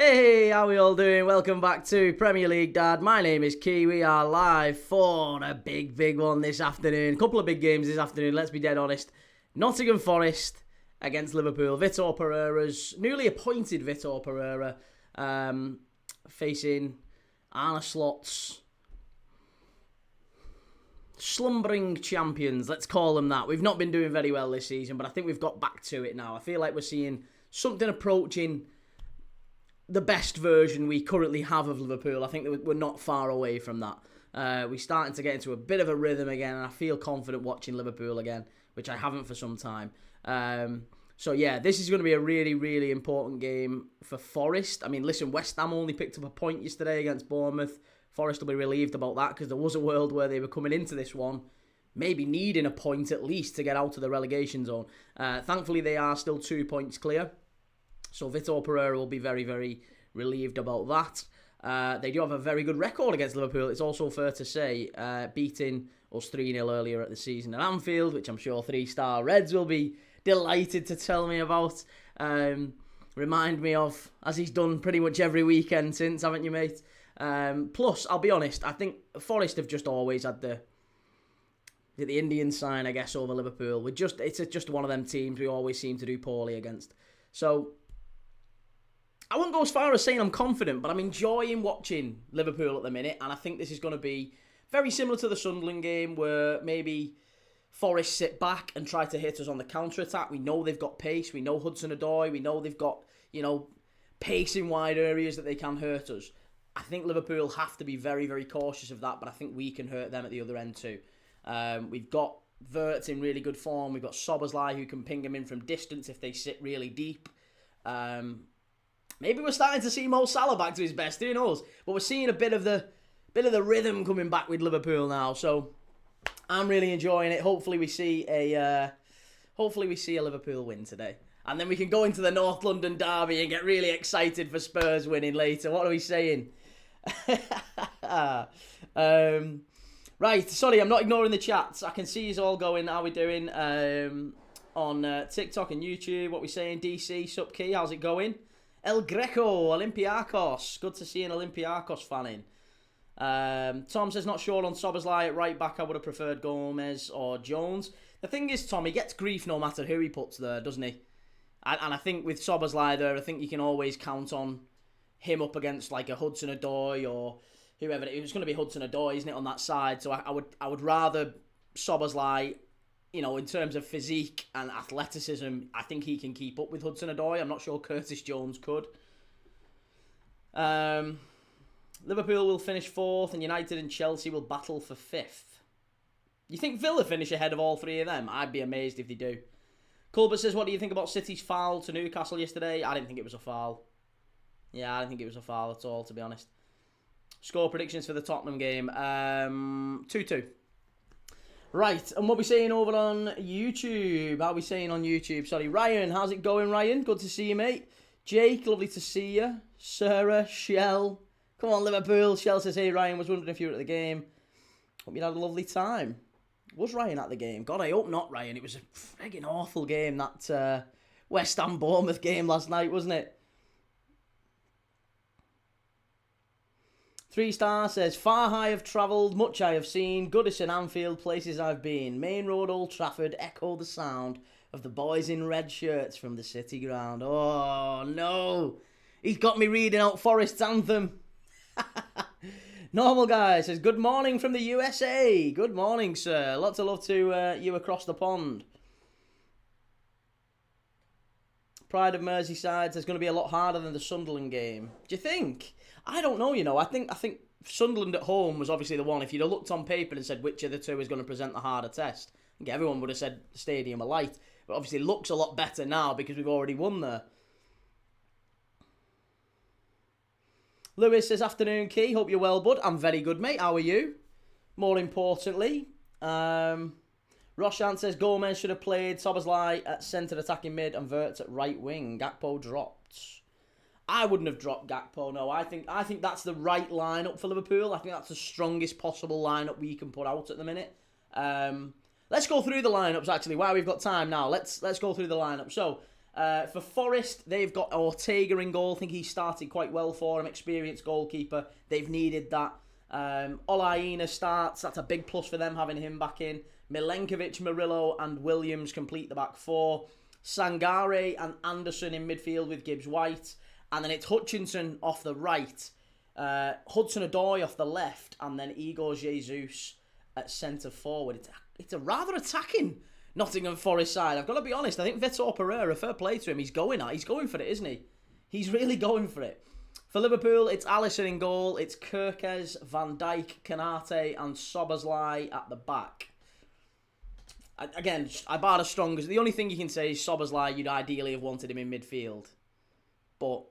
Hey, how we all doing? Welcome back to Premier League Dad. My name is Key. We are live for a big one this afternoon. Couple of big games this afternoon, let's be dead honest. Nottingham Forest against Liverpool. Vítor Pereira's newly appointed Vítor Pereira facing Arne Slot's slumbering champions, let's call them that. We've not been doing very well this season, but I think we've got back to it now. I feel like we're seeing something approaching the best version we currently have of Liverpool. I think that we're not far away from that. We're starting to get into a bit of a rhythm again, and I feel confident watching Liverpool again, which I haven't for some time. So yeah, this is going to be a really important game for Forest. I mean, listen, West Ham only picked up a point yesterday against Bournemouth. Forest will be relieved about that because there was a world where they were coming into this one maybe needing a point at least to get out of the relegation zone. Thankfully, they are still 2 points clear. So Vítor Pereira will be very relieved about that. They do have a very good record against Liverpool. It's also fair to say, beating us 3-0 earlier at the season at Anfield, which I'm sure 3-star Reds will be delighted to tell me about. Remind me of, as he's done pretty much every weekend since, haven't you, mate? Plus, I'll be honest, I think Forest have just always had the Indian sign, I guess, over Liverpool. It's just one of them teams we always seem to do poorly against. So I wouldn't go as far as saying I'm confident, but I'm enjoying watching Liverpool at the minute, and I think this is going to be very similar to the Sunderland game, where maybe Forest sit back and try to hit us on the counter-attack. We know they've got pace, we know Hudson-Odoi, we know they've got, pace in wide areas that they can hurt us. I think Liverpool have to be very cautious of that, but I think we can hurt them at the other end too. We've got Wirtz in really good form, we've got Szoboszlai who can ping them in from distance if they sit really deep. Maybe we're starting to see Mo Salah back to his best, who knows? But we're seeing a bit of the rhythm coming back with Liverpool now, so I'm really enjoying it. Hopefully we see a Liverpool win today. And then we can go into the North London derby and get really excited for Spurs winning later. What are we saying? Right, sorry, I'm not ignoring the chats. I can see you all going, how we doing? On TikTok and YouTube, what we saying? DC, Sup Key, how's it going? El Greco, Olympiacos. Good to see an Olympiacos fan in. Tom says, not sure on Szoboszlai at right back. I would have preferred Gomez or Jones. The thing is, Tom, he gets grief no matter who he puts there, doesn't he? And I think with Szoboszlai there, I think you can always count on him up against like a Hudson-Odoi or whoever. It was going to be Hudson-Odoi, isn't it, on that side? So I would rather Szoboszlai, in terms of physique and athleticism, I think he can keep up with Hudson-Odoi. I'm not sure Curtis Jones could. Liverpool will finish 4th and United and Chelsea will battle for 5th. You think Villa finish ahead of all three of them? I'd be amazed if they do. Colbert says, what do you think about City's foul to Newcastle yesterday? I didn't think it was a foul. Yeah, I didn't think it was a foul at all, to be honest. Score predictions for the Tottenham game. 2-2. Right, and what we saying over on YouTube? How are we saying on YouTube? Sorry, Ryan, how's it going, Ryan? Good to see you, mate. Jake, lovely to see you. Sarah, Shell. Come on, Liverpool. Shell says, hey, Ryan, was wondering if you were at the game. Hope you had a lovely time. Was Ryan at the game? God, I hope not, Ryan. It was a friggin' awful game, that West Ham Bournemouth game last night, wasn't it? 3-star says, far I have travelled, much I have seen, Goodison, Anfield, places I've been. Main Road, Old Trafford, echo the sound of the boys in red shirts from the City ground. Oh, no. He's got me reading out Forest's anthem. Normal Guy says, good morning from the USA. Good morning, sir. Lots of love to you across the pond. Pride of Merseyside says, going to be a lot harder than the Sunderland game. Do you think? I don't know, I think Sunderland at home was obviously the one. If you'd have looked on paper and said which of the two is going to present the harder test, I think everyone would have said Stadium of Light. But obviously it looks a lot better now because we've already won there. Lewis says, afternoon, Key. Hope you're well, bud. I'm very good, mate. How are you? More importantly, Roshan says, Gomez should have played Szoboszlai at centre attacking mid and Wirtz at right wing. Gakpo dropped. I wouldn't have dropped Gakpo, no. I think that's the right lineup for Liverpool. I think that's the strongest possible lineup we can put out at the minute. Let's go through the lineups, actually, while we've got time now. Let's go through the lineup. So, For Forest, they've got Ortega in goal. I think he started quite well for him. Experienced goalkeeper. They've needed that. Olaina starts. That's a big plus for them, having him back in. Milenkovic, Murillo and Williams complete the back four. Sangare and Anderson in midfield with Gibbs-White. And then it's Hutchinson off the right. Hudson-Odoi off the left. And then Igor Jesus at centre forward. It's a rather attacking Nottingham Forest side. I've got to be honest. I think Vítor Pereira, fair play to him. He's going for it, isn't he? He's really going for it. For Liverpool, it's Alisson in goal. It's Kirkes, Van Dijk, Kanate and Szoboszlai at the back. Again, I bar the strongest. The only thing you can say is Szoboszlai, you'd ideally have wanted him in midfield. But,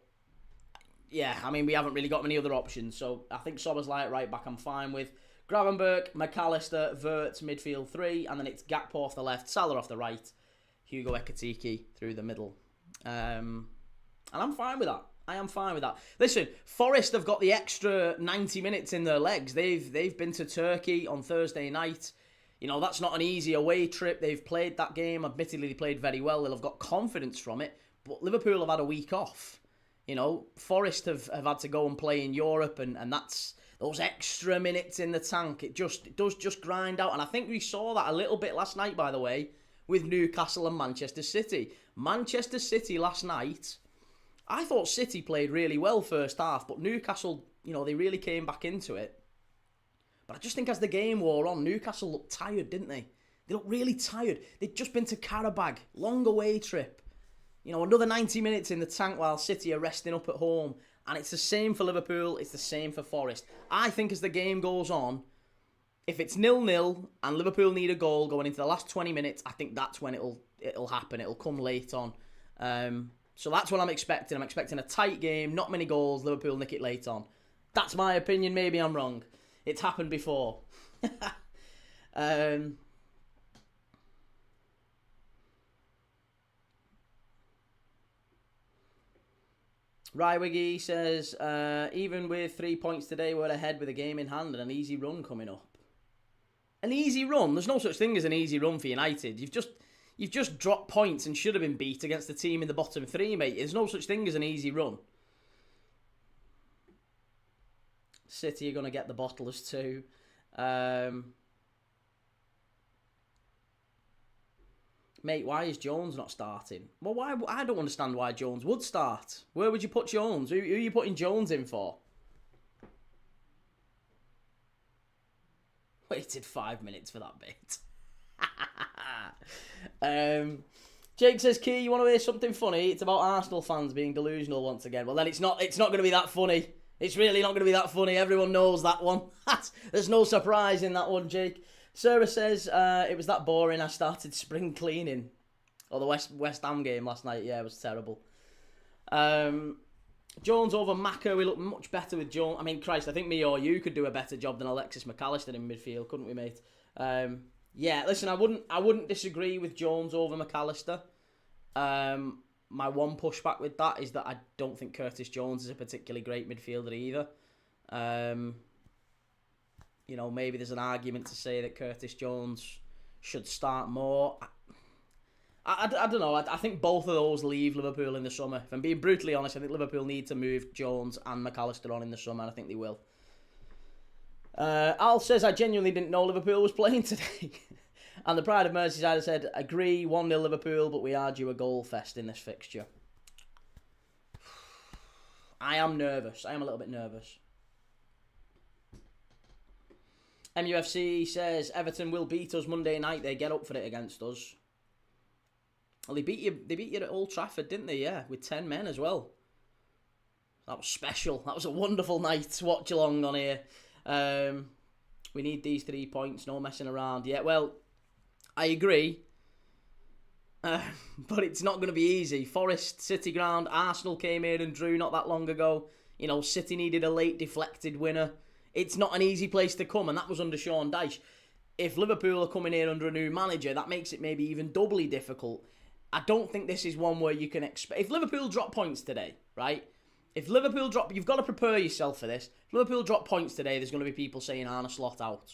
yeah, I mean, we haven't really got many other options. So I think Szoboszlai at right back I'm fine with. Gravenberch, McAllister, Wirtz, midfield three. And then it's Gakpo off the left, Salah off the right, Hugo Ekitike through the middle. And I'm fine with that. I am fine with that. Listen, Forest have got the extra 90 minutes in their legs. They've been to Turkey on Thursday night. You know, that's not an easy away trip. They've played that game. Admittedly, they played very well. They'll have got confidence from it. But Liverpool have had a week off. You know, Forest have had to go and play in Europe, and that's those extra minutes in the tank. It does just grind out. And I think we saw that a little bit last night, by the way, with Newcastle and Manchester City. Manchester City last night, I thought City played really well first half, but Newcastle, you know, they really came back into it. But I just think as the game wore on, Newcastle looked tired, didn't they? They looked really tired. They'd just been to Karabag, long away trip. You know, another 90 minutes in the tank while City are resting up at home. And it's the same for Liverpool, it's the same for Forest. I think as the game goes on, if it's 0-0 and Liverpool need a goal going into the last 20 minutes, I think that's when it'll happen. It'll come late on. So that's what I'm expecting. I'm expecting a tight game, not many goals, Liverpool nick it late on. That's my opinion, maybe I'm wrong. It's happened before. Rywiggy says, even with 3 points today, we're ahead with a game in hand and an easy run coming up. An easy run? There's no such thing as an easy run for United. You've just dropped points and should have been beat against the team in the bottom three, mate. There's no such thing as an easy run. City are going to get the bottlers too. Mate, why is Jones not starting? Well, why? I don't understand why Jones would start. Where would you put Jones? Who are you putting Jones in for? Waited 5 minutes for that bit. Jake says, Key, you want to hear something funny? It's about Arsenal fans being delusional once again. Well, then it's not going to be that funny. It's really not going to be that funny. Everyone knows that one. There's no surprise in that one, Jake. Sarah says, it was that boring I started spring cleaning. Or the West Ham game last night. Yeah, it was terrible. Jones over Maka. We look much better with Jones. I mean, Christ, I think me or you could do a better job than Alexis McAllister in midfield, couldn't we, mate? Yeah, listen, I wouldn't disagree with Jones over McAllister. My one pushback with that is that I don't think Curtis Jones is a particularly great midfielder either. You know, maybe there's an argument to say that Curtis Jones should start more. I don't know. I think both of those leave Liverpool in the summer. If I'm being brutally honest, I think Liverpool need to move Jones and McAllister on in the summer. I think they will. Al says, I genuinely didn't know Liverpool was playing today. And the Pride of Merseyside said, agree, 1-0 Liverpool, but we are due a goal fest in this fixture. I am nervous. I am a little bit nervous. MUFC says, Everton will beat us Monday night. They get up for it against us. Well, they beat you at Old Trafford, didn't they? Yeah, with 10 men as well. That was special. That was a wonderful night. Watchalong on here. We need these 3 points. No messing around. Yeah, well, I agree. But it's not going to be easy. Forest, City ground. Arsenal came here and drew not that long ago. You know, City needed a late deflected winner. It's not an easy place to come, and that was under Sean Dyche. If Liverpool are coming here under a new manager, that makes it maybe even doubly difficult. I don't think this is one where you can expect... If Liverpool drop points today, right? If Liverpool drop... You've got to prepare yourself for this. If Liverpool drop points today, there's going to be people saying Arne Slot out.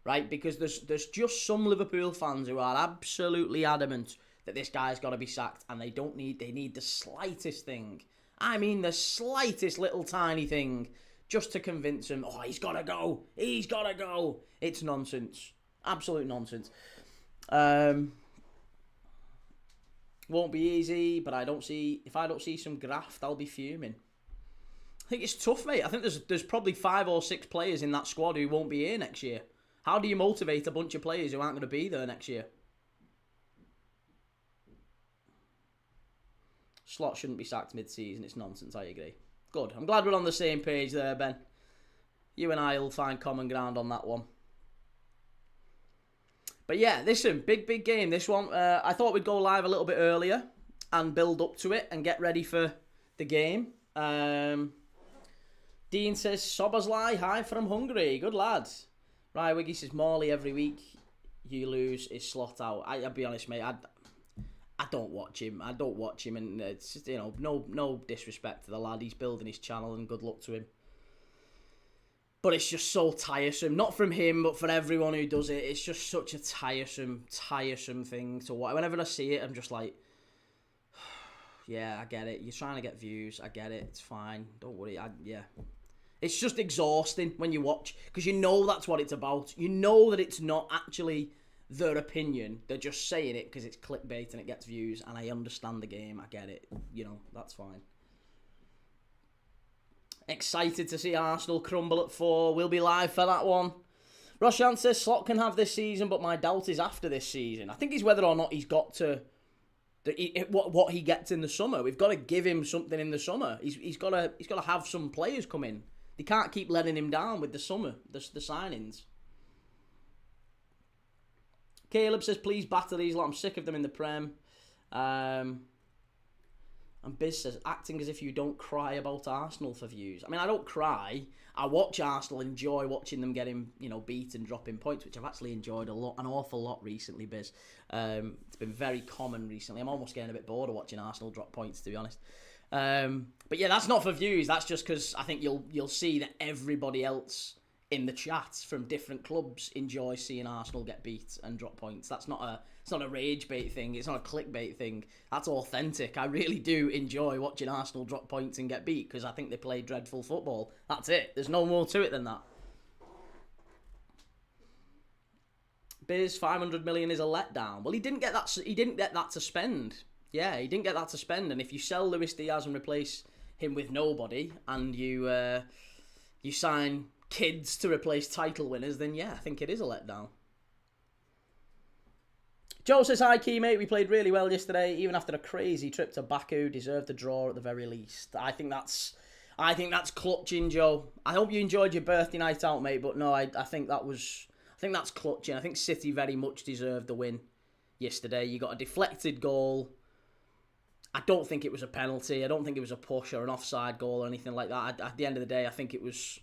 Right? Because there's just some Liverpool fans who are absolutely adamant that this guy's got to be sacked, and they need the slightest thing. I mean the slightest little tiny thing just to convince him, oh, he's got to go. He's got to go. It's nonsense. Absolute nonsense. Won't be easy, but if I don't see some graft, I'll be fuming. I think it's tough, mate. I think there's probably 5 or 6 players in that squad who won't be here next year. How do you motivate a bunch of players who aren't going to be there next year? Slot shouldn't be sacked mid-season. It's nonsense, I agree. Good. I'm glad we're on the same page there, Ben. You and I will find common ground on that one. But yeah, listen, big game, this one. I thought we'd go live a little bit earlier and build up to it and get ready for the game. Dean says, Soboslai, hi from Hungary. Good lad. Right, Wiggy says, Morley every week. You lose, is Slot out. I'll be honest, mate. I don't watch him. And it's just, no disrespect to the lad. He's building his channel and good luck to him. But it's just so tiresome. Not from him, but for everyone who does it. It's just such a tiresome thing to watch. Whenever I see it, I'm just like, yeah, I get it. You're trying to get views. I get it. It's fine. Don't worry. Yeah. It's just exhausting when you watch, because you know that's what it's about. You know that it's not actually their opinion. They're just saying it because it's clickbait and it gets views. And I understand the game. I get it. That's fine. Excited to see Arsenal crumble at 4. We'll be live for that one. Roshan says Slot can have this season, but my doubt is after this season. I think it's whether or not he's got to what he gets in the summer. We've got to give him something in the summer. He's got to have some players come in. They can't keep letting him down with the summer, the signings. Caleb says please batter these lot. I'm sick of them in the Prem. And Biz says, acting as if you don't cry about Arsenal for views. I mean, I don't cry. I watch Arsenal, enjoy watching them getting, beat and dropping points, which I've actually enjoyed an awful lot recently, Biz. It's been very common recently. I'm almost getting a bit bored of watching Arsenal drop points, to be honest. But yeah, that's not for views. That's just because I think you'll see that everybody else in the chats from different clubs enjoy seeing Arsenal get beat and drop points. It's not a rage bait thing. It's not a clickbait thing. That's authentic. I really do enjoy watching Arsenal drop points and get beat because I think they play dreadful football. That's it. There's no more to it than that. Biz, 500 million is a letdown. Well, he didn't get that. He didn't get that to spend. Yeah, he didn't get that to spend. And if you sell Luis Diaz and replace him with nobody, and you sign kids to replace title winners, then yeah, I think it is a letdown. Joe says, hi, key mate. We played really well yesterday, even after a crazy trip to Baku. Deserved a draw at the very least. I think that's clutching, Joe. I hope you enjoyed your birthday night out, mate. But no, I think that's clutching. I think City very much deserved the win yesterday. You got a deflected goal. I don't think it was a penalty. I don't think it was a push or an offside goal or anything like that. At the end of the day, I think it was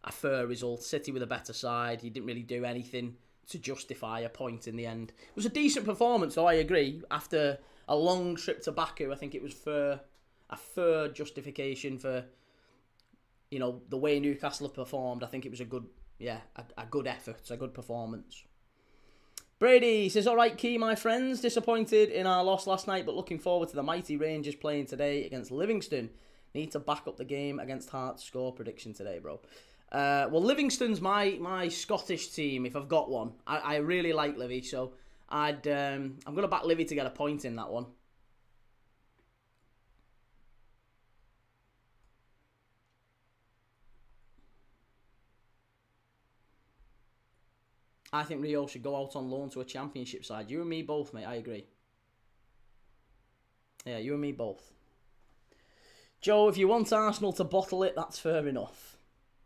a fair result. City with a better side. He didn't really do anything to justify a point in the end. It was a decent performance, though, I agree. After a long trip to Baku, I think it was a fair justification for, the way Newcastle have performed. I think it was a good effort, a good performance. Brady says, all right, Key, my friends. Disappointed in our loss last night, but looking forward to the mighty Rangers playing today against Livingston. Need to back up the game against Hearts. Score prediction today, bro. Well, Livingston's my Scottish team, if I've got one. I really like Livy, so I'm going to back Livy to get a point in that one. I think Rio should go out on loan to a championship side. You and me both, mate. I agree. Yeah, you and me both. Joe, if you want Arsenal to bottle it, that's fair enough.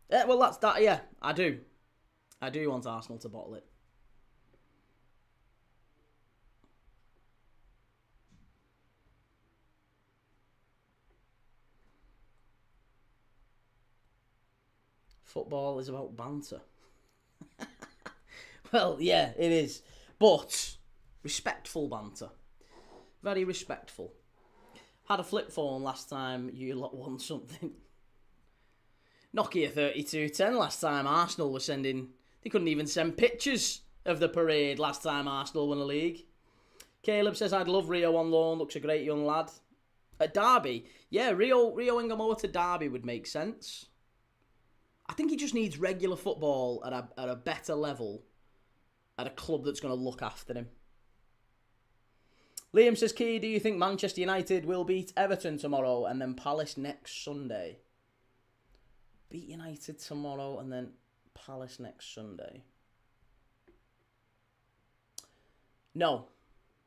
Yeah, well, that's that. Yeah, I do. I do want Arsenal to bottle it. Football is about banter. Well, yeah, it is. But respectful banter. Very respectful. Had a flip phone last time you lot won something. Nokia 3210 last time Arsenal were sending... They couldn't even send pictures of the parade last time Arsenal won a league. Caleb says, I'd love Rio on loan. Looks a great young lad. At Derby, yeah, Rio Ingamoa to Derby would make sense. I think he just needs regular football at a better level at a club that's going to look after him. Liam says, Key, do you think Manchester United will beat Everton tomorrow and then Palace next Sunday? Beat United tomorrow and then Palace next Sunday. No,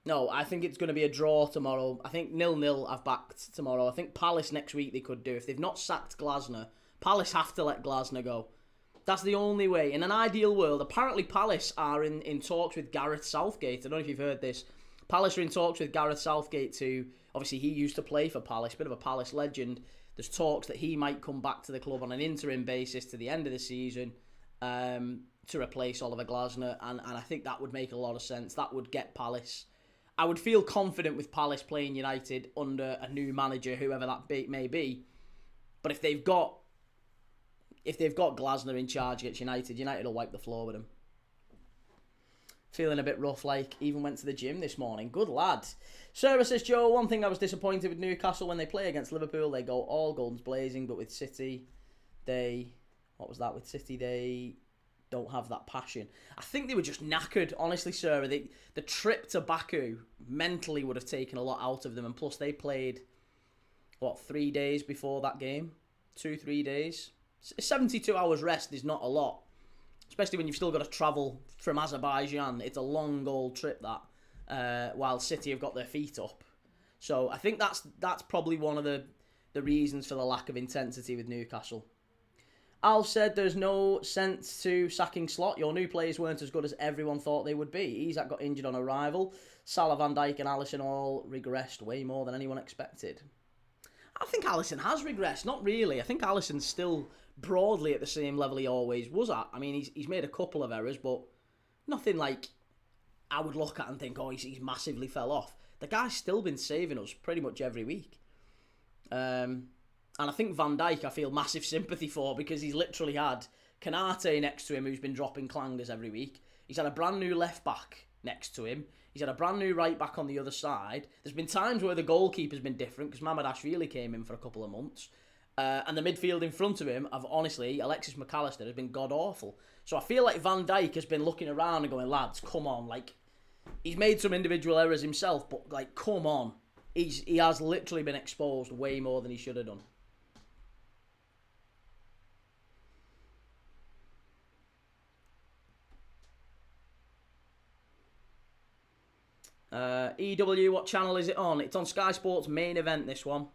I think it's going to be a draw tomorrow. I think 0-0 I've backed tomorrow. I think Palace next week they could do. If they've not sacked Glasner, Palace have to let Glasner go. That's the only way. In an ideal world, apparently Palace are in talks with Gareth Southgate. I don't know if you've heard this. Palace are in talks with Gareth Southgate to... Obviously, he used to play for Palace, bit of a Palace legend. There's talks that he might come back to the club on an interim basis to the end of the season to replace Oliver Glasner. And I think that would make a lot of sense. That would get Palace... I would feel confident with Palace playing United under a new manager, whoever that may be. But if they've got Glasner in charge against United will wipe the floor with him. Feeling a bit rough, even went to the gym this morning. Good lad. Sarah says, Joe, one thing I was disappointed with Newcastle when they play against Liverpool, they go all guns blazing, but with City, they don't have that passion. I think they were just knackered, honestly, Sarah. The trip to Baku mentally would have taken a lot out of them, and plus they played, 3 days before that game? 2-3 days? 72 hours rest is not a lot, especially when you've still got to travel from Azerbaijan. It's a long old trip, that, while City have got their feet up. So I think that's probably one of the reasons for the lack of intensity with Newcastle. Al said there's no sense to sacking Slot. Your new players weren't as good as everyone thought they would be. Isak got injured on arrival. Salah, Van Dijk and Alisson all regressed way more than anyone expected. I think Alisson has regressed. Not really. I think Alisson's still broadly at the same level he always was at. I mean, he's made a couple of errors, but nothing like I would look at and think, he's massively fell off. The guy's still been saving us pretty much every week. And I think Van Dijk I feel massive sympathy for, because he's literally had Canate next to him who's been dropping clangers every week. He's had a brand new left back next to him. He's had a brand new right back on the other side. There's been times where the goalkeeper's been different because Mamardashvili came in for a couple of months. And the midfield in front of him, Alexis McAllister has been god-awful. So I feel like Van Dijk has been looking around and going, lads, come on. He's made some individual errors himself, but, come on. He has literally been exposed way more than he should have done. EW, what channel is it on? It's on Sky Sports main event, this one.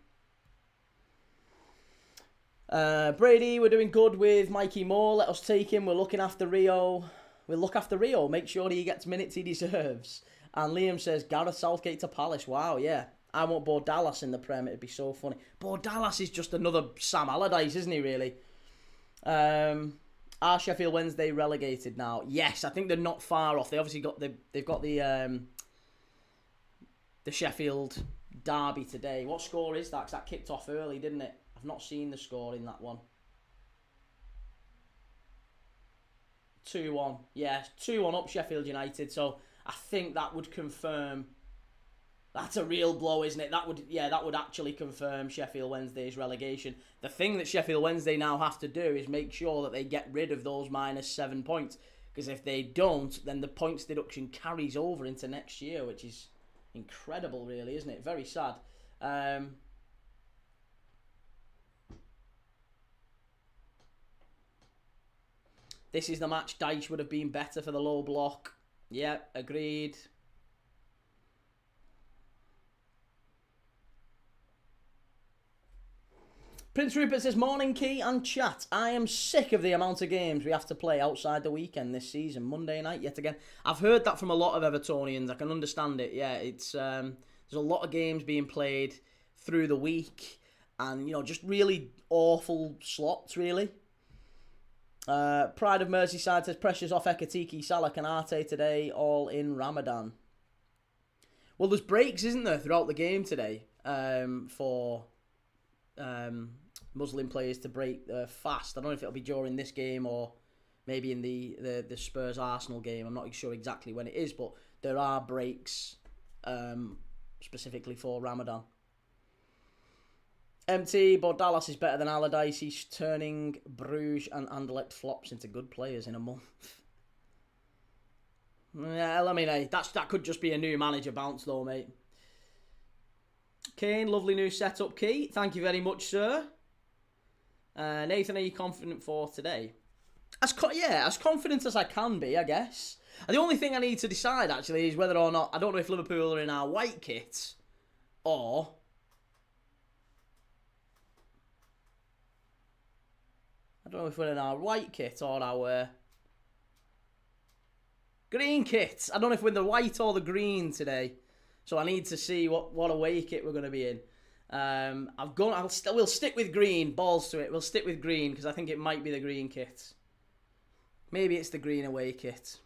Brady, we're doing good with Mikey Moore. Let us take him. We're looking after Rio. We'll look after Rio. Make sure he gets minutes he deserves. And Liam says, Gareth Southgate to Palace. Wow, yeah. I want Bo Dallas in the Prem. It'd be so funny. Bo Dallas is just another Sam Allardyce, isn't he, really? Are Sheffield Wednesday relegated now? Yes, I think they're not far off. They obviously they've got the Sheffield derby today. What score is that? Because that kicked off early, didn't it? I've not seen the score in that one. 2-1. Yeah, 2-1 up Sheffield United. So I think that would confirm. That's a real blow, isn't it? That would actually confirm Sheffield Wednesday's relegation. The thing that Sheffield Wednesday now have to do is make sure that they get rid of those -7 points. Because if they don't, then the points deduction carries over into next year, which is incredible, really, isn't it? Very sad. This is the match. Dyche would have been better for the low block. Yeah, agreed. Prince Rupert says, morning Key and chat. I am sick of the amount of games we have to play outside the weekend this season. Monday night yet again. I've heard that from a lot of Evertonians. I can understand it. Yeah, it's there's a lot of games being played through the week. And, just really awful slots, really. Pride of Merseyside says, pressures off Ekatiki, Salah, Canate today, all in Ramadan. Well, there's breaks, isn't there, throughout the game today for Muslim players to break fast. I don't know if it'll be during this game or maybe in the Spurs-Arsenal game. I'm not sure exactly when it is, but there are breaks specifically for Ramadan. MT, but Dallas is better than Allardyce. He's turning Bruges and Anderlecht flops into good players in a month. Yeah, I mean, hey, that could just be a new manager bounce though, mate. Kane, lovely new setup key. Thank you very much, sir. Nathan, are you confident for today? As confident as I can be, I guess. And the only thing I need to decide, actually, is whether or not... I don't know if Liverpool are in our white kit or... I don't know if we're in our white kit or our green kit. I don't know if we're in the white or the green today. So I need to see what away kit we're going to be in. We'll stick with green. Balls to it. We'll stick with green because I think it might be the green kit. Maybe it's the green away kit.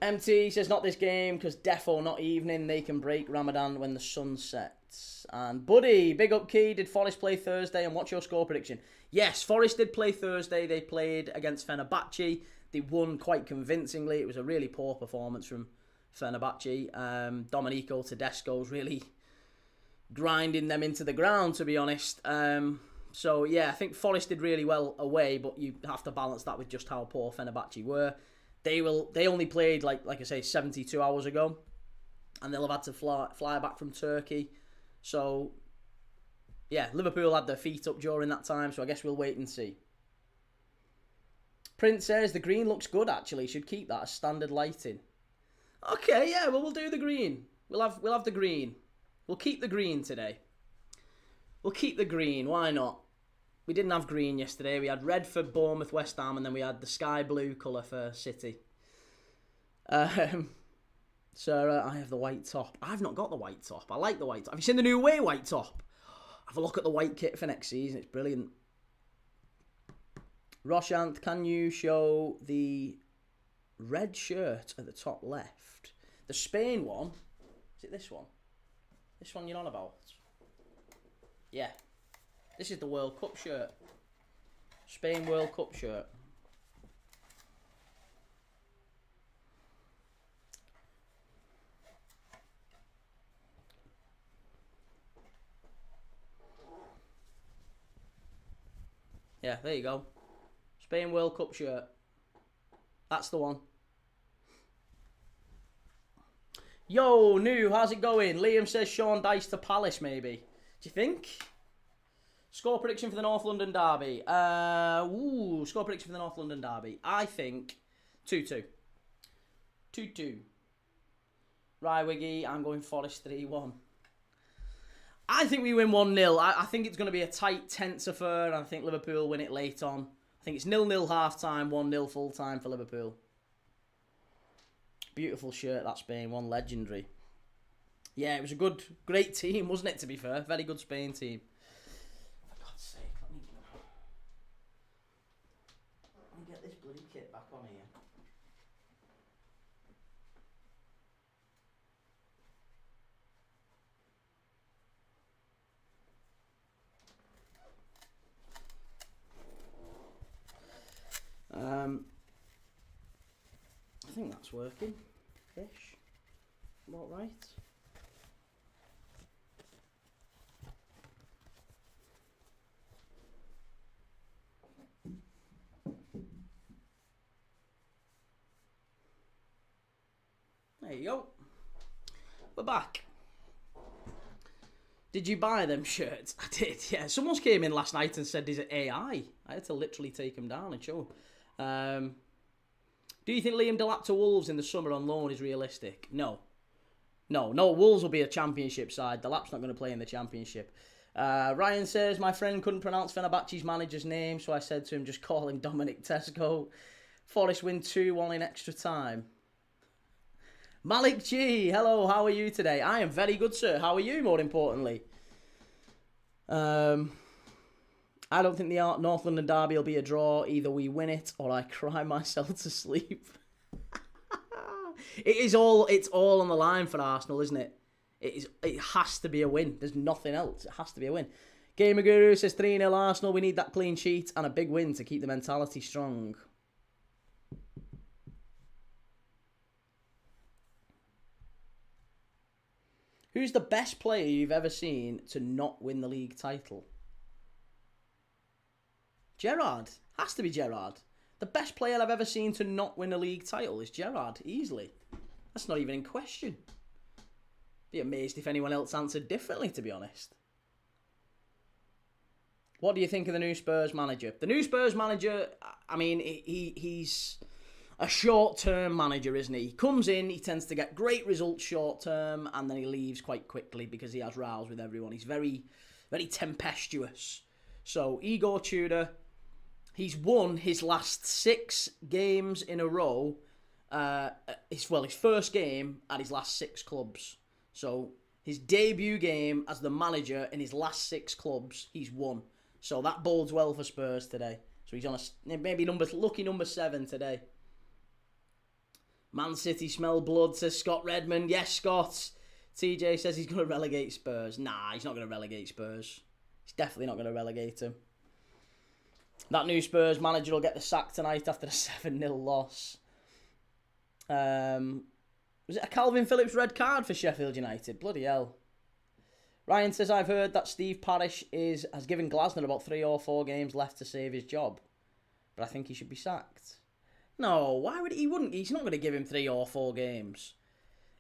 MT says not this game because defo not evening. They can break Ramadan when the sun sets. And Buddy, big up key. Did Forest play Thursday? And what's your score prediction? Yes, Forest did play Thursday. They played against Fenerbahce. They won quite convincingly. It was a really poor performance from Fenerbahce. Domenico Tedesco's really grinding them into the ground, to be honest. So, yeah, I think Forest did really well away, but you have to balance that with just how poor Fenerbahce were. They only played, like I say, 72 hours ago, and they'll have had to fly back from Turkey. So, yeah, Liverpool had their feet up during that time, so I guess we'll wait and see. Prince says the green looks good, actually. Should keep that as standard lighting. Okay, yeah, well, we'll do the green. We'll have the green. We'll keep the green today. We'll keep the green. Why not? We didn't have green yesterday. We had red for Bournemouth, West Ham, and then we had the sky blue colour for City. So I have the white top. I've not got the white top. I like the white top. Have you seen the new away white top? Have a look at the white kit for next season. It's brilliant. Roshant, can you show the red shirt at the top left? The Spain one. Is it this one? This one you're on about? Yeah. This is the World Cup shirt. Spain World Cup shirt. Yeah, there you go. Spain World Cup shirt. That's the one. Yo, New, how's it going? Liam says Sean Dyche to Palace, maybe. Do you think? Score prediction for the North London derby. Score prediction for the North London derby. I think 2-2. 2-2. Rywiggy, I'm going Forest 3-1. I think we win 1-0. I think it's going to be a tight, tense affair, and I think Liverpool win it late on. I think it's 0-0 half-time, 1-0 full-time for Liverpool. Beautiful shirt, that Spain one. Legendary. Yeah, it was a great team, wasn't it, to be fair? Very good Spain team. For God's sake, let me get this bloody kit back on here. I think that's working. Ish. About right. There you go. We're back. Did you buy them shirts? I did, yeah. Someone came in last night and said, is it AI? I had to literally take them down and show them. Do you think Liam Delap to Wolves in the summer on loan is realistic? No. No, Wolves will be a championship side. Delap's not going to play in the championship. Ryan says, my friend couldn't pronounce Fenerbahce's manager's name, so I said to him, just call him Dominic Tesco. Forest win 2-1 in extra time. Malik G, hello, how are you today? I am very good, sir. How are you, more importantly? I don't think the North London derby will be a draw. Either we win it or I cry myself to sleep. It's all on the line for Arsenal, isn't it? It has to be a win. There's nothing else. It has to be a win. Gamer Guru says 3-0 Arsenal. We need that clean sheet and a big win to keep the mentality strong. Who's the best player you've ever seen to not win the league title? Gerrard. Has to be Gerrard. The best player I've ever seen to not win a league title is Gerrard, easily. That's not even in question. Be amazed if anyone else answered differently, to be honest. What do you think of the new Spurs manager? The new Spurs manager, I mean, he's a short-term manager, isn't he? He comes in, he tends to get great results short-term, and then he leaves quite quickly because he has rows with everyone. He's very, very tempestuous. So, Igor Tudor, he's won his last 6 games in a row. His first game at his last 6 clubs. So, his debut game as the manager in his last 6 clubs, he's won. So, that bodes well for Spurs today. So, he's on maybe lucky number 7 today. Man City smell blood, says Scott Redmond. Yes, Scott. TJ says he's going to relegate Spurs. Nah, he's not going to relegate Spurs. He's definitely not going to relegate him. That new Spurs manager will get the sack tonight after the 7-0 loss. Was it a Calvin Phillips red card for Sheffield United? Bloody hell. Ryan says, I've heard that Steve Parish has given Glasner about 3 or 4 games left to save his job. But I think he should be sacked. No, why would he? Wouldn't. He's not going to give him 3 or 4 games.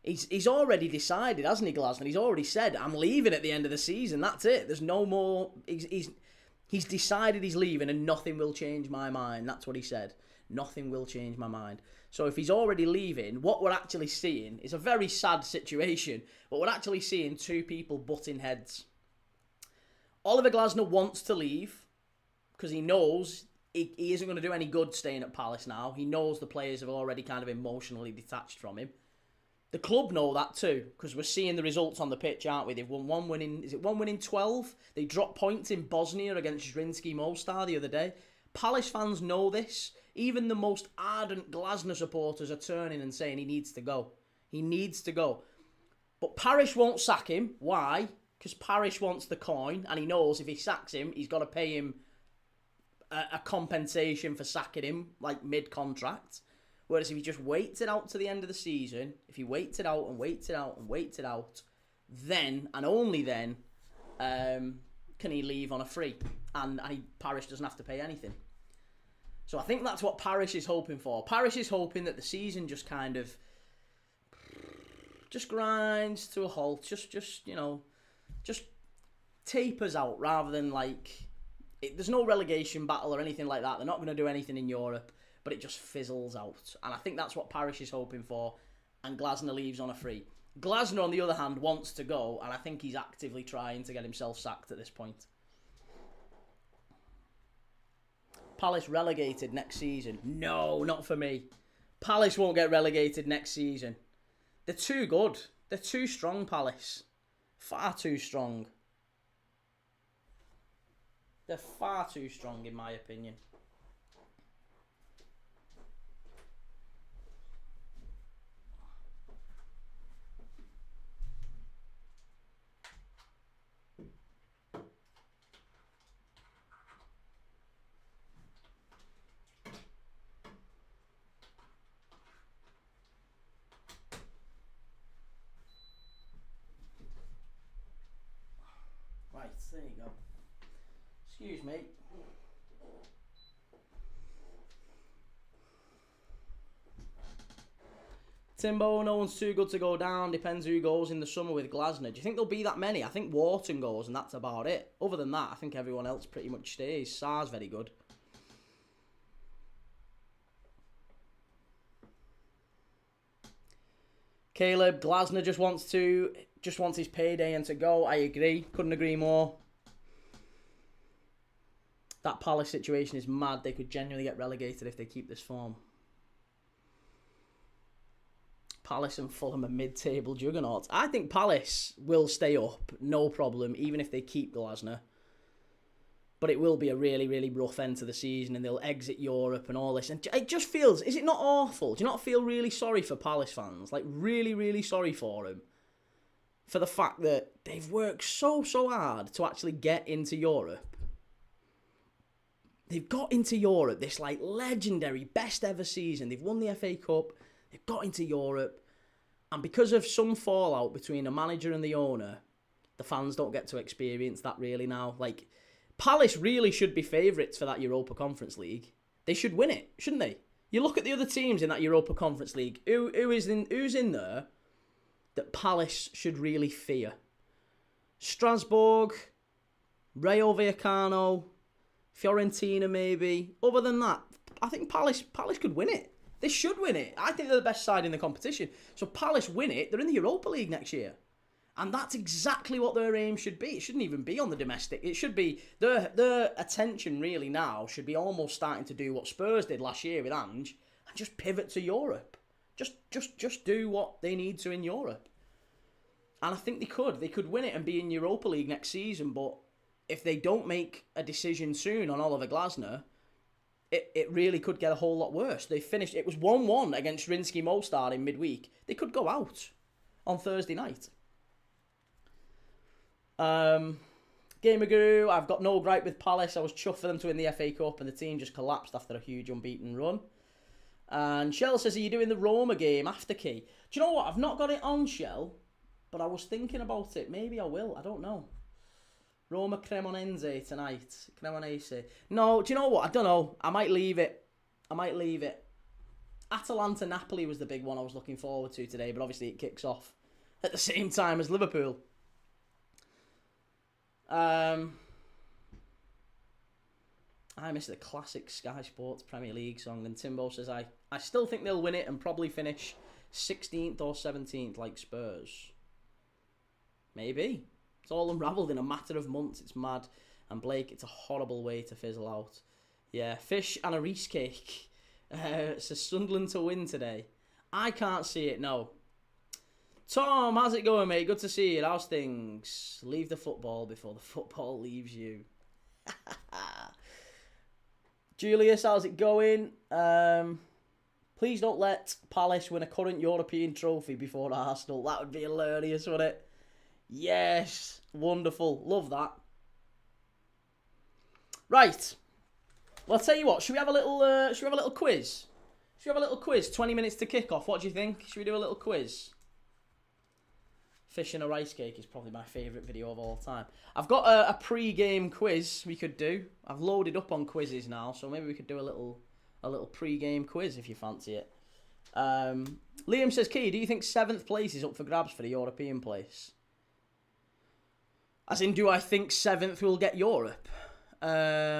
He's already decided, hasn't he, Glasner? He's already said, I'm leaving at the end of the season. That's it. There's no more. He's decided he's leaving and nothing will change my mind. That's what he said. Nothing will change my mind. So if he's already leaving, what we're actually seeing is a very sad situation, but we're actually seeing 2 people butting heads. Oliver Glasner wants to leave because he knows he isn't going to do any good staying at Palace now. He knows the players have already kind of emotionally detached from him. The club know that too, because we're seeing the results on the pitch, aren't we? They've won 1 win is it 1 win in 12? They dropped points in Bosnia against Zrinski Mostar the other day. Palace fans know this. Even the most ardent Glasner supporters are turning and saying he needs to go. He needs to go. But Parish won't sack him. Why? Because Parish wants the coin, and he knows if he sacks him, he's got to pay him a compensation for sacking him, like mid-contract. Whereas if he just waits it out to the end of the season, if he waits it out and waits it out and waits it out, then, and only then, can he leave on a free. And Parish doesn't have to pay anything. So I think that's what Parish is hoping for. Parish is hoping that the season just kind of just grinds to a halt, just tapers out rather than there's no relegation battle or anything like that. They're not going to do anything in Europe, but it just fizzles out. And I think that's what Parish is hoping for, and Glasner leaves on a free. Glasner, on the other hand, wants to go, and I think he's actively trying to get himself sacked at this point. Palace relegated next season? No, not for me. Palace won't get relegated next season. They're too good. They're too strong, Palace. Far too strong. They're far too strong, in my opinion. Right, there you go. Excuse me. Timbo, no one's too good to go down. Depends who goes in the summer with Glasner. Do you think there'll be that many? I think Wharton goes and that's about it. Other than that, I think everyone else pretty much stays. Sarr's very good. Caleb, Glasner just wants his payday and to go. I agree. Couldn't agree more. That Palace situation is mad. They could genuinely get relegated if they keep this form. Palace and Fulham are mid-table juggernauts. I think Palace will stay up, no problem, even if they keep Glasner. But it will be a really, really rough end to the season, and they'll exit Europe and all this. And it just feels, is it not awful? Do you not feel really sorry for Palace fans? Like, really, really sorry for them? For the fact that they've worked so hard to actually get into Europe. They've got into Europe, this legendary, best ever season. They've won the FA Cup. They've got into Europe. And because of some fallout between the manager and the owner, the fans don't get to experience that really now. Like, Palace really should be favourites for that Europa Conference League. They should win it, shouldn't they? You look at the other teams in that Europa Conference League. Who's in there that Palace should really fear? Strasbourg, Rayo Vallecano, Fiorentina maybe. Other than that, I think Palace could win it. They should win it. I think they're the best side in the competition. So Palace win it, they're in the Europa League next year. And that's exactly what their aim should be. It shouldn't even be on the domestic. It should be, their attention really now should be almost starting to do what Spurs did last year with Ange and just pivot to Europe. Just do what they need to in Europe. And I think they could. They could win it and be in Europa League next season, but if they don't make a decision soon on Oliver Glasner, it really could get a whole lot worse. They finished, it was 1-1 against Rimsky Mostar in midweek. They could go out on Thursday night. Gamerguru, I've got no gripe with Palace. I was chuffed for them to win the FA Cup and the team just collapsed after a huge unbeaten run. And Shell says, are you doing the Roma game after key? Do you know what? I've not got it on, Shell, but I was thinking about it. Maybe I will. I don't know. Roma Cremonense tonight. Cremonese. No, do you know what? I don't know. I might leave it. Atalanta Napoli was the big one I was looking forward to today, but obviously it kicks off at the same time as Liverpool. I miss the classic Sky Sports Premier League song, and Timbo says, I still think they'll win it and probably finish 16th or 17th like Spurs. Maybe. It's all unravelled in a matter of months. It's mad. And Blake, it's a horrible way to fizzle out. Yeah, fish and a Reese cake. Says Sunderland to win today. I can't see it, no. Tom, how's it going, mate? Good to see you. How's things? Leave the football before the football leaves you. Julius, how's it going? Please don't let Palace win a current European trophy before Arsenal. That would be hilarious, wouldn't it? Yes. Wonderful. Love that. Right. Well, I'll tell you what. Should we have a little quiz? Should we have a little quiz? 20 minutes to kick off. What do you think? Should we do a little quiz? Fish and a rice cake is probably my favourite video of all time. I've got a pre-game quiz we could do. I've loaded up on quizzes now, so maybe we could do a little pre-game quiz if you fancy it. Liam says, Key, do you think 7th place is up for grabs for the European place? As in, do I think 7th will get Europe? No,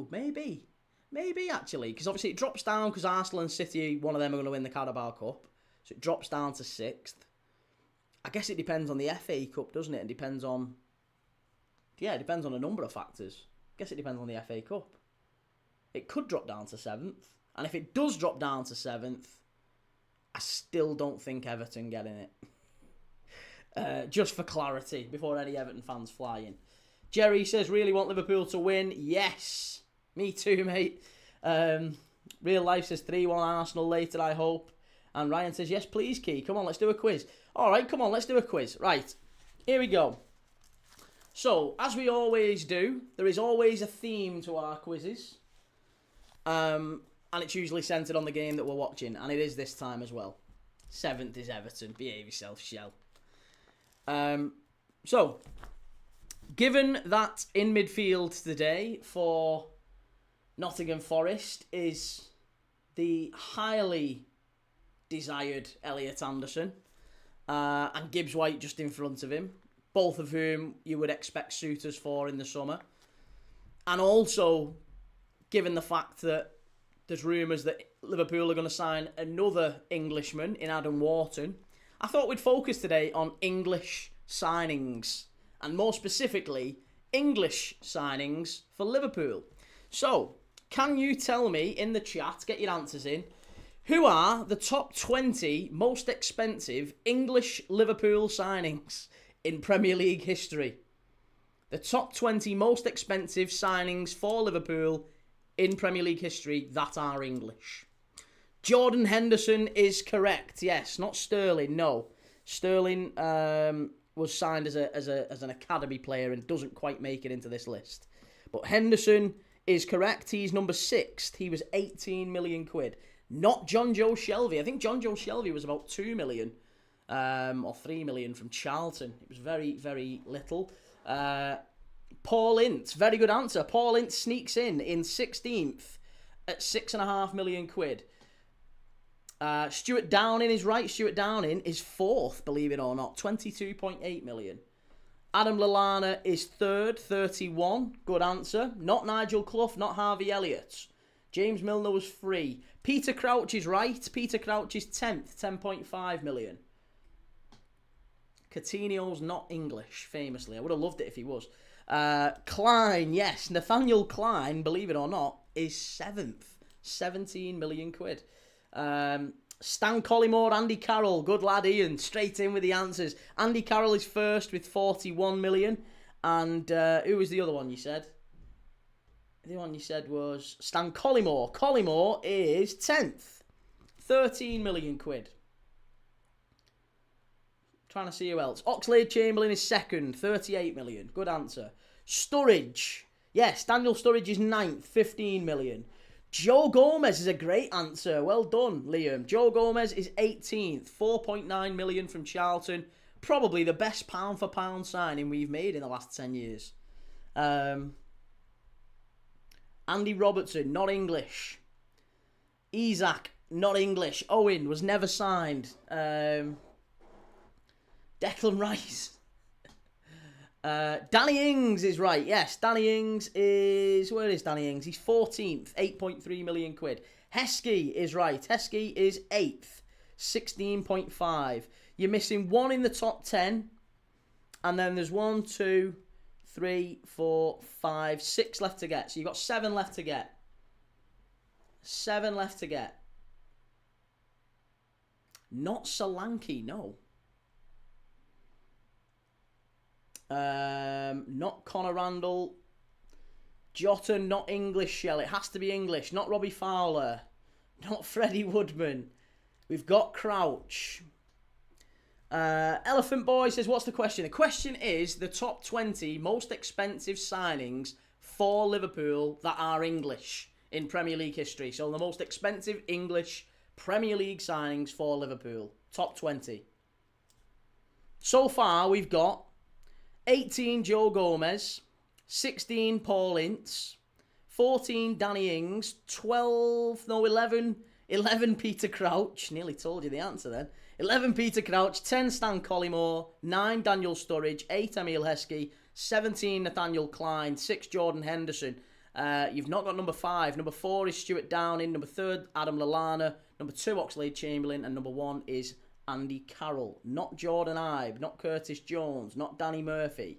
maybe. Maybe, actually, because obviously it drops down because Arsenal and City, one of them are going to win the Carabao Cup. So it drops down to 6th. I guess it depends on the FA Cup, doesn't it? It depends on a number of factors. I guess it depends on the FA Cup. It could drop down to 7th. And if it does drop down to 7th, I still don't think Everton get in it. Just for clarity, before any Everton fans fly in. Jerry says, really want Liverpool to win? Yes. Me too, mate. Real Life says 3-1 Arsenal later, I hope. And Ryan says, yes, please, Key. Come on, let's do a quiz. All right, come on, let's do a quiz. Right, here we go. So, as we always do, there is always a theme to our quizzes. And it's usually centred on the game that we're watching. And it is this time as well. 7th is Everton. Behave yourself, Shell. So, given that in midfield today for Nottingham Forest is the highly desired Elliot Anderson and Gibbs White just in front of him, both of whom you would expect suitors for in the summer. And also, given the fact that there's rumours that Liverpool are going to sign another Englishman in Adam Wharton, I thought we'd focus today on English signings, and more specifically, English signings for Liverpool. So, can you tell me in the chat, get your answers in, who are the top 20 most expensive English Liverpool signings in Premier League history? The top 20 most expensive signings for Liverpool in Premier League history that are English. Jordan Henderson is correct. Yes, not Sterling. No, Sterling was signed as an academy player and doesn't quite make it into this list. But Henderson is correct. He's number 6. He was 18 million quid. Not John Joe Shelby. I think John Joe Shelby was about 2 million or 3 million from Charlton. It was very, very little. Paul Ince, very good answer. Paul Ince sneaks in 16th at 6.5 million quid. Stuart Downing is right. Stuart Downing is 4th, believe it or not, 22.8 million. Adam Lallana is 3rd, 31. Good answer. Not Nigel Clough, not Harvey Elliott. James Milner was free. Peter Crouch is right. Peter Crouch is 10th, 10.5 million. Coutinho's not English, famously. I would have loved it if he was. Klein, yes. Nathaniel Klein, believe it or not, is 7th. 17 million quid. Stan Collymore, Andy Carroll, good lad Ian, straight in with the answers. Andy Carroll is 1st with 41 million. And who was the other one you said? The one you said was Stan Collymore. Collymore is 10th. 13 million quid. Trying to see who else. Oxlade-Chamberlain is 2nd, 38 million. Good answer. Sturridge. Yes, Daniel Sturridge is 9th, 15 million. Joe Gomez is a great answer. Well done, Liam. Joe Gomez is 18th, 4.9 million from Charlton. Probably the best pound-for-pound signing we've made in the last 10 years. Andy Robertson, not English. Isaac, not English. Owen was never signed. Declan Rice. Danny Ings is right. Yes, Danny Ings is... Where is Danny Ings? He's 14th, 8.3 million quid. Heskey is right. Heskey is 8th, 16.5. You're missing one in the top 10. And then there's 1, 2, 3, 4, 5, 6 left to get. So you've got 7 left to get. 7 left to get. Not Solanke, no. Not Conor Randall. Jota, not English, Shell. It has to be English. Not Robbie Fowler. Not Freddie Woodman. We've got Crouch. Elephant Boy says, what's the question? The question is the top 20 most expensive signings for Liverpool that are English in Premier League history. So the most expensive English Premier League signings for Liverpool. Top 20. So far, we've got 18 Joe Gomez, 16 Paul Ince, 14 Danny Ings, 11 Peter Crouch. Nearly told you the answer then. 11 Peter Crouch, 10 Stan Collymore, 9 Daniel Sturridge, 8 Emile Heskey, 17 Nathaniel Klein, 6 Jordan Henderson. You've not got number 5. Number 4 is Stuart Downing. Number 3, Adam Lallana. Number 2, Oxlade-Chamberlain. And number 1 is Andy Carroll. Not Jordan Ibe. Not Curtis Jones. Not Danny Murphy.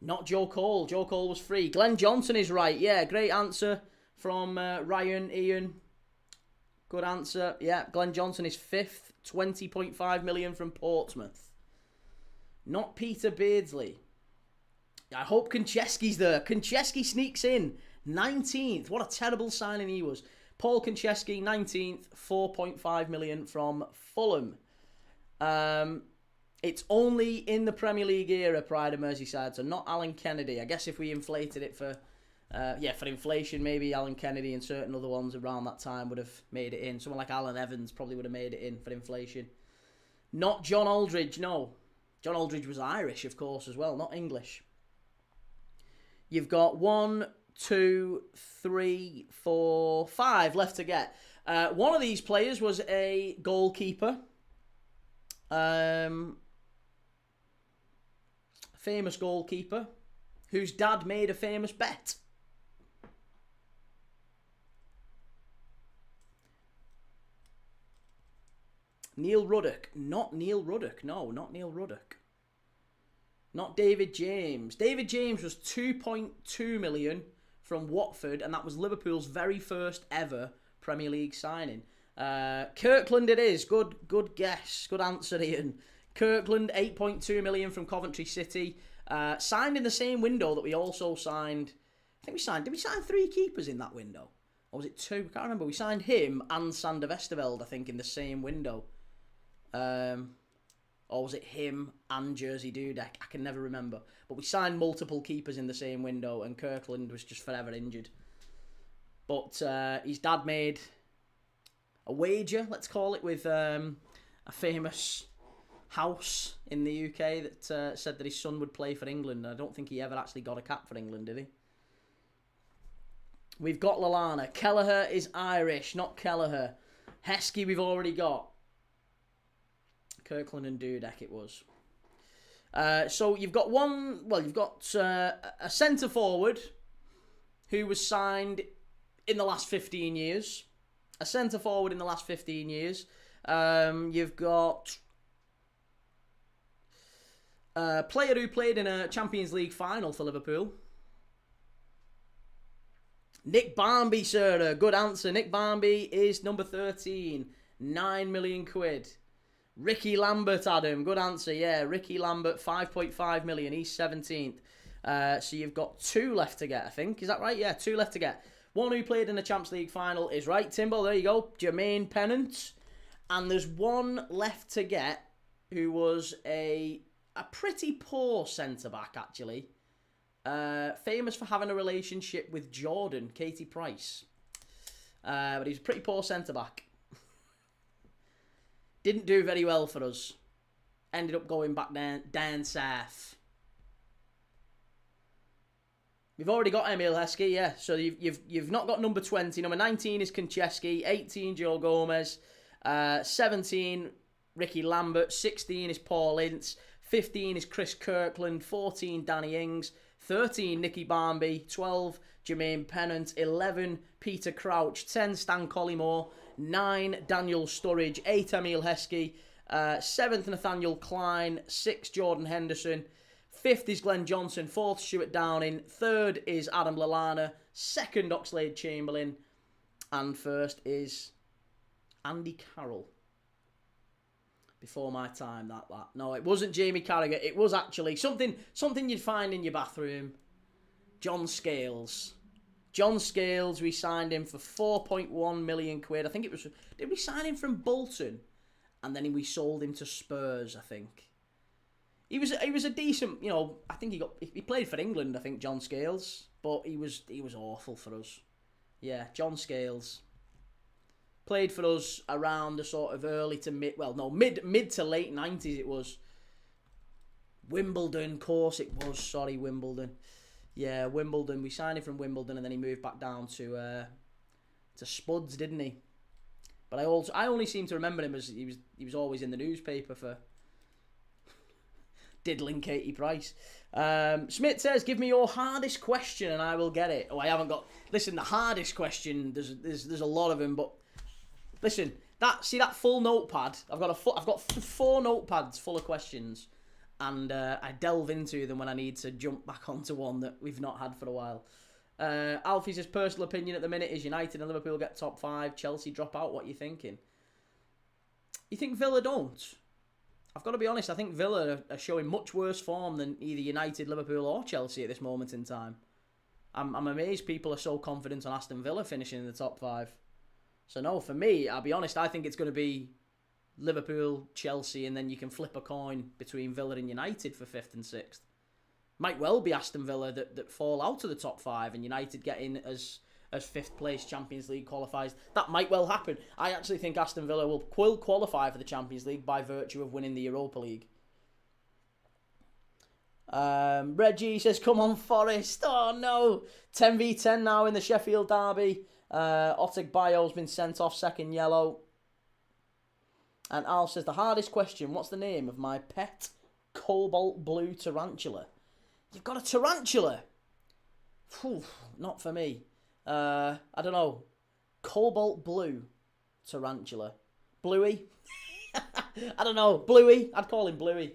Not Joe Cole. Joe Cole was free. Glenn Johnson is right. Yeah, great answer from Ryan Ian. Good answer. Yeah, Glenn Johnson is 5th. 20.5 million from Portsmouth. Not Peter Beardsley. I hope Konchesky's there. Konchesky sneaks in. 19th. What a terrible signing he was. Paul Konchesky, 19th. 4.5 million from Fulham. It's only in the Premier League era, Pride of Merseyside, so not Alan Kennedy. I guess if we inflated it for inflation, maybe Alan Kennedy and certain other ones around that time would have made it in. Someone like Alan Evans probably would have made it in for inflation. Not John Aldridge, no. John Aldridge was Irish, of course, as well, not English. You've got 1, 2, 3, 4, 5 left to get. One of these players was a goalkeeper. Famous goalkeeper whose dad made a famous bet. Neil Ruddock. Not Neil Ruddock. No, not Neil Ruddock. Not David James. David James was 2.2 million from Watford, and that was Liverpool's very first ever Premier League signing. Kirkland it is. Good guess. Good answer, Ian. Kirkland, 8.2 million from Coventry City. Signed in the same window that we also signed. Did we sign 3 keepers in that window? Or was it 2? I can't remember. We signed him and Sander Westerveld, I think, in the same window. Or was it him and Jersey Dudek? I can never remember. But we signed multiple keepers in the same window, and Kirkland was just forever injured. But his dad made wager, let's call it, with a famous house in the UK that said that his son would play for England. I don't think he ever actually got a cap for England, did he? We've got Lallana. Kelleher is Irish, not Kelleher. Heskey we've already got. Kirkland and Dudek it was. So you've got a centre forward who was signed in the last 15 years. A centre forward in the last 15 years. You've got a player who played in a Champions League final for Liverpool. Nick Barmby, sir. Good answer. Nick Barmby is number 13. 9 million quid. Ricky Lambert, Adam. Good answer. Yeah, Ricky Lambert, 5.5 million. He's 17th. So you've got 2 left to get, I think. Is that right? Yeah, 2 left to get. One who played in the Champions League final is right. Timbo, there you go. Jermaine Pennant. And there's one left to get who was a pretty poor centre-back, actually. Famous for having a relationship with Jordan, Katie Price. But he's a pretty poor centre-back. Didn't do very well for us. Ended up going back down south. We've already got Emil Heskey, yeah. So you've not got number 20. Number 19 is Konchesky. 18, Joe Gomez. 17, Ricky Lambert. 16 is Paul Ince. 15 is Chris Kirkland. 14, Danny Ings. 13, Nicky Barmby. 12, Jermaine Pennant. 11, Peter Crouch. 10, Stan Collymore. 9, Daniel Sturridge. 8, Emil Heskey. 7th, Nathaniel Klein. 6, Jordan Henderson. 5th is Glenn Johnson. 4th, Stuart Downing. 3rd is Adam Lallana. 2nd, Oxlade-Chamberlain. And 1st is Andy Carroll. Before my time, that. No, it wasn't Jamie Carragher. It was actually something you'd find in your bathroom. John Scales. John Scales, we signed him for 4.1 million quid. I think it was... Did we sign him from Bolton? And then we sold him to Spurs, I think. He was a decent, I think he played for England, I think, John Scales. But he was awful for us. Yeah, John Scales. Played for us around the sort of early to mid to late 90s it was. Wimbledon, course it was. Sorry, Wimbledon. Yeah, Wimbledon. We signed him from Wimbledon and then he moved back down to Spuds, didn't he? But I only seem to remember him as he was always in the newspaper for diddling Katie Price. Smith says, give me your hardest question and I will get it. Oh, I haven't got... Listen, the hardest question, there's a lot of them, but... Listen, that full notepad. I've got 4 notepads full of questions, and I delve into them when I need to jump back onto one that we've not had for a while. Alfie's personal opinion at the minute is United and Liverpool get top 5, Chelsea drop out. What are you thinking? You think Villa don't? I've got to be honest. I think Villa are showing much worse form than either United, Liverpool, or Chelsea at this moment in time. I'm amazed people are so confident on Aston Villa finishing in the top 5. So no, for me, I'll be honest, I think it's going to be Liverpool, Chelsea, and then you can flip a coin between Villa and United for 5th and 6th. Might well be Aston Villa that fall out of the top 5 and United get in as 5th place Champions League qualifiers. That might well happen. I actually think Aston Villa will qualify for the Champions League by virtue of winning the Europa League. Reggie says, come on Forest. Oh no. 10v10 now in the Sheffield derby. Otek Bayo's been sent off, 2nd yellow. And Al says, the hardest question, what's the name of my pet cobalt blue tarantula? You've got a tarantula? Whew, not for me. I don't know. Cobalt blue tarantula. Bluey? I don't know. Bluey? I'd call him Bluey.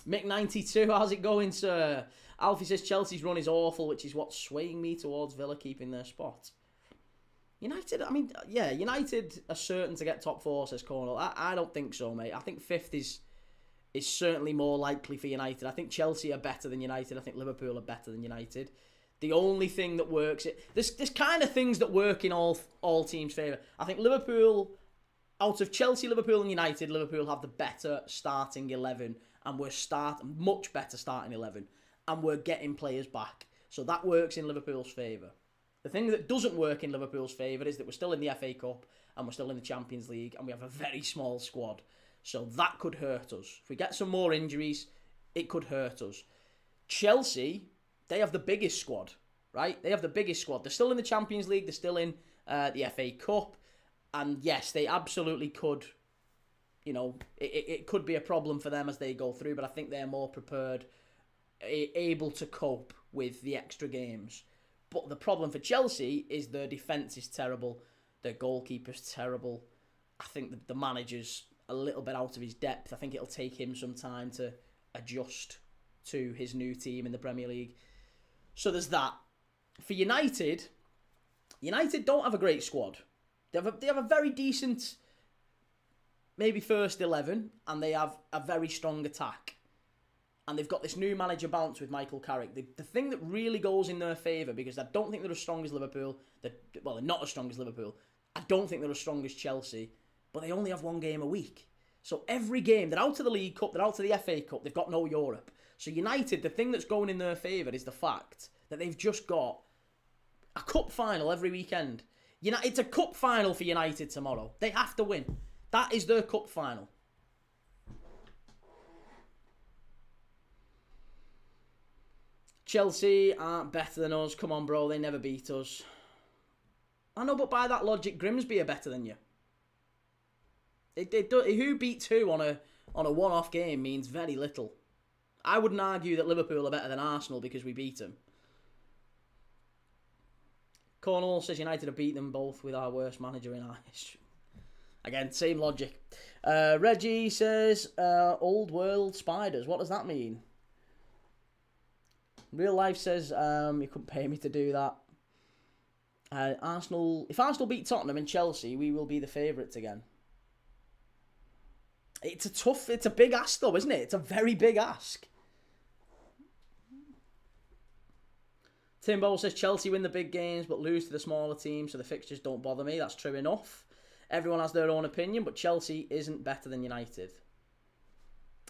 Mick92, how's it going, sir? Alfie says Chelsea's run is awful, which is what's swaying me towards Villa keeping their spot. United, United are certain to get top 4, says Cornell. I don't think so, mate. I think 5th is certainly more likely for United. I think Chelsea are better than United. I think Liverpool are better than United. The only thing that works... There's kind of things that work in all teams' favour. I think Liverpool, out of Chelsea, Liverpool and United, Liverpool have the better starting 11. And we're much better starting 11. And we're getting players back. So that works in Liverpool's favour. The thing that doesn't work in Liverpool's favour is that we're still in the FA Cup and we're still in the Champions League and we have a very small squad. So that could hurt us. If we get some more injuries, it could hurt us. Chelsea, they have the biggest squad, right? They have the biggest squad. They're still in the Champions League. They're still in the FA Cup. And yes, they absolutely could, it could be a problem for them as they go through. But I think they're more prepared, able to cope with the extra games. But the problem for Chelsea is their defence is terrible. Their goalkeeper's terrible. I think the manager's a little bit out of his depth. I think it'll take him some time to adjust to his new team in the Premier League. So there's that. For United don't have a great squad. They have a very decent, maybe first 11, and they have a very strong attack. And they've got this new manager bounce with Michael Carrick. The thing that really goes in their favour, because I don't think they're as strong as Liverpool. They're not as strong as Liverpool. I don't think they're as strong as Chelsea. But they only have one game a week. So every game, they're out of the League Cup, they're out of the FA Cup, they've got no Europe. So United, the thing that's going in their favour is the fact that they've just got a cup final every weekend. It's a cup final for United tomorrow. They have to win. That is their cup final. Chelsea aren't better than us. Come on, bro. They never beat us. I know, but by that logic, Grimsby are better than you. Who beats who on a one-off game means very little. I wouldn't argue that Liverpool are better than Arsenal because we beat them. Cornwall says United have beat them both with our worst manager in our history. Again, same logic. Reggie says, old world spiders. What does that mean? Real Life says, you couldn't pay me to do that. If Arsenal beat Tottenham and Chelsea, we will be the favourites again. It's a big ask though, isn't it? It's a very big ask. Timbo says Chelsea win the big games but lose to the smaller teams, so the fixtures don't bother me. That's true enough. Everyone has their own opinion, but Chelsea isn't better than United.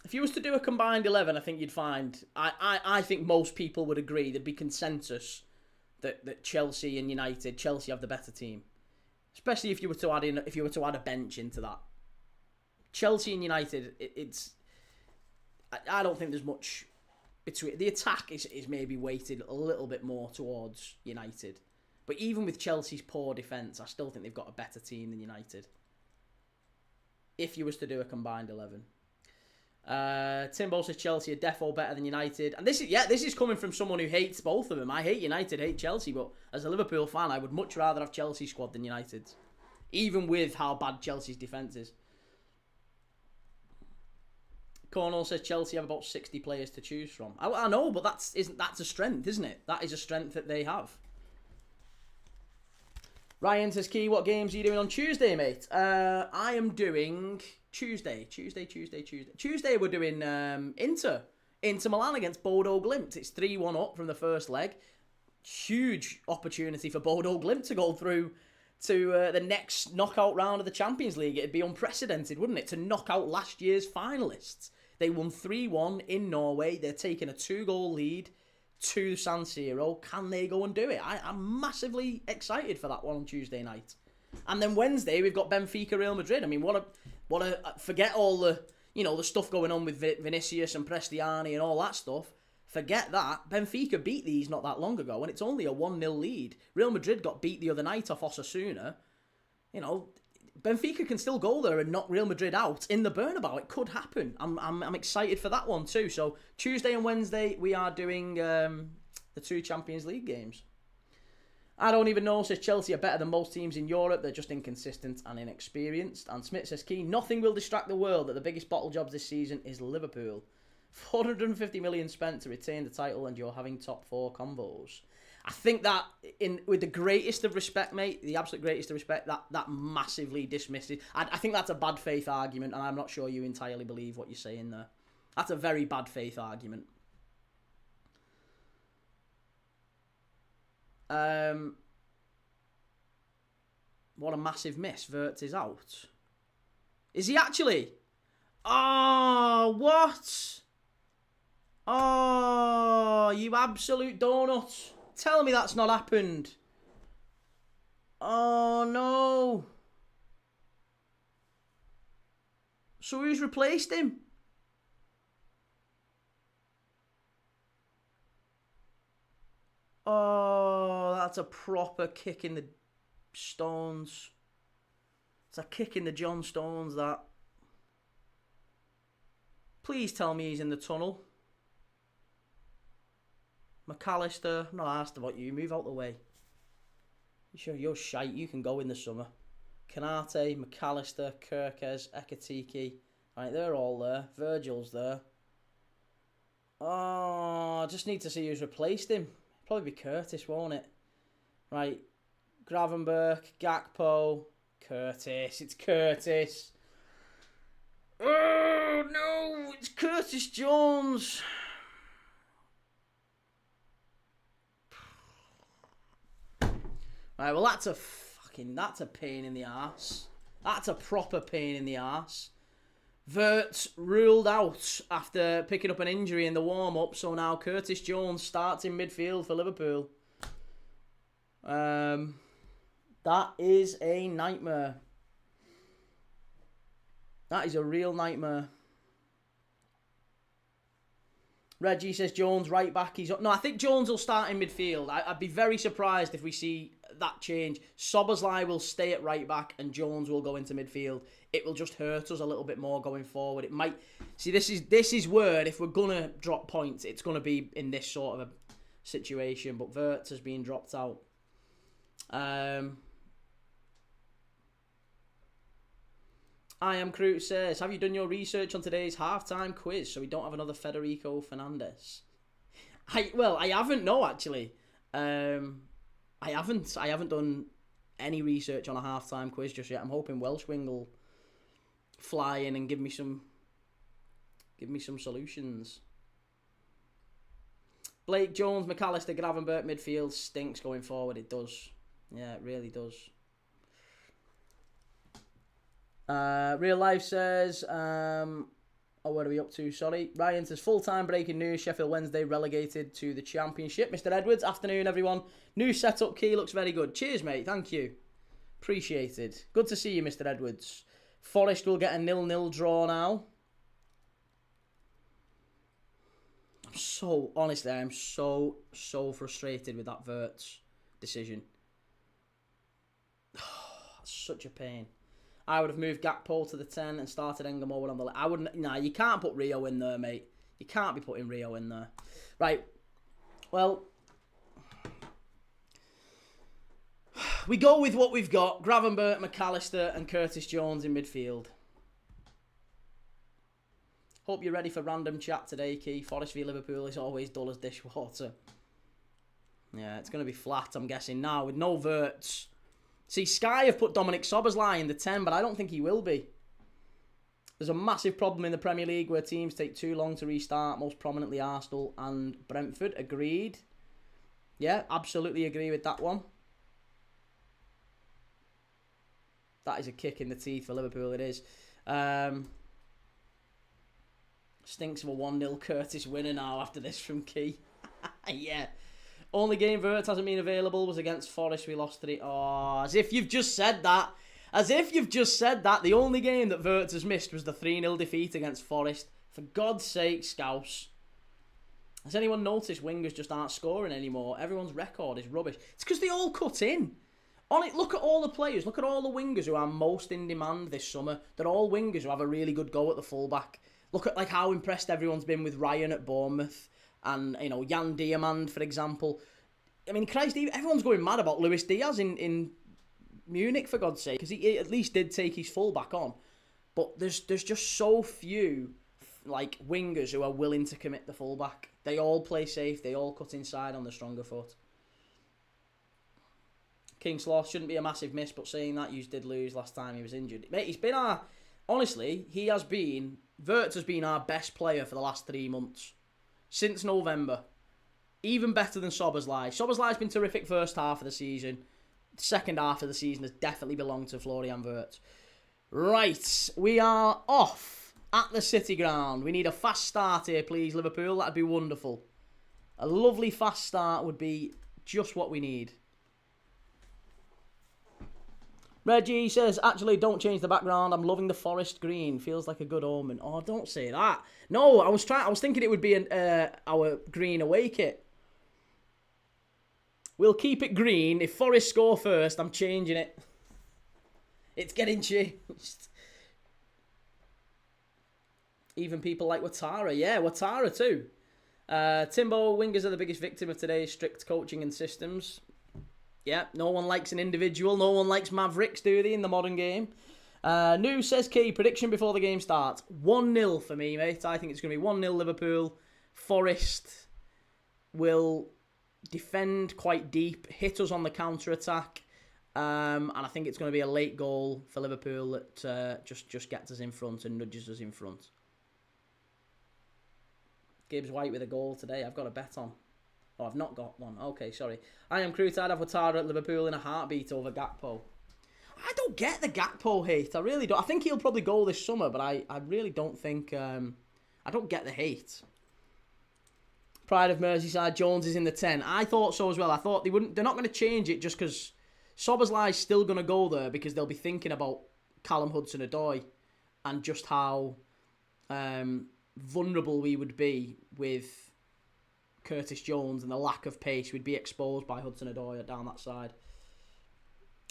If you was to do a combined 11, I think you'd find... I think most people would agree there'd be consensus that Chelsea and United, Chelsea have the better team. Especially if you were to add a bench into that. Chelsea and United, I don't think there's much between. The attack is maybe weighted a little bit more towards United. But even with Chelsea's poor defence, I still think they've got a better team than United. If you was to do a combined 11. Timbo says Chelsea are defo better than United. And this is coming from someone who hates both of them. I hate United, hate Chelsea, but as a Liverpool fan, I would much rather have Chelsea's squad than United's. Even with how bad Chelsea's defence is. Cornell says Chelsea have about 60 players to choose from. I know, but that's a strength, isn't it? That is a strength that they have. Ryan says, Key, what games are you doing on Tuesday, mate? I am doing Tuesday. Tuesday we're doing Inter Milan against Bodo Glimt. It's 3-1 up from the first leg. Huge opportunity for Bodo Glimt to go through to the next knockout round of the Champions League. It'd be unprecedented, wouldn't it, to knock out last year's finalists. They won 3-1 in Norway. They're taking a 2-goal lead to San Siro. Can they go and do it? I'm massively excited for that one on Tuesday night. And then Wednesday, we've got Benfica Real Madrid. I mean, forget all the, the stuff going on with Vinicius and Prestiani and all that stuff. Forget that. Benfica beat these not that long ago, and it's only a 1-0 lead. Real Madrid got beat the other night off Osasuna. Benfica can still go there and knock Real Madrid out in the Bernabeu. It could happen. I'm excited for that one too. So Tuesday and Wednesday we are doing the 2 Champions League games. I don't even know, says Chelsea are better than most teams in Europe. They're just inconsistent and inexperienced. And Smith says, Key, nothing will distract the world that the biggest bottle jobs this season is Liverpool. 450 million spent to retain the title and you're having top 4 combos. I think that, with the greatest of respect, mate, the absolute greatest of respect, that massively dismisses. I think that's a bad faith argument, and I'm not sure you entirely believe what you're saying there. That's a very bad faith argument. What a massive miss. Wirtz is out. Is he actually? Oh, what? Oh, you absolute donut. Tell me that's not happened. Oh, no. So who's replaced him? Oh, that's a proper kick in the stones. It's a kick in the John Stones, that. Please tell me he's in the tunnel. McAllister. I'm not asked about you. Move out the way. You're shite. You can go in the summer. Kanate, McAllister, Kirkes, Ekatike. Right, they're all there. Virgil's there. Oh, I just need to see who's replaced him. Probably be Curtis, won't it? Right. Gravenberch, Gakpo, Curtis. It's Curtis. Oh, no. It's Curtis Jones. Right, well, that's a pain in the arse. That's a proper pain in the arse. Wirtz ruled out after picking up an injury in the warm-up, so now Curtis Jones starts in midfield for Liverpool. That is a nightmare. That is a real nightmare. Reggie says Jones right back. No, I think Jones will start in midfield. I'd be very surprised if we see that change. Szoboszlai will stay at right back and Jones will go into midfield. It will just hurt us a little bit more going forward. It might... See, this is where, if we're going to drop points, it's going to be in this sort of a situation. But Wirtz has been dropped out. I am Crute says, have you done your research on today's halftime quiz so we don't have another Federico Fernandez? I haven't, no, actually. I haven't done any research on a halftime quiz just yet. I'm hoping Welshwing will fly in and give me some solutions. Blake, Jones, McAllister, Gravenberch midfield stinks going forward. It does. Yeah, it really does. Real Life says, what are we up to? Sorry. Ryan says, full-time breaking news. Sheffield Wednesday relegated to the Championship. Mr. Edwards, afternoon, everyone. New setup key looks very good. Cheers, mate. Thank you. Appreciated. Good to see you, Mr. Edwards. Forest will get a 0-0 draw now. I'm so frustrated with that Wirtz decision. That's such a pain. I would have moved Gakpo to the 10 and started Engamoa on the left. I wouldn't. Nah, you can't put Rio in there, mate. You can't be putting Rio in there. Right. Well, we go with what we've got. Gravenberch, McAllister and Curtis Jones in midfield. Hope you're ready for random chat today, Key. Forest v Liverpool is always dull as dishwater. Yeah, it's going to be flat, I'm guessing, now with no Wirtz. See, Sky have put Dominic Szoboszlai in the 10, but I don't think he will be. There's a massive problem in the Premier League where teams take too long to restart, most prominently Arsenal and Brentford. Agreed. Yeah, absolutely agree with that one. That is a kick in the teeth for Liverpool, it is. Stinks of a 1-0 Curtis winner now after this from Key. Yeah. Only game Wirtz hasn't been available was against Forest. We lost 3. Oh, as if you've just said that. As if you've just said that. The only game that Wirtz has missed was the 3-0 defeat against Forest. For God's sake, Scouse. Has anyone noticed wingers just aren't scoring anymore? Everyone's record is rubbish. It's because they all cut in. On it, look at all the players. Look at all the wingers who are most in demand this summer. They're all wingers who have a really good go at the fullback. Look at like how impressed everyone's been with Ryan at Bournemouth. And, you know, Jan Diamand, for example. I mean, Christ, everyone's going mad about Luis Diaz in Munich, for God's sake, because he at least did take his full-back on. But there's just so few, like, wingers who are willing to commit the full-back. They all play safe. They all cut inside on the stronger foot. King Sloth shouldn't be a massive miss, but saying that, you did lose last time he was injured. Mate, he's been our... Honestly, Wirtz has been our best player for the last 3 months. Since November. Even better than Szoboszlai. Szoboszlai's been terrific first half of the season. Second half of the season has definitely belonged to Florian Wirtz. Right. We are off at the City Ground. We need a fast start here, please, Liverpool. That'd be wonderful. A lovely fast start would be just what we need. Reggie says, actually, don't change the background. I'm loving the forest green. Feels like a good omen. Oh, don't say that. No, I was thinking it would be our green away kit. We'll keep it green. If Forest score first, I'm changing it. It's getting changed. Even people like Ouattara. Yeah, Ouattara too. Timbo, wingers are the biggest victim of today's strict coaching and systems. Yeah, no one likes an individual. No one likes Mavericks, do they, in the modern game? New says, Key, prediction before the game starts. 1-0 for me, mate. I think it's going to be 1-0 Liverpool. Forest will defend quite deep, hit us on the counter-attack. And I think it's going to be a late goal for Liverpool that just gets us in front and nudges us in front. Gibbs White with a goal today. I've got a bet on. Oh, I've not got one. Okay, sorry. I am Crute. I'd have Ouattara at Liverpool in a heartbeat over Gakpo. I don't get the Gakpo hate. I really don't. I think he'll probably go this summer, but I really don't think... I don't get the hate. Pride of Merseyside, Jones is in the 10. I thought so as well. I thought they're not going to change it just because Szoboszlai's still going to go there because they'll be thinking about Callum Hudson-Odoi and just how vulnerable we would be with Curtis Jones and the lack of pace. We'd be exposed by Hudson-Odoi down that side.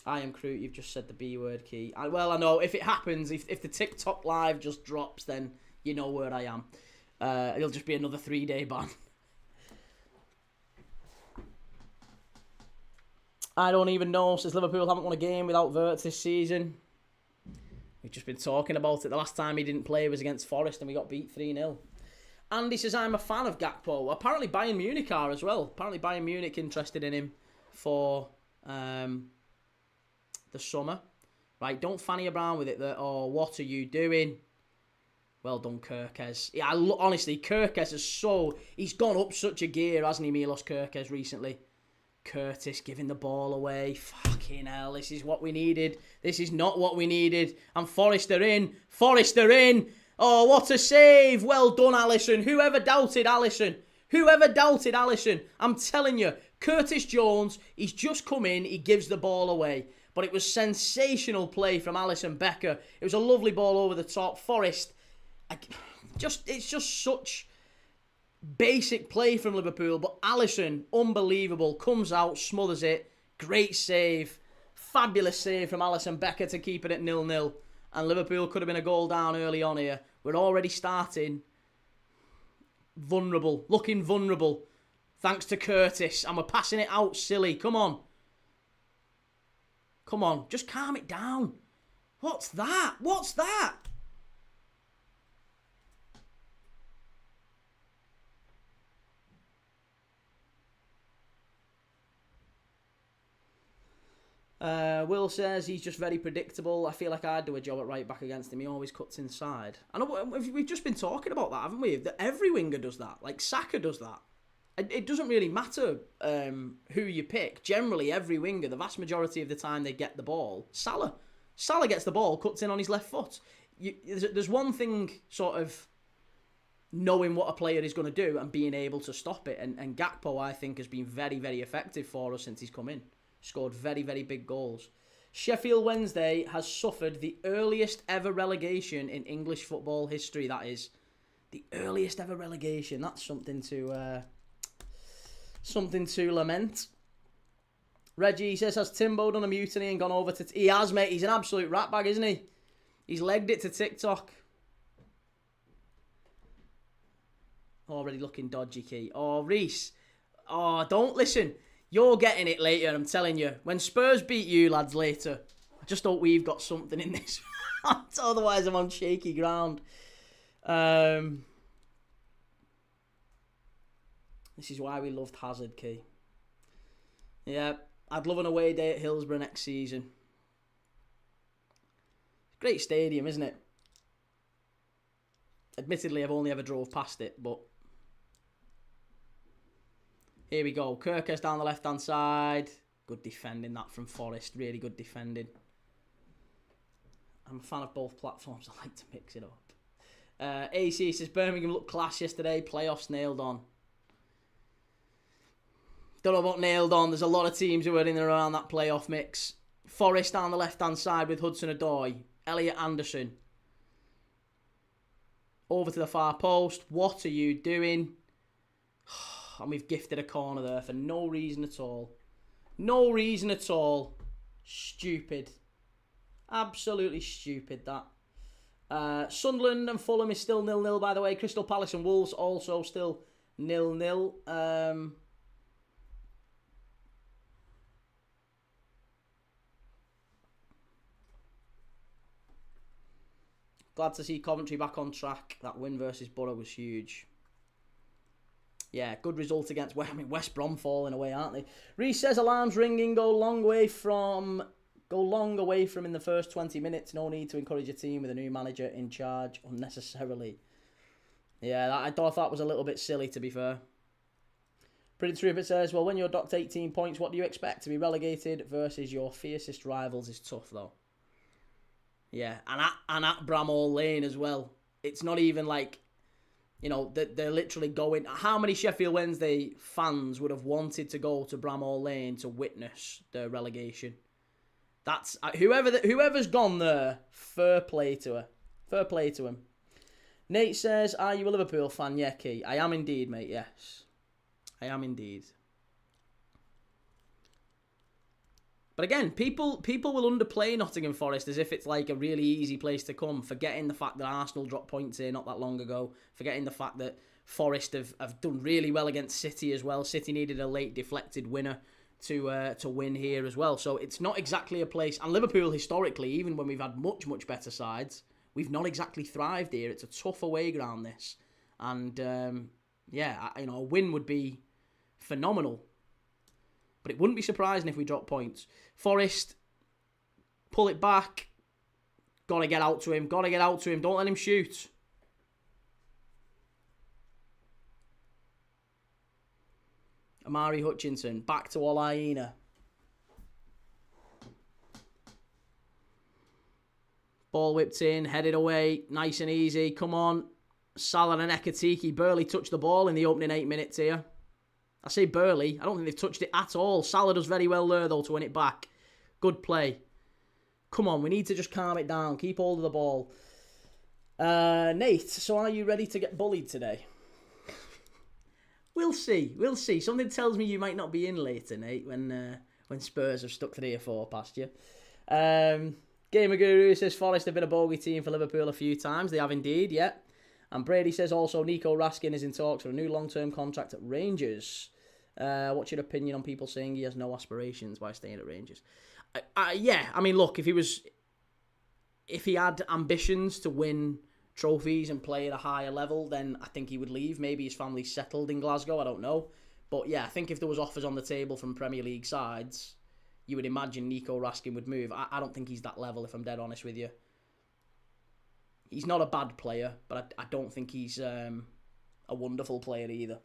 I am Crute, you've just said the B word, Key. Well, I know, if it happens, if the TikTok live just drops, then you know where I am. It'll just be another 3-day ban. I don't even know, since Liverpool haven't won a game without Wirtz this season. We've just been talking about it. The last time he didn't play was against Forest and we got beat 3-0. Andy says, I'm a fan of Gakpo. Apparently Bayern Munich are as well. Apparently Bayern Munich interested in him for the summer. Right, don't fanny around with it. What are you doing? Well done, Kirkes. Yeah, honestly, Kirkes is he's gone up such a gear, hasn't he, Milos Kirkes, recently? Curtis giving the ball away. Fucking hell, this is what we needed. This is not what we needed. And Forest are in. Forest are in. Oh, what a save. Well done, Alisson. Whoever doubted Alisson? Whoever doubted Alisson? I'm telling you, Curtis Jones, he's just come in. He gives the ball away. But it was sensational play from Alisson Becker. It was a lovely ball over the top. Forest, it's just such basic play from Liverpool, but Alisson, unbelievable, comes out, smothers it, great save, fabulous save from Alisson Becker to keep it at 0-0, and Liverpool could have been a goal down early on here. We're already starting vulnerable, looking vulnerable, thanks to Curtis, and we're passing it out silly. Come on, just calm it down. What's that? Will says he's just very predictable. I feel like I'd do a job at right back against him. He always cuts inside. I know we've just been talking about that, haven't we? That every winger does that. Like Saka does that. It doesn't really matter who you pick. Generally, every winger, the vast majority of the time they get the ball. Salah gets the ball, cuts in on his left foot. There's one thing sort of knowing what a player is going to do and being able to stop it. And Gakpo, I think, has been very, very effective for us since he's come in. Scored very, very big goals. Sheffield Wednesday has suffered the earliest ever relegation in English football history, that is. The earliest ever relegation. That's something to lament. Reggie says, has Timbo done a mutiny and gone over to... He has, mate. He's an absolute ratbag, isn't he? He's legged it to TikTok. Already looking dodgy, Key. Oh, Reese. Oh, don't listen. You're getting it later, I'm telling you. When Spurs beat you, lads, later, I just hope we've got something in this. Otherwise, I'm on shaky ground. This is why we loved Hazard, Key. Yeah, I'd love an away day at Hillsborough next season. Great stadium, isn't it? Admittedly, I've only ever drove past it, but... Here we go. Kirkes down the left-hand side. Good defending that from Forest. Really good defending. I'm a fan of both platforms. I like to mix it up. AC says, Birmingham looked class yesterday. Playoffs nailed on. Don't know about nailed on. There's a lot of teams who are in and around that playoff mix. Forest down the left-hand side with Hudson-Odoi. Elliot Anderson. Over to the far post. What are you doing? And we've gifted a corner there for no reason at all. No reason at all. Stupid. Absolutely stupid, that. Sunderland and Fulham is still 0-0, by the way. Crystal Palace and Wolves also still 0-0. Glad to see Coventry back on track. That win versus Borough was huge. Yeah, good result against West Brom falling away, aren't they? Reece says alarms ringing go long away from in the first 20 minutes. No need to encourage a team with a new manager in charge unnecessarily. Yeah, I thought that was a little bit silly, to be fair. Pretty Trooper says, well, when you're docked 18 points, what do you expect? To be relegated versus your fiercest rivals is tough, though. Yeah, and at Bramall Lane as well. It's not even like, you know, they're literally going... How many Sheffield Wednesday fans would have wanted to go to Bramall Lane to witness the relegation? That's... Whoever's gone there, fair play to her. Fair play to him. Nate says, are you a Liverpool fan? Yeah, Key. I am indeed, mate, yes. I am indeed. But again, people will underplay Nottingham Forest as if it's like a really easy place to come, forgetting the fact that Arsenal dropped points here not that long ago, forgetting the fact that Forest have done really well against City as well. City needed a late deflected winner to win here as well. So it's not exactly a place... And Liverpool, historically, even when we've had much, much better sides, we've not exactly thrived here. It's a tough away ground, this. And, a win would be phenomenal. But it wouldn't be surprising if we drop points. Forest, pull it back. Got to get out to him. Don't let him shoot. Amari Hutchinson, back to Olaina. Ball whipped in, headed away, nice and easy. Come on. Salah and Ekatike barely touched the ball in the opening 8 minutes here. I say barely. I don't think they've touched it at all. Salah does very well there, though, to win it back. Good play. Come on, we need to just calm it down. Keep hold of the ball. Nate, so are you ready to get bullied today? We'll see. Something tells me you might not be in later, Nate, when Spurs have stuck 3 or 4 past you. Gamer Guru says Forest have been a bogey team for Liverpool a few times. They have indeed, yeah. And Brady says also Nico Raskin is in talks for a new long-term contract at Rangers. What's your opinion on people saying he has no aspirations by staying at Rangers? Look, if he had ambitions to win trophies and play at a higher level, then I think he would leave. Maybe his family's settled in Glasgow, I don't know. But yeah, I think if there was offers on the table from Premier League sides, you would imagine Nico Raskin would move. I don't think he's that level, if I'm dead honest with you. He's not a bad player, but I don't think he's a wonderful player either.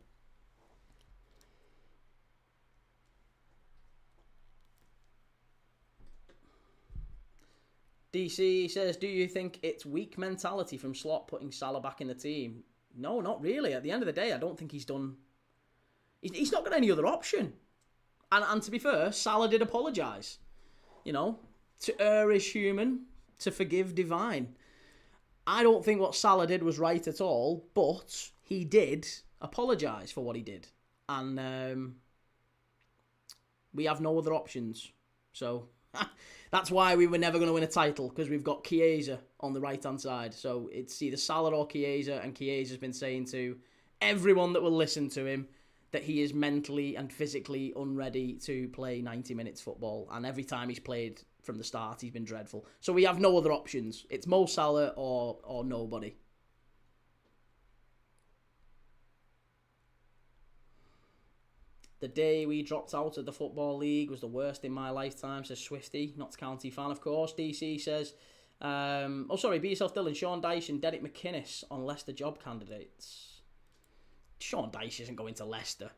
DC says, do you think it's weak mentality from Slot putting Salah back in the team? No, not really. At the end of the day, I don't think he's done... He's not got any other option. And to be fair, Salah did apologise. You know, to err is human, to forgive divine. I don't think what Salah did was right at all, but he did apologise for what he did. And we have no other options. So that's why we were never going to win a title, because we've got Chiesa on the right-hand side. So it's either Salah or Chiesa, and Chiesa's been saying to everyone that will listen to him that he is mentally and physically unready to play 90 minutes football. And every time he's played from the start, he's been dreadful. So we have no other options. It's Mo Salah or nobody. The day we dropped out of the Football League was the worst in my lifetime, says Swifty. Notts County fan, of course. DC says, be yourself, Dylan. Sean Dyche and Derek McInnes on Leicester job candidates. Sean Dyche isn't going to Leicester.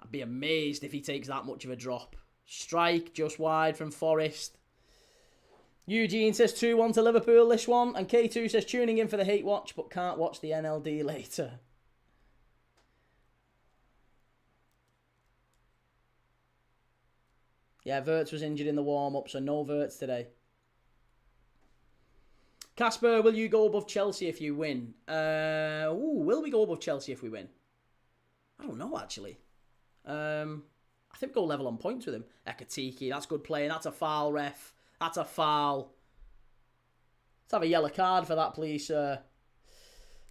I'd be amazed if he takes that much of a drop. Strike just wide from Forest. Eugene says 2-1 to Liverpool this one. And K2 says tuning in for the hate watch but can't watch the NLD later. Yeah, Wirtz was injured in the warm-up, so no Wirtz today. Casper, will you go above Chelsea if you win? Will we go above Chelsea if we win? I don't know, actually. I think we'll go level on points with him. Ekatike, that's good playing. That's a foul, ref. That's a foul. Let's have a yellow card for that, please, sir.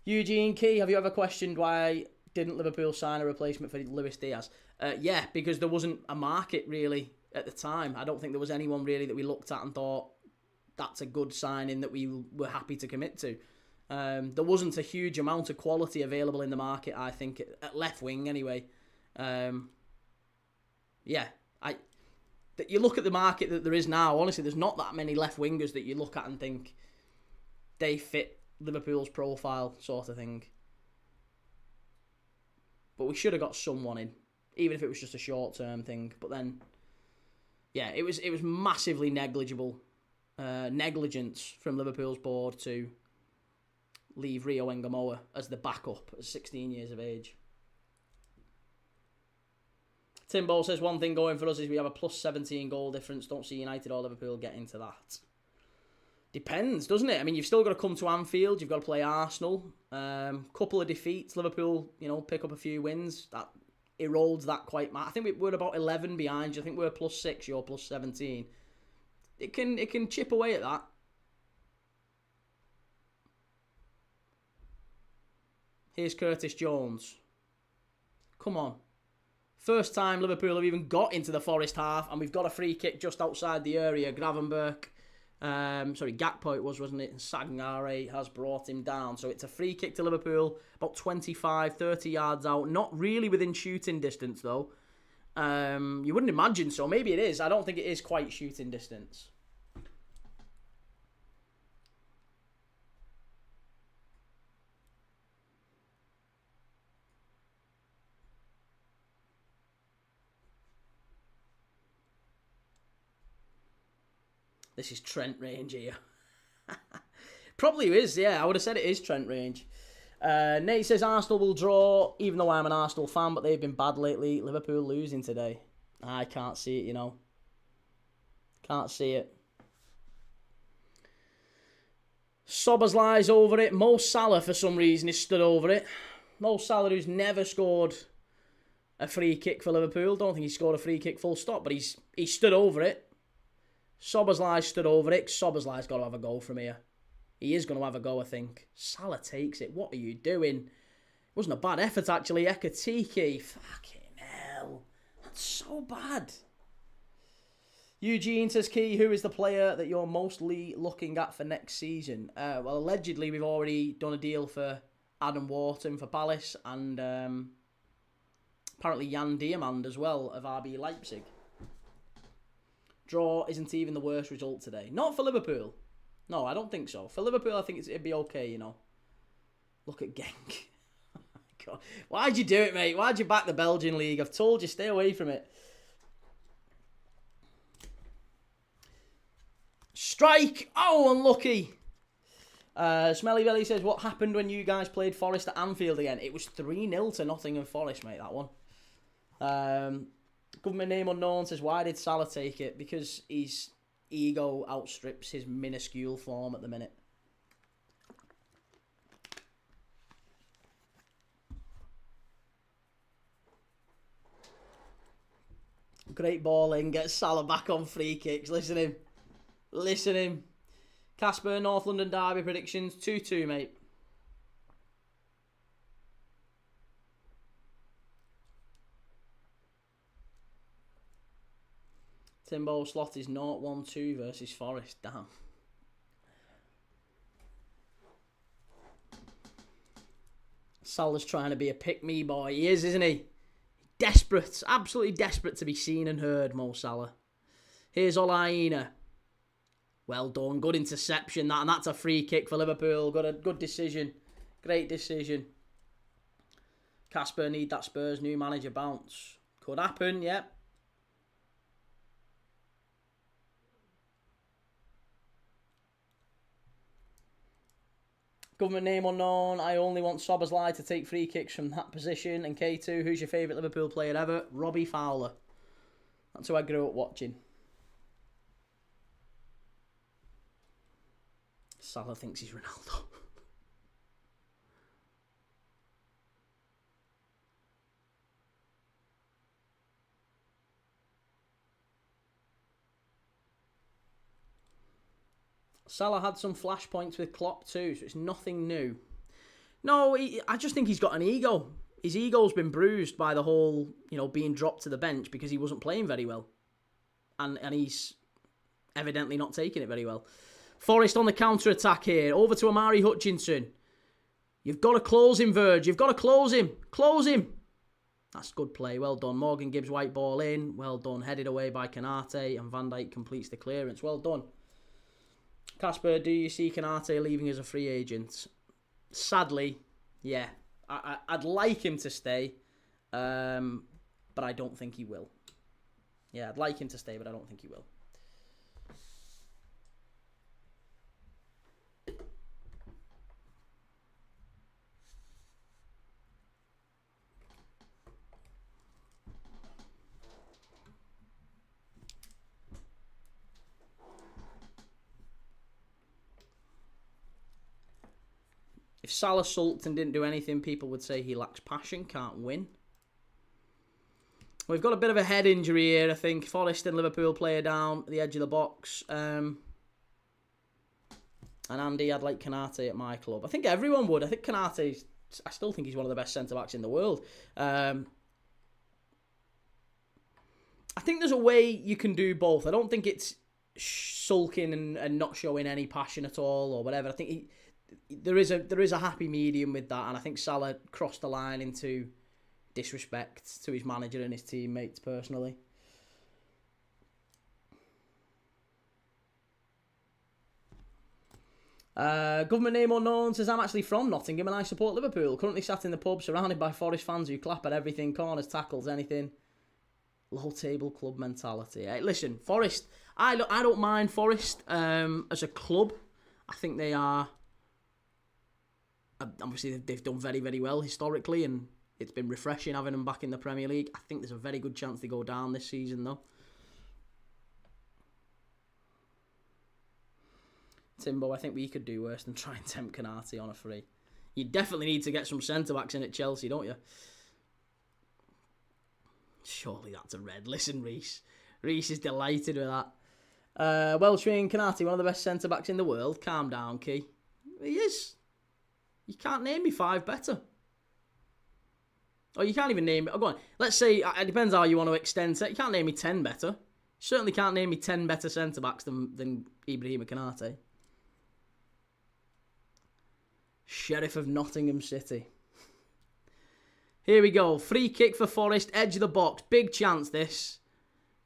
Eugene Key, have you ever questioned why didn't Liverpool sign a replacement for Luis Diaz? Yeah, because there wasn't a market, really, at the time. I don't think there was anyone, really, that we looked at and thought, that's a good signing that we were happy to commit to. There wasn't a huge amount of quality available in the market, I think, at left wing, anyway. Yeah, you look at the market that there is now, honestly, there's not that many left wingers that you look at and think they fit Liverpool's profile, sort of thing. But we should have got someone in, even if it was just a short-term thing. But then, yeah, it was massively negligence from Liverpool's board to leave Rio Engamoa as the backup at 16 years of age. Timbo says one thing going for us is we have a plus 17 goal difference. Don't see United or Liverpool get into that. Depends, doesn't it? I mean, you've still got to come to Anfield. You've got to play Arsenal. Couple of defeats. Liverpool, pick up a few wins. That erodes that quite much. I think we're about 11 behind you. I think we're plus 6. You're plus 17. It can chip away at that. Here's Curtis Jones. Come on. First time Liverpool have even got into the Forest half, and we've got a free kick just outside the area. Gakpo it wasn't it? And Sangare has brought him down. So it's a free kick to Liverpool, about 25, 30 yards out. Not really within shooting distance, though. You wouldn't imagine so. Maybe it is. I don't think it is quite shooting distance. This is Trent range here. Probably is, yeah. I would have said it is Trent range. Nate says Arsenal will draw, even though I'm an Arsenal fan, but they've been bad lately. Liverpool losing today. I can't see it, Can't see it. Soberslai's over it. Mo Salah, for some reason, is stood over it. Mo Salah, who's never scored a free kick for Liverpool. Don't think he scored a free kick full stop, but he's stood over it. Soberslai stood over it. Soberslai's got to have a go from here. He is going to have a go, I think. Salah takes it. What are you doing? It wasn't a bad effort, actually. Ekatike. Fucking hell. That's so bad. Eugene says, Key, who is the player that you're mostly looking at for next season? Well, allegedly, we've already done a deal for Adam Wharton for Palace and apparently Jan Diamand as well of RB Leipzig. Draw isn't even the worst result today. Not for Liverpool. No, I don't think so. For Liverpool, I think it'd be okay, Look at Genk. God. Why'd you do it, mate? Why'd you back the Belgian league? I've told you, stay away from it. Strike! Oh, unlucky. Smelly Belly says, what happened when you guys played Forest at Anfield again? It was 3-0 to Nottingham Forest, mate, that one. Government name unknown says, why did Salah take it? Because his ego outstrips his minuscule form at the minute. Great ball in, gets Salah back on free kicks. Listen him. Casper, North London derby predictions, 2-2, mate. Timbo slot is 0-1-2 versus Forest. Damn. Salah's trying to be a pick-me boy. He is, isn't he? Desperate. Absolutely desperate to be seen and heard, Mo Salah. Here's Olaina. Well done. Good interception. And that's a free kick for Liverpool. Got a good decision. Great decision. Casper need that Spurs new manager bounce. Could happen, yep. Government name unknown. I only want Soberslai to take free kicks from that position. And K2, who's your favourite Liverpool player ever? Robbie Fowler. That's who I grew up watching. Salah thinks he's Ronaldo. Salah had some flashpoints with Klopp too, so it's nothing new. No, I just think he's got an ego. His ego's been bruised by the whole, being dropped to the bench because he wasn't playing very well. And he's evidently not taking it very well. Forest on the counter-attack here. Over to Amari Hutchinson. You've got to close him, Verge. You've got to close him. Close him. That's good play. Well done. Morgan Gibbs white ball in. Well done. Headed away by Canate. And Van Dijk completes the clearance. Well done. Casper, do you see Canate leaving as a free agent? Sadly, yeah. I'd like him to stay, but I don't think he will. Yeah, I'd like him to stay, but I don't think he will. If Salah Sultan didn't do anything, people would say he lacks passion, can't win. We've got a bit of a head injury here, I think. Forest and Liverpool player down at the edge of the box. And Andy, I'd like Canate at my club. I think everyone would. I think Canate, I still think he's one of the best centre-backs in the world. I think there's a way you can do both. I don't think it's sulking and not showing any passion at all or whatever. I think there is a happy medium with that, and I think Salah crossed the line into disrespect to his manager and his teammates personally. Government name unknown says, I'm actually from Nottingham and I support Liverpool. Currently sat in the pub surrounded by Forest fans who clap at everything, corners, tackles, anything. Low table club mentality. Hey, listen, Forest, I don't mind Forest as a club. I think they are... Obviously, they've done very, very well historically, and it's been refreshing having them back in the Premier League. I think there's a very good chance they go down this season, though. Timbo, I think we could do worse than try and tempt Canate on a free. You definitely need to get some centre-backs in at Chelsea, don't you? Surely that's a red. Listen, Reese. Reese is delighted with that. Well-trained Canate, one of the best centre-backs in the world. Calm down, Key. He is. You can't name me 5 better. Or you can't even name... Oh, go on. Let's say, it depends how you want to extend it. You can't name me 10 better. You certainly can't name me 10 better centre-backs than Ibrahima Canate. Sheriff of Nottingham City. Here we go. Free kick for Forest. Edge of the box. Big chance, this.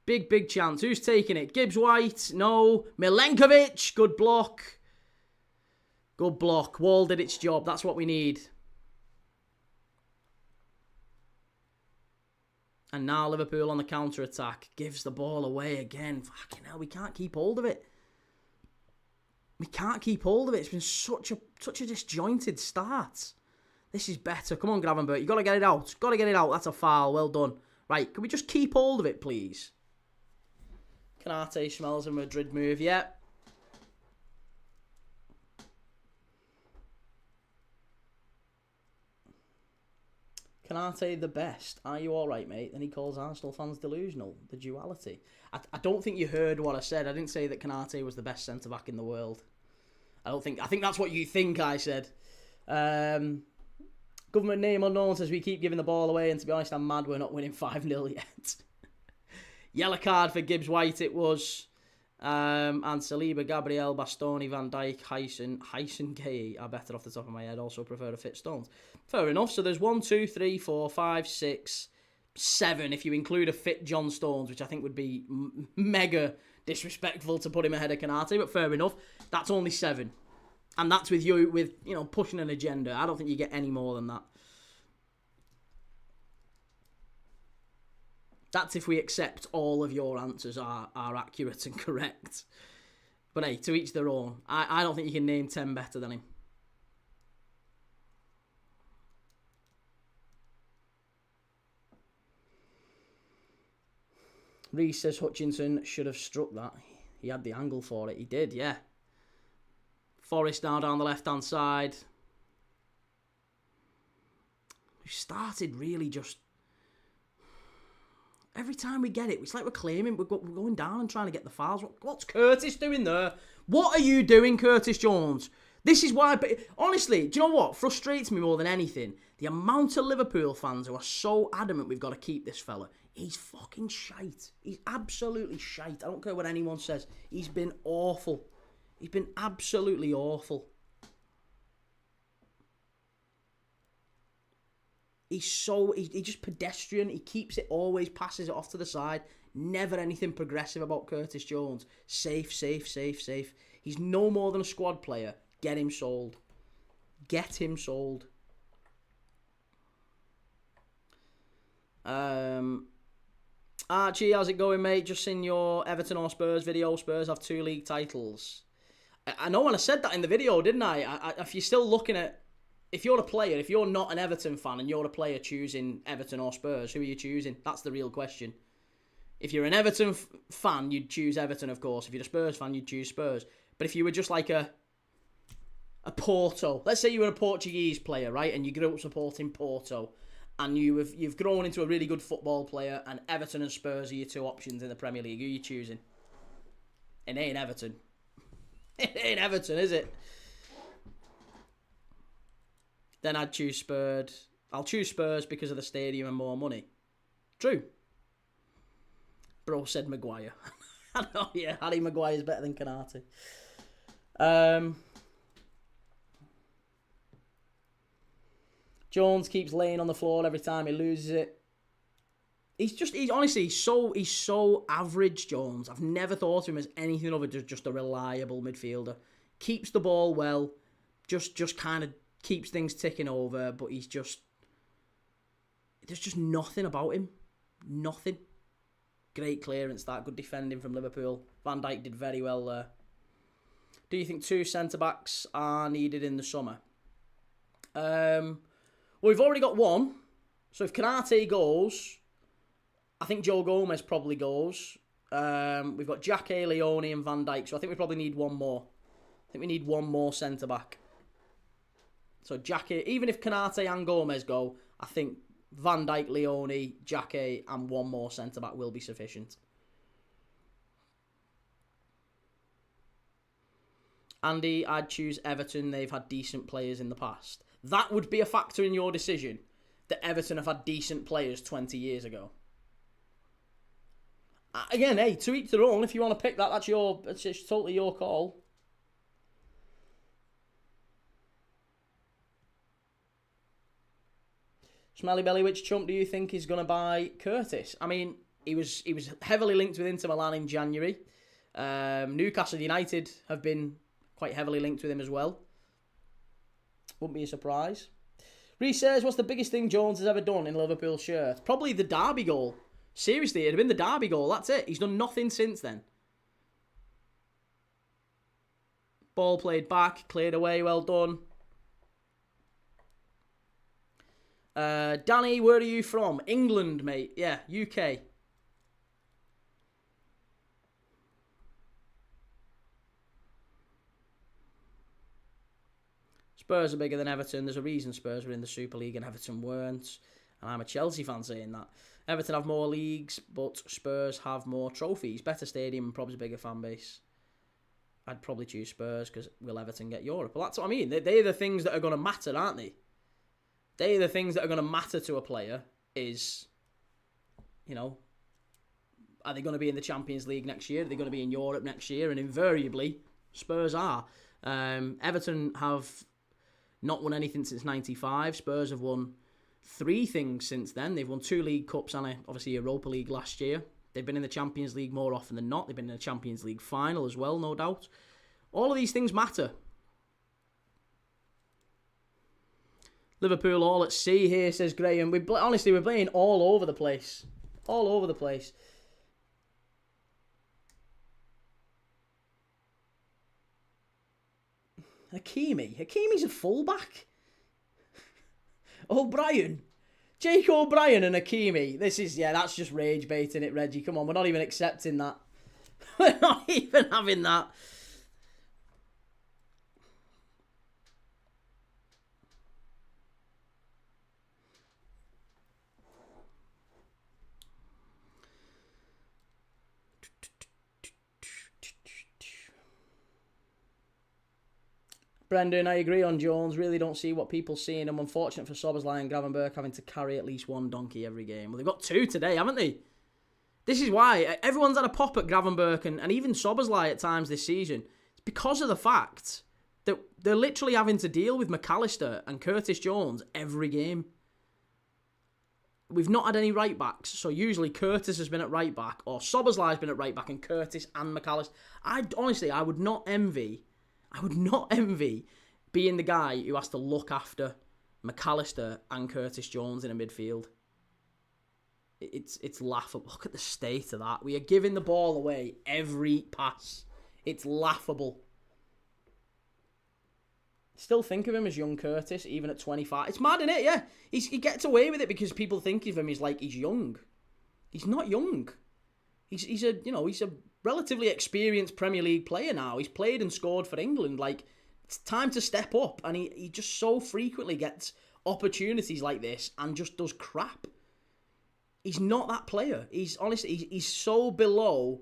Big, big chance. Who's taking it? Gibbs White? No. Milenkovic? Good block. Good block. Wall did its job. That's what we need. And now Liverpool on the counter-attack. Gives the ball away again. Fucking hell, we can't keep hold of it. We can't keep hold of it. It's been such a disjointed start. This is better. Come on, Gravenberch. You've got to get it out. Got to get it out. That's a foul. Well done. Right, can we just keep hold of it, please? Canate smells a Madrid move. Yeah. Canate the best. Are you all right, mate? Then he calls Arsenal fans delusional. The duality. I don't think you heard what I said. I didn't say that Canate was the best centre-back in the world. I think that's what you think I said. Government name unknown says we keep giving the ball away, and to be honest, I'm mad we're not winning 5-0 yet. Yellow card for Gibbs White it was. And Saliba, Gabriel, Bastoni, Van Dijk, Hyson, Gay are better off the top of my head. Also prefer to fit Stones. Fair enough. So there's 1, 2, 3, 4, 5, 6, 7 if you include a fit John Stones, which I think would be mega disrespectful to put him ahead of Canate, but fair enough. That's only 7. And that's with you pushing an agenda. I don't think you get any more than that. That's if we accept all of your answers are accurate and correct. But hey, to each their own. I don't think you can name 10 better than him. Reece says Hutchinson should have struck that. He had the angle for it. He did, yeah. Forest now down the left-hand side. We've started really just... Every time we get it, it's like we're claiming, we're going down and trying to get the fouls. What's Curtis doing there? What are you doing, Curtis Jones? This is why... Honestly, do you know what frustrates me more than anything? The amount of Liverpool fans who are so adamant we've got to keep this fella. He's fucking shite. He's absolutely shite. I don't care what anyone says. He's been awful. He's been absolutely awful. He's just pedestrian. He keeps it, always passes it off to the side. Never anything progressive about Curtis Jones. Safe. He's no more than a squad player. Get him sold. Get him sold. Archie, how's it going, mate? Just seen your Everton or Spurs video. Spurs have 2 league titles. I know when I said that in the video, didn't I? If you're still looking at... If you're a player, if you're not an Everton fan and you're a player choosing Everton or Spurs, who are you choosing? That's the real question. If you're an Everton fan, you'd choose Everton, of course. If you're a Spurs fan, you'd choose Spurs. But if you were just like a Porto, let's say you were a Portuguese player, right, and you grew up supporting Porto, and you've grown into a really good football player, and Everton and Spurs are your 2 options in the Premier League, who are you choosing? It ain't Everton. It ain't Everton, is it? Then I'd choose Spurs. I'll choose Spurs because of the stadium and more money. True. Bro said Maguire. I know, yeah, Harry Maguire's better than Canate. Jones keeps laying on the floor every time he loses it. He's so average, Jones. I've never thought of him as anything other than just a reliable midfielder. Keeps the ball well, just kind of keeps things ticking over, but there's just nothing about him. Nothing. Great clearance, that. Good defending from Liverpool. Van Dijk did very well there. Do you think 2 centre-backs are needed in the summer? Well, we've already got 1. So if Canate goes, I think Joe Gomez probably goes. We've got Jackie, Leone and Van Dijk. So I think we probably need 1 more. I think we need 1 more centre-back. So Jackie, even if Canate and Gomez go, I think Van Dijk, Leone, Jackie and 1 more centre-back will be sufficient. Andy, I'd choose Everton. They've had decent players in the past. That would be a factor in your decision, that Everton have had decent players 20 years ago. Again, hey, to each their own. If you want to pick that, that's just totally your call. Smelly Belly, which chump do you think is going to buy Curtis? I mean, he was heavily linked with Inter Milan in January. Newcastle United have been quite heavily linked with him as well. Wouldn't be a surprise. Reece says, what's the biggest thing Jones has ever done in a Liverpool shirt? Probably the Derby goal. Seriously, it'd have been the Derby goal. That's it. He's done nothing since then. Ball played back, cleared away, well done. Danny, where are you from? England, mate. Yeah, UK. Spurs are bigger than Everton. There's a reason Spurs were in the Super League and Everton weren't. And I'm a Chelsea fan saying that. Everton have more leagues, but Spurs have more trophies. Better stadium and probably a bigger fan base. I'd probably choose Spurs because will Everton get Europe? Well, that's what I mean. They're the things that are going to matter, aren't they? They're the things that are going to matter to a player is, you know, are they going to be in the Champions League next year? Are they going to be in Europe next year? And invariably, Spurs are. Everton have not won anything since 95. Spurs have won 3 things since then. They've won 2 League Cups and obviously Europa League last year. They've been in the Champions League more often than not. They've been in the Champions League final as well, no doubt. All of these things matter. Liverpool all at sea here, says Graham. Honestly, we're playing all over the place. All over the place. Hakimi's a fullback. O'Brien. Jake O'Brien and Hakimi. That's just rage baiting it, Reggie. Come on, we're not even accepting that. We're not even having that. Brendan, I agree on Jones. Really don't see what people see in him. Unfortunate for Szoboszlai and Gravenberch having to carry at least one donkey every game. Well, they've got 2 today, haven't they? This is why everyone's had a pop at Gravenberch and even Szoboszlai at times this season. It's because of the fact that they're literally having to deal with McAllister and Curtis Jones every game. We've not had any right backs, so usually Curtis has been at right back, or Szoboszlai's been at right back, and Curtis and McAllister. I would not envy being the guy who has to look after McAllister and Curtis Jones in a midfield. It's laughable. Look at the state of that. We are giving the ball away every pass. It's laughable. Still think of him as young Curtis, even at 25. It's mad, isn't it? Yeah. He gets away with it because people think of him as like he's young. He's not young. He's a relatively experienced Premier League player now. He's played and scored for England. Like, it's time to step up. And he just so frequently gets opportunities like this and just does crap. He's not that player. He's so below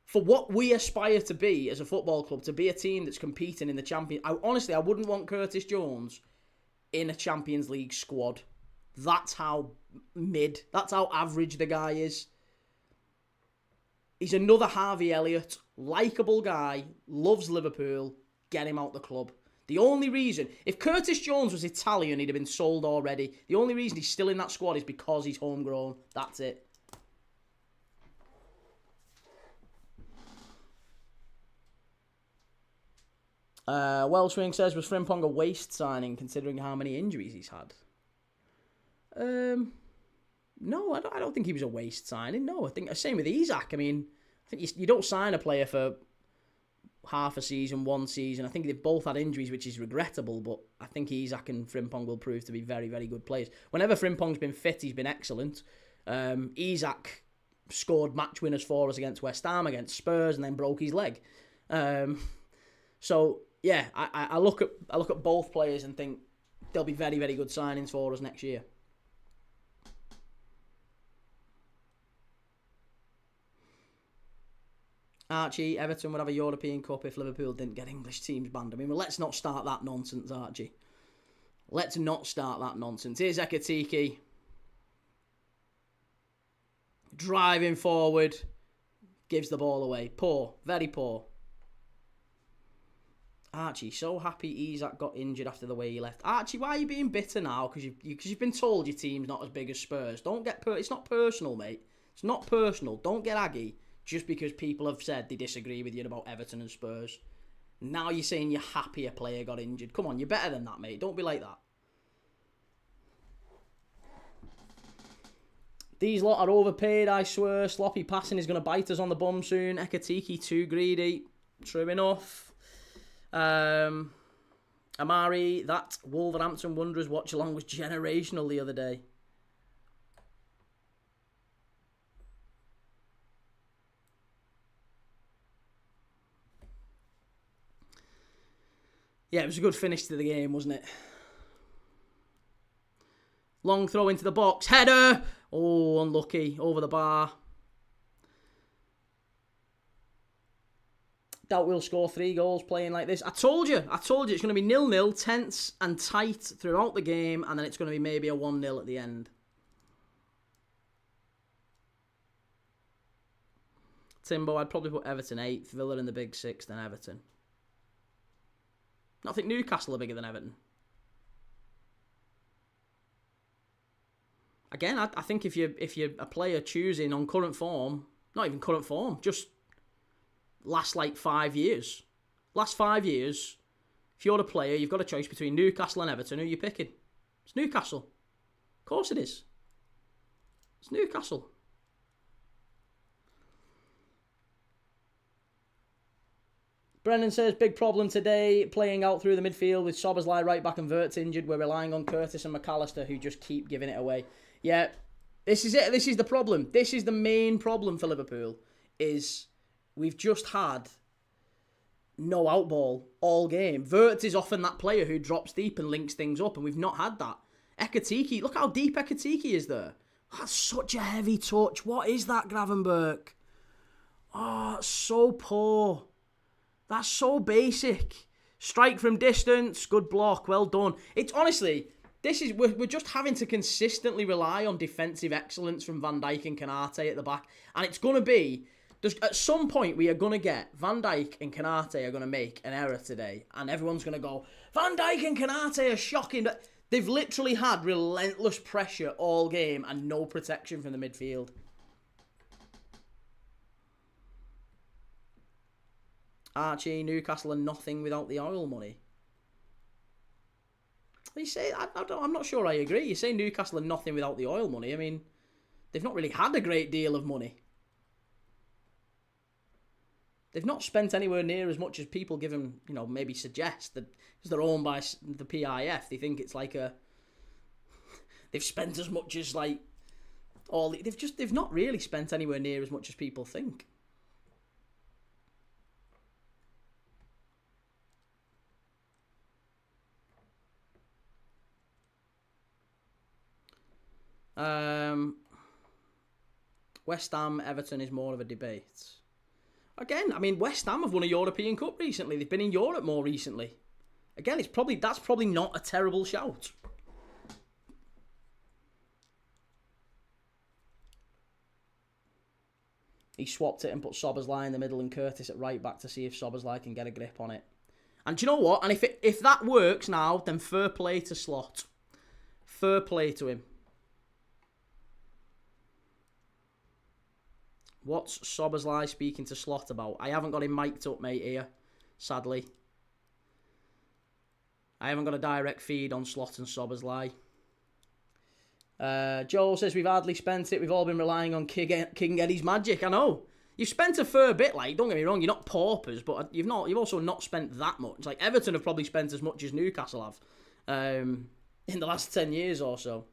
for what we aspire to be as a football club, to be a team that's competing in the Champions. I wouldn't want Curtis Jones in a Champions League squad. That's how average the guy is. He's another Harvey Elliott, likeable guy, loves Liverpool, get him out the club. The only reason, if Curtis Jones was Italian, he'd have been sold already. The only reason he's still in that squad is because he's homegrown. That's it. Welshwing says, was Frimpong a waste signing considering how many injuries he's had? No, I don't think he was a waste signing. No, I think the same with Isak. I mean, I think you don't sign a player for half a season, 1 season. I think they've both had injuries, which is regrettable, but I think Isak and Frimpong will prove to be very, very good players. Whenever Frimpong's been fit, he's been excellent. Isak scored match winners for us against West Ham, against Spurs, and then broke his leg. So yeah, I look at both players and think they'll be very, very good signings for us next year. Archie, Everton would have a European Cup if Liverpool didn't get English teams banned. I mean, well, let's not start that nonsense, Archie. Let's not start that nonsense. Here's Ekatike. Driving forward. Gives the ball away. Poor. Very poor. Archie, so happy Isak got injured after the way he left. Archie, why are you being bitter now? Because you've been told your team's not as big as Spurs. Don't get it's not personal, mate. It's not personal. Don't get aggy just because people have said they disagree with you about Everton and Spurs. Now you're saying you're happy a player got injured. Come on, you're better than that, mate. Don't be like that. These lot are overpaid, I swear. Sloppy passing is going to bite us on the bum soon. Ekatike, too greedy. True enough. Amari, that Wolverhampton Wanderers watch-along was generational the other day. Yeah, it was a good finish to the game, wasn't it? Long throw into the box. Header! Oh, unlucky. Over the bar. Doubt we'll score 3 goals playing like this. I told you it's going to be 0-0, tense and tight throughout the game, and then it's going to be maybe a 1-0 at the end. Timbo, I'd probably put Everton 8th, Villa in the big 6th, then Everton. I think Newcastle are bigger than Everton. Again, I think if you're a player choosing on current form, not even current form, just last like 5 years. Last 5 years, if you're a player, you've got a choice between Newcastle and Everton. Who are you picking? It's Newcastle. Of course it is. It's Newcastle. Brendan says, big problem today, playing out through the midfield with Szoboszlai right back and Wirtz injured. We're relying on Curtis and McAllister, who just keep giving it away. Yeah, this is it. This is the problem. This is the main problem for Liverpool, is we've just had no outball all game. Wirtz is often that player who drops deep and links things up, and we've not had that. Ekatike, look how deep Ekatike is there. That's such a heavy touch. What is that, Gravenberch? Oh, it's so poor. That's so basic. Strike from distance. Good block. Well done. It's honestly, we're just having to consistently rely on defensive excellence from Van Dijk and Konate at the back. And it's going to be, at some point we are going to get Van Dijk and Konate are going to make an error today. And everyone's going to go, Van Dijk and Konate are shocking. They've literally had relentless pressure all game and no protection from the midfield. Archie, Newcastle are nothing without the oil money. You say, I'm not sure I agree. You say Newcastle are nothing without the oil money. I mean, they've not really had a great deal of money. They've not spent anywhere near as much as people give them, maybe suggest. That because they're owned by the PIF, they think it's like they've spent as much as they've not really spent anywhere near as much as people think. West Ham, Everton is more of a debate. Again, I mean, West Ham have won a European Cup recently. They've been in Europe more recently. Again, that's probably not a terrible shout. He swapped it and put Szoboszlai in the middle and Curtis at right back to see if Szoboszlai can get a grip on it. And do you know what? And if that works now, then fair play to Slot. Fair play to him. What's Szoboszlai speaking to Slot about? I haven't got him mic'd up, mate, here. Sadly. I haven't got a direct feed on Slot and Szoboszlai. Joel says we've hardly spent it. We've all been relying on King Eddie's magic. I know. You've spent a fair bit, don't get me wrong, you're not paupers, but you've also not spent that much. Like, Everton have probably spent as much as Newcastle have in the last 10 years or so.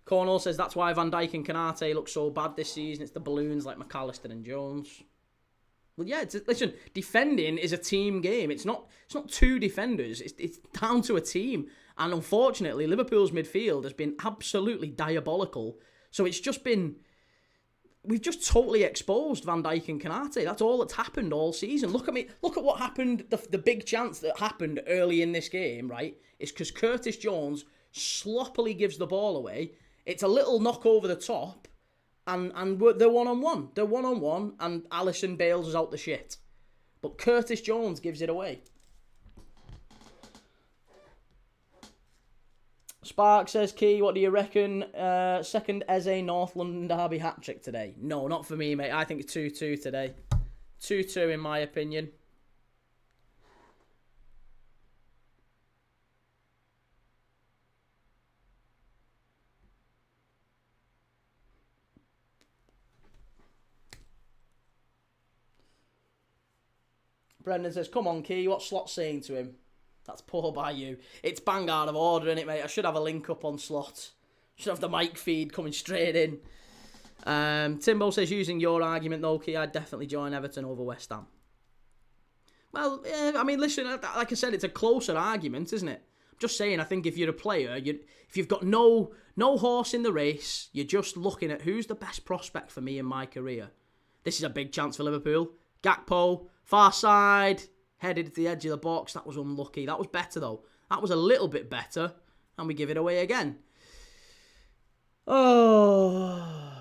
Cornell says that's why Van Dijk and Konate look so bad this season. It's the balloons like McAllister and Jones. Well, yeah, listen, defending is a team game. It's not two defenders. It's down to a team. And unfortunately, Liverpool's midfield has been absolutely diabolical. So it's just been... We've just totally exposed Van Dijk and Konate. That's all that's happened all season. Look at what happened. The big chance that happened early in this game, right, is because Curtis Jones sloppily gives the ball away. It's a little knock over the top, and they're one-on-one. They're one-on-one, and Alisson bails us out the shit. But Curtis Jones gives it away. Spark says, Key, what do you reckon? Second Eze North London derby hat-trick today? No, not for me, mate. I think it's 2-2 today. 2-2 in my opinion. Brendan says, come on, Key, what's Slot saying to him? That's poor by you. It's bang out of order, innit, mate? I should have a link up on Slot. Should have the mic feed coming straight in. Timbo says, using your argument, though, Key, I'd definitely join Everton over West Ham. Well, I mean, listen, like I said, it's a closer argument, isn't it? I'm just saying, I think if you're a player, if you've got no horse in the race, you're just looking at who's the best prospect for me in my career. This is a big chance for Liverpool. Gakpo, far side, headed to the edge of the box. That was unlucky. That was better, though. That was a little bit better. And we give it away again. Oh.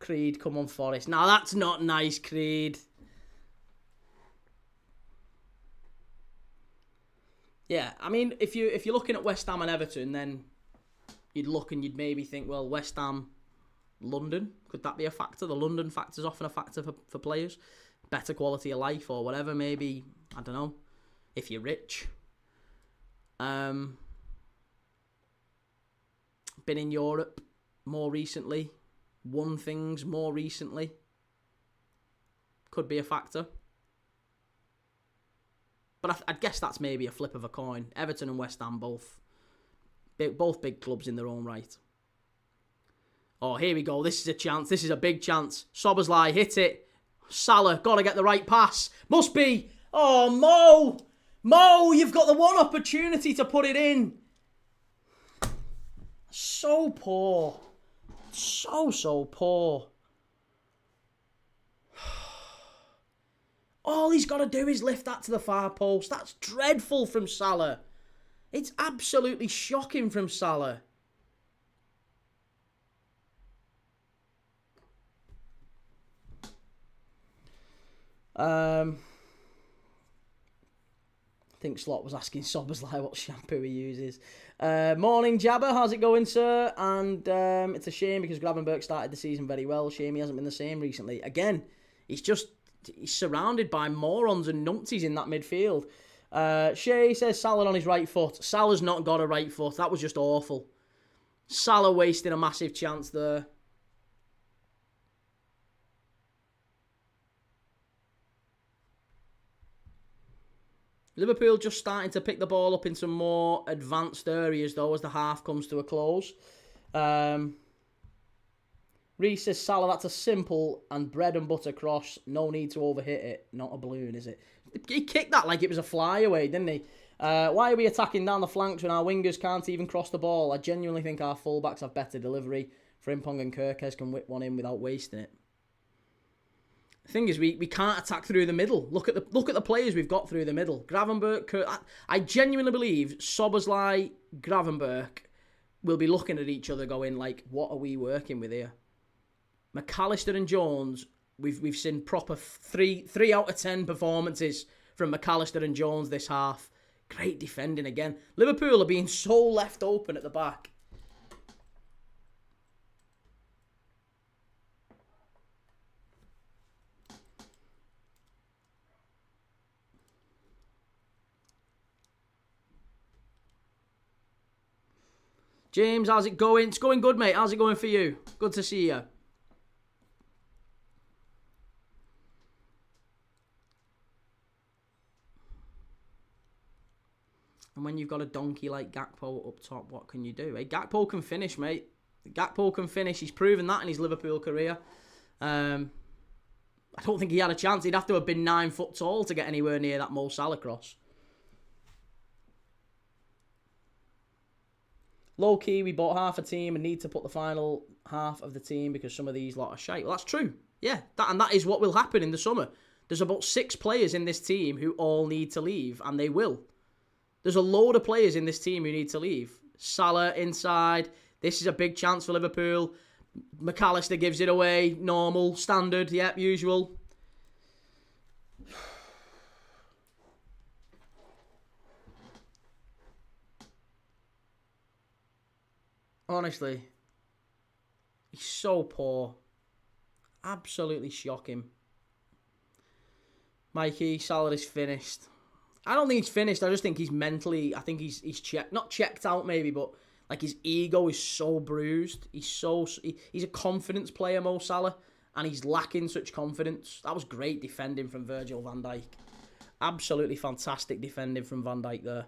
Creed, come on, Forest. Now, that's not nice, Creed. Yeah, I mean, if you're looking at West Ham and Everton, then you'd look and you'd maybe think, well, West Ham... London, could that be a factor? The London factor's often a factor for players. Better quality of life or whatever, maybe, I don't know, if you're rich. Been in Europe more recently. Won things more recently. Could be a factor. But I guess that's maybe a flip of a coin. Everton and West Ham both big clubs in their own right. Oh, here we go. This is a chance. This is a big chance. Szoboszlai hit it. Salah, got to get the right pass. Must be. Oh, Mo! Mo, you've got the one opportunity to put it in. So poor. So poor. All he's got to do is lift that to the far post. That's dreadful from Salah. It's absolutely shocking from Salah. I think Slot was asking Sobersley what shampoo he uses. Morning, Jabba. How's it going, sir? And it's a shame because Gravenberch started the season very well. Shame he hasn't been the same recently. Again, he's surrounded by morons and numpties in that midfield. Shay says Salah on his right foot. Salah's not got a right foot. That was just awful. Salah wasting a massive chance there. Liverpool just starting to pick the ball up in some more advanced areas, though, as the half comes to a close. Reece says, Salah, that's a simple and bread and butter cross. No need to overhit it. Not a balloon, is it? He kicked that like it was a flyaway, didn't he? Why are we attacking down the flanks when our wingers can't even cross the ball? I genuinely think our fullbacks have better delivery. Frimpong and Kirkes can whip one in without wasting it. The thing is, we can't attack through the middle. Look at the players we've got through the middle. Gravenberch, I genuinely believe Sobersley, Gravenberch will be looking at each other going like, what are we working with here? McAllister and Jones, we've seen proper 3 out of 10 performances from McAllister and Jones this half. Great defending again. Liverpool are being so left open at the back. James, how's it going? It's going good, mate. How's it going for you? Good to see you. And when you've got a donkey like Gakpo up top, what can you do? Hey, Gakpo can finish, mate. Gakpo can finish. He's proven that in his Liverpool career. I don't think he had a chance. He'd have to have been 9 foot tall to get anywhere near that Mo Salah cross. Low-key, we bought half a team and need to put the final half of the team because some of these lot are shite. Well, that's true. Yeah, that is what will happen in the summer. There's about 6 players in this team who all need to leave, and they will. There's a load of players in this team who need to leave. Salah inside. This is a big chance for Liverpool. McAllister gives it away. Normal, standard, yep, usual. Honestly, he's so poor. Absolutely shocking. Mikey, Salah is finished. I don't think he's finished. I just think he's mentally, I think he's checked, not checked out maybe, but like his ego is so bruised. He's a confidence player, Mo Salah, and he's lacking such confidence. That was great defending from Virgil van Dijk. Absolutely fantastic defending from Van Dijk there.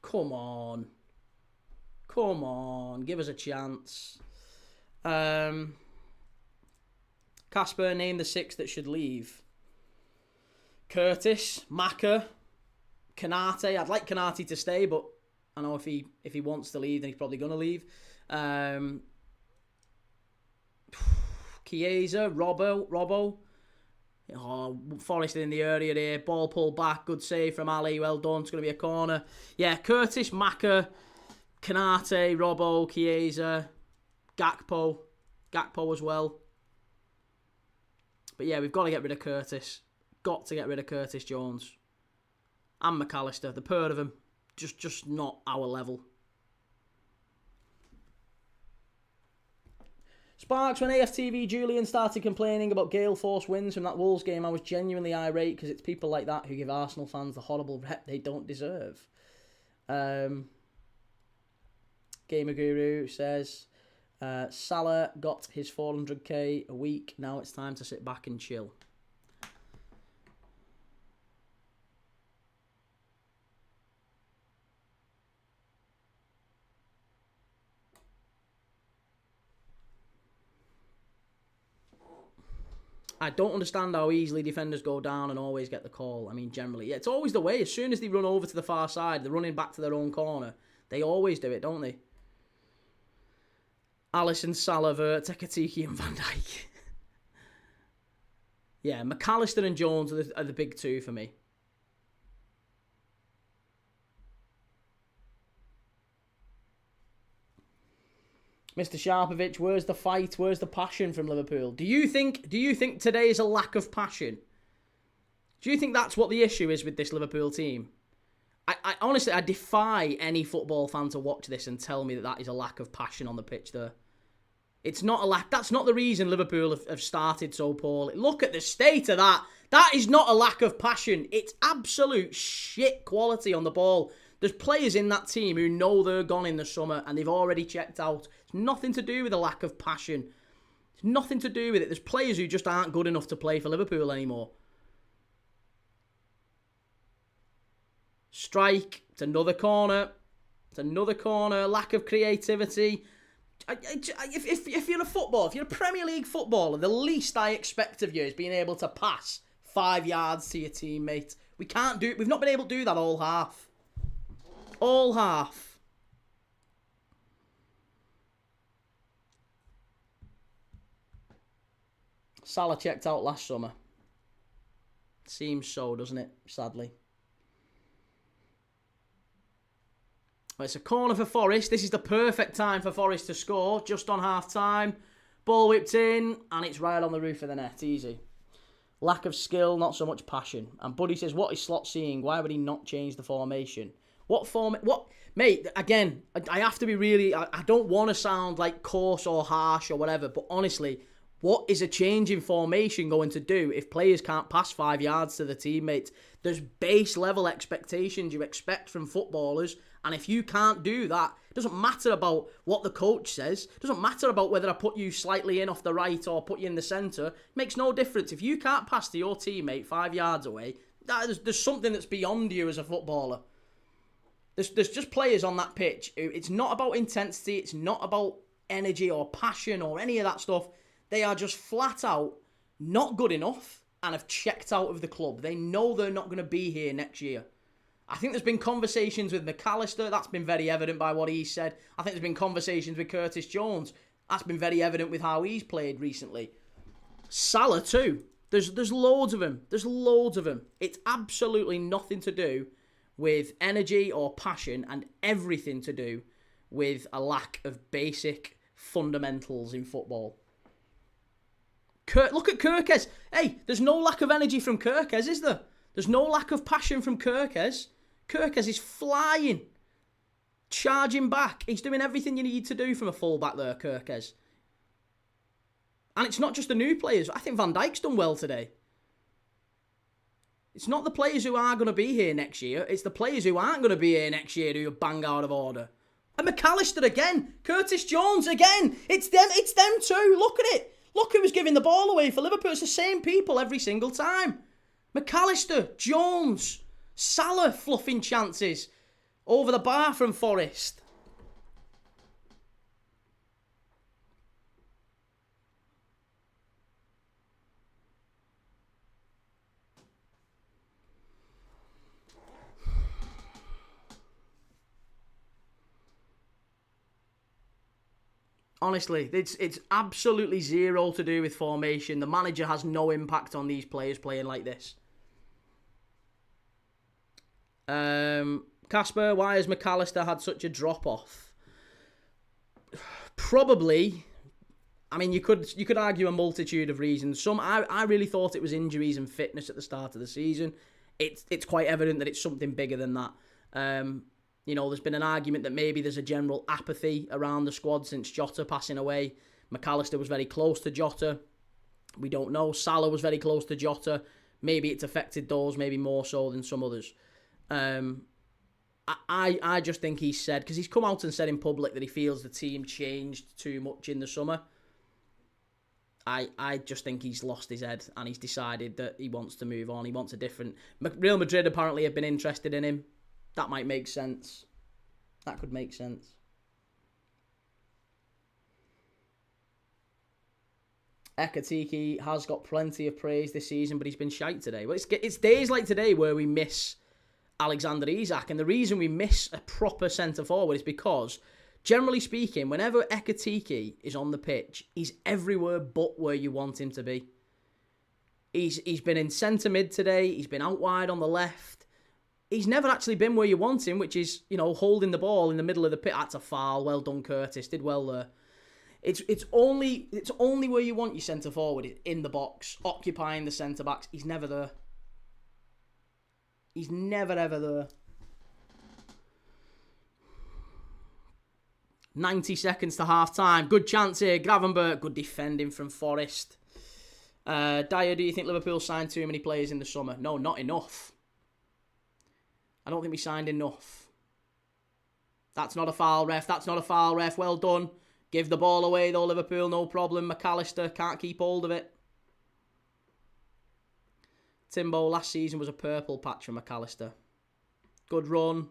Come on. Come on. Give us a chance. Casper, name the 6 that should leave. Curtis, Maka, Kanate. I'd like Kanate to stay, but I know if he wants to leave, then he's probably going to leave. Chiesa, Robbo. Oh, Forest in the area there. Ball pulled back. Good save from Ali. Well done. It's going to be a corner. Yeah, Curtis, Maka, Kanate, Robbo, Chiesa, Gakpo as well. But yeah, we've got to get rid of Curtis. Got to get rid of Curtis Jones. And McAllister. The pair of them, just not our level. Sparks, when AFTV Julian started complaining about Gale Force wins from that Wolves game, I was genuinely irate because it's people like that who give Arsenal fans the horrible rep they don't deserve. Gamer Guru says, Salah got his 400k a week. Now it's time to sit back and chill. I don't understand how easily defenders go down and always get the call. I mean, generally, yeah, it's always the way. As soon as they run over to the far side, they're running back to their own corner. They always do it, don't they? Alisson, Salah, Tekatiki and Van Dijk. Yeah, McAllister and Jones are the big two for me. Mr. Sharpovich, where's the fight? Where's the passion from Liverpool? Do you think today is a lack of passion? Do you think that's what the issue is with this Liverpool team? I honestly, I defy any football fan to watch this and tell me that is a lack of passion on the pitch there. It's not a lack. That's not the reason Liverpool have started so poorly. Look at the state of that. That is not a lack of passion. It's absolute shit quality on the ball. There's players in that team who know they're gone in the summer and they've already checked out. It's nothing to do with a lack of passion. It's nothing to do with it. There's players who just aren't good enough to play for Liverpool anymore. Strike. It's another corner. It's another corner. Lack of creativity. If you're if you're a Premier League footballer, the least I expect of you is being able to pass 5 yards to your teammate. We can't do it. We've not been able to do that all half. All half. Salah checked out last summer. Seems so, doesn't it? Sadly. Well, it's a corner for Forest. This is the perfect time for Forest to score. Just on half-time. Ball whipped in, and it's right on the roof of the net. Easy. Lack of skill, not so much passion. And Buddy says, what is Slot seeing? Why would he not change the formation? Mate, again, I have to be really... I don't want to sound like coarse or harsh or whatever, but honestly, what is a change in formation going to do if players can't pass 5 yards to the teammates? There's base level expectations you expect from footballers, and if you can't do that, it doesn't matter about what the coach says. It doesn't matter about whether I put you slightly in off the right or put you in the centre. It makes no difference. If you can't pass to your teammate 5 yards away, there's something that's beyond you as a footballer. There's just players on that pitch. It's not about intensity. It's not about energy or passion or any of that stuff. They are just flat out not good enough and have checked out of the club. They know they're not going to be here next year. I think there's been conversations with McAllister. That's been very evident by what he said. I think there's been conversations with Curtis Jones. That's been very evident with how he's played recently. Salah too. There's loads of him. There's loads of him. It's absolutely nothing to do with energy or passion and everything to do with a lack of basic fundamentals in football. Look at Kirkes. Hey, there's no lack of energy from Kirkes, is there? There's no lack of passion from Kirkes. Kirkes is flying. Charging back. He's doing everything you need to do from a fullback there, Kirkes. And it's not just the new players. I think Van Dijk's done well today. It's not the players who are going to be here next year. It's the players who aren't going to be here next year who are bang out of order. And McAllister again. Curtis Jones again. It's them too. Look at it. Look who was giving the ball away for Liverpool. It's the same people every single time. McAllister, Jones, Salah fluffing chances over the bar from Forest. Honestly, it's absolutely zero to do with formation. The manager has no impact on these players playing like this. Casper, why has McAllister had such a drop-off? Probably, I mean, you could argue a multitude of reasons. Some, I really thought it was injuries and fitness at the start of the season. It's quite evident that it's something bigger than that. There's been an argument that maybe there's a general apathy around the squad since Jota passing away. McAllister was very close to Jota. We don't know. Salah was very close to Jota. Maybe it's affected those, maybe more so than some others. I just think he said, because he's come out and said in public that he feels the team changed too much in the summer. I just think he's lost his head and he's decided that he wants to move on. He wants a different... Real Madrid apparently have been interested in him. That might make sense. That could make sense. Ekatike has got plenty of praise this season, but he's been shite today. Well, it's days like today where we miss Alexander Isak, and the reason we miss a proper centre-forward is because, generally speaking, whenever Ekatike is on the pitch, he's everywhere but where you want him to be. He's been in centre-mid today, he's been out wide on the left. He's never actually been where you want him, which is, holding the ball in the middle of the pit. That's a foul. Well done, Curtis. Did well there. It's only where you want your centre forward, in the box, occupying the centre backs. He's never there. He's never ever there. 90 seconds to half time. Good chance here. Gravenberch. Good defending from Forest. Dyer, do you think Liverpool signed too many players in the summer? No, not enough. I don't think we signed enough. That's not a foul, ref. That's not a foul, ref. Well done. Give the ball away, though, Liverpool. No problem. McAllister can't keep hold of it. Timbo, last season was a purple patch for McAllister. Good run.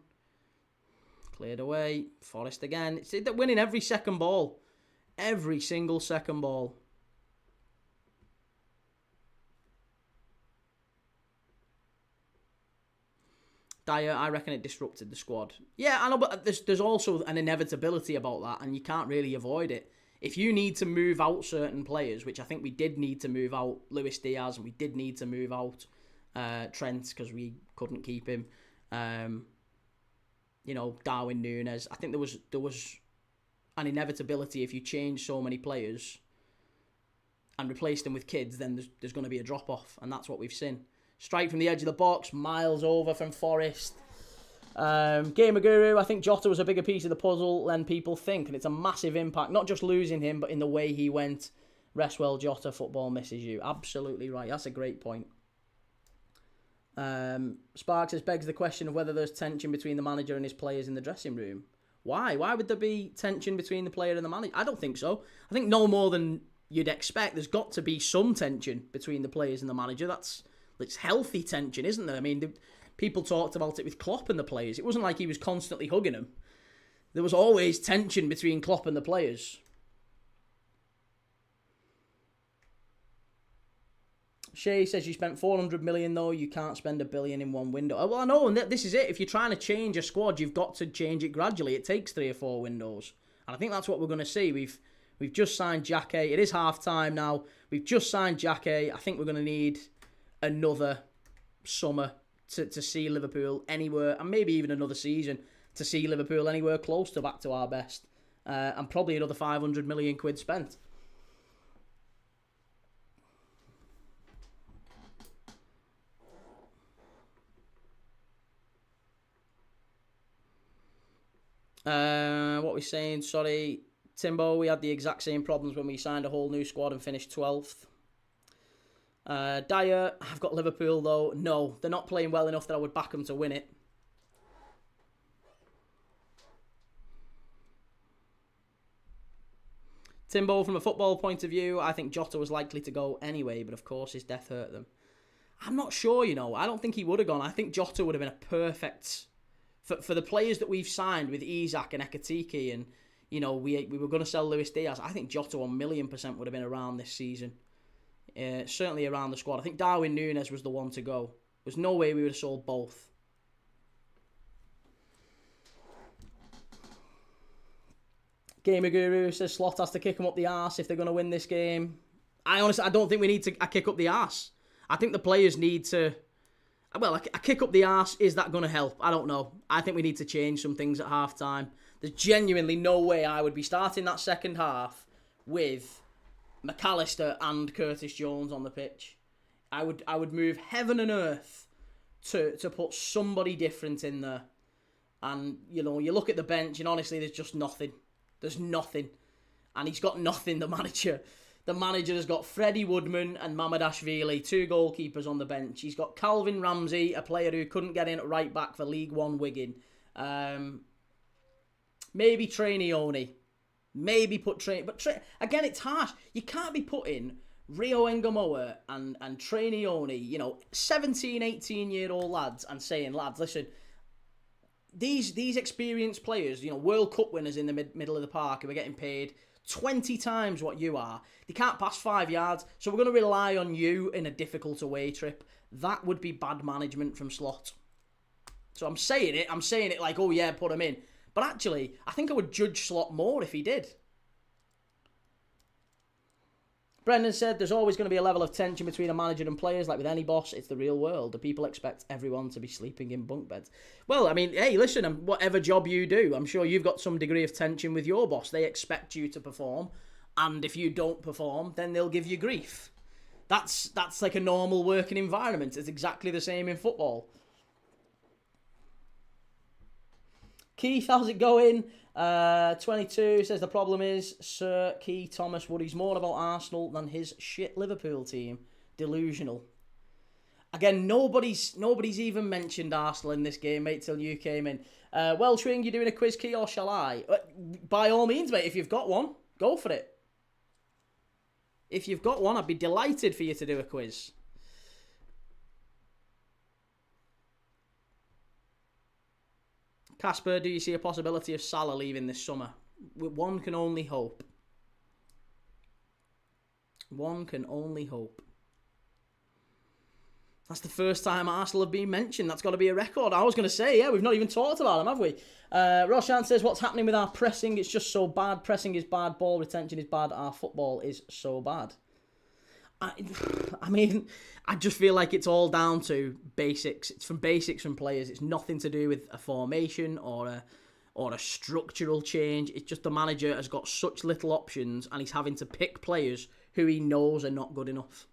Cleared away. Forest again. They're winning every second ball. Every single second ball. Dyer, I reckon it disrupted the squad. Yeah, I know, but there's also an inevitability about that, and you can't really avoid it. If you need to move out certain players, which I think we did need to move out Luis Diaz, and we did need to move out Trent because we couldn't keep him. Darwin Núñez. I think there was an inevitability if you change so many players and replace them with kids, then there's going to be a drop off, and that's what we've seen. Strike from the edge of the box, miles over from Forest. Gamer Guru, I think Jota was a bigger piece of the puzzle than people think, and it's a massive impact, not just losing him, but in the way he went. Rest well, Jota, football misses you. Absolutely right, that's a great point. Sparks says, begs the question of whether there's tension between the manager and his players in the dressing room. Why? Why would there be tension between the player and the manager? I don't think so. I think no more than you'd expect. There's got to be some tension between the players and the manager. It's healthy tension, isn't there? I mean, people talked about it with Klopp and the players. It wasn't like he was constantly hugging them. There was always tension between Klopp and the players. Shay says, you spent 400 million though, you can't spend $1 billion in one window. Well, I know, and this is it. If you're trying to change a squad, you've got to change it gradually. It takes 3 or 4 windows. And I think that's what we're going to see. We've just signed Jack A. It is half time now. We've just signed Jack A. I think we're going to need another summer to see Liverpool anywhere, and maybe even another season to see Liverpool anywhere close to back to our best, and probably another 500 million quid spent. What are we saying? Sorry, Timbo, we had the exact same problems when we signed a whole new squad and finished 12th. Dyer, I've got Liverpool though. No, they're not playing well enough that I would back them to win it. Timbo, from a football point of view, I think Jota was likely to go anyway, but of course his death hurt them. I'm not sure, I don't think he would have gone. I think Jota would have been a perfect... For the players that we've signed with Isak and Ekatike, and, we were going to sell Luis Diaz, I think Jota 1,000,000% would have been around this season. Certainly around the squad. I think Darwin Núñez was the one to go. There's no way we would have sold both. Gamer Guru says Slot has to kick them up the arse if they're going to win this game. I don't think we need to kick up the arse. I think the players need to... Well, a kick up the arse, is that going to help? I don't know. I think we need to change some things at half-time. There's genuinely no way I would be starting that second half with McAllister and Curtis Jones on the pitch. I would move heaven and earth to put somebody different in there. And, you look at the bench and honestly, there's just nothing. There's nothing. And he's got nothing, the manager. The manager has got Freddie Woodman and Mamadashvili, 2 goalkeepers on the bench. He's got Calvin Ramsey, a player who couldn't get in at right back for League One Wigan. Maybe Trainioni. Maybe put Train... But again, it's harsh. You can't be putting Rio Engamoa and Trainioni, 17, 18-year-old lads, and saying, lads, listen, these experienced players, World Cup winners in the middle of the park who are getting paid 20 times what you are, they can't pass 5 yards, so we're going to rely on you in a difficult away trip. That would be bad management from Slot. So I'm saying it like, oh yeah, put him in. But actually, I think I would judge Slot more if he did. Brendan said, there's always going to be a level of tension between a manager and players. Like with any boss, it's the real world. Do people expect everyone to be sleeping in bunk beds? Well, I mean, hey, listen, whatever job you do, I'm sure you've got some degree of tension with your boss. They expect you to perform. And if you don't perform, then they'll give you grief. That's like a normal working environment. It's exactly the same in football. Keith, how's it going? 22 says the problem is Sir Keith Thomas worries more about Arsenal than his shit Liverpool team. Delusional. Again, nobody's even mentioned Arsenal in this game, mate, till you came in. Welshwing, you doing a quiz, Key, or shall I? By all means, mate, if you've got one, go for it. If you've got one, I'd be delighted for you to do a quiz. Casper, do you see a possibility of Salah leaving this summer? One can only hope. One can only hope. That's the first time Arsenal have been mentioned. That's got to be a record. I was going to say, yeah, we've not even talked about them, have we? Roshan says, what's happening with our pressing? It's just so bad. Pressing is bad. Ball retention is bad. Our football is so bad. I mean, I just feel like it's all down to basics. It's from basics from players. It's nothing to do with a formation or a structural change. It's just the manager has got such little options and he's having to pick players who he knows are not good enough.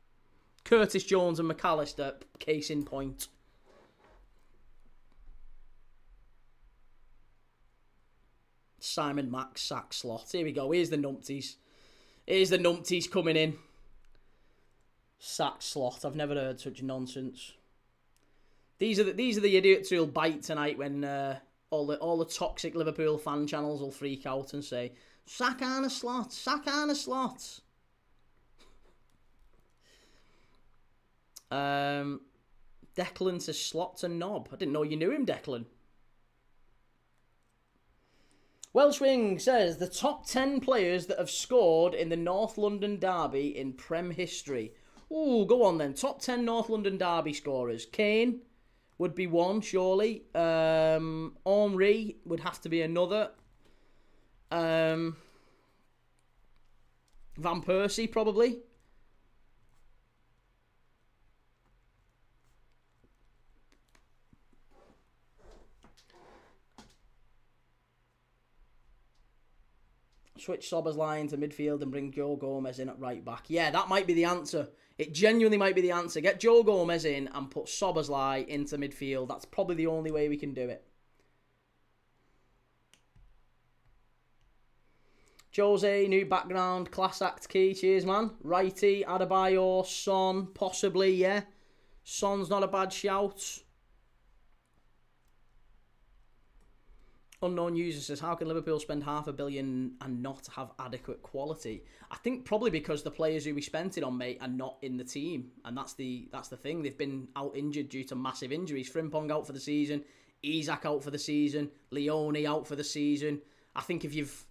Curtis Jones and McAllister, case in point. Simon Mack, sack Slot. Here we go. Here's the numpties. Here's the numpties coming in. Sack Slot. I've never heard such nonsense. These are the idiots who'll bite tonight when all the toxic Liverpool fan channels will freak out and say, sack Arne Slot, sack Arne Slot. Declan says Slot's a knob. I didn't know you knew him, Declan. Welshwing says the top 10 players that have scored in the North London derby in Prem history. Ooh, go on then. Top 10 North London derby scorers. Kane would be one, surely. Henry would have to be another. Van Persie, probably. Switch Szoboszlai to midfield and bring Joe Gomez in at right back. Yeah, that might be the answer. It genuinely might be the answer. Get Joe Gomez in and put Szoboszlai into midfield. That's probably the only way we can do it. Jose, new background, class act Key. Cheers, man. Righty, Adebayor, Son, possibly, yeah. Son's not a bad shout. Unknown user says, how can Liverpool spend $500 million and not have adequate quality? I think probably because the players who we spent it on, mate, are not in the team. And that's the thing. They've been out injured due to massive injuries. Frimpong out for the season. Isak out for the season. Leone out for the season. I think if you've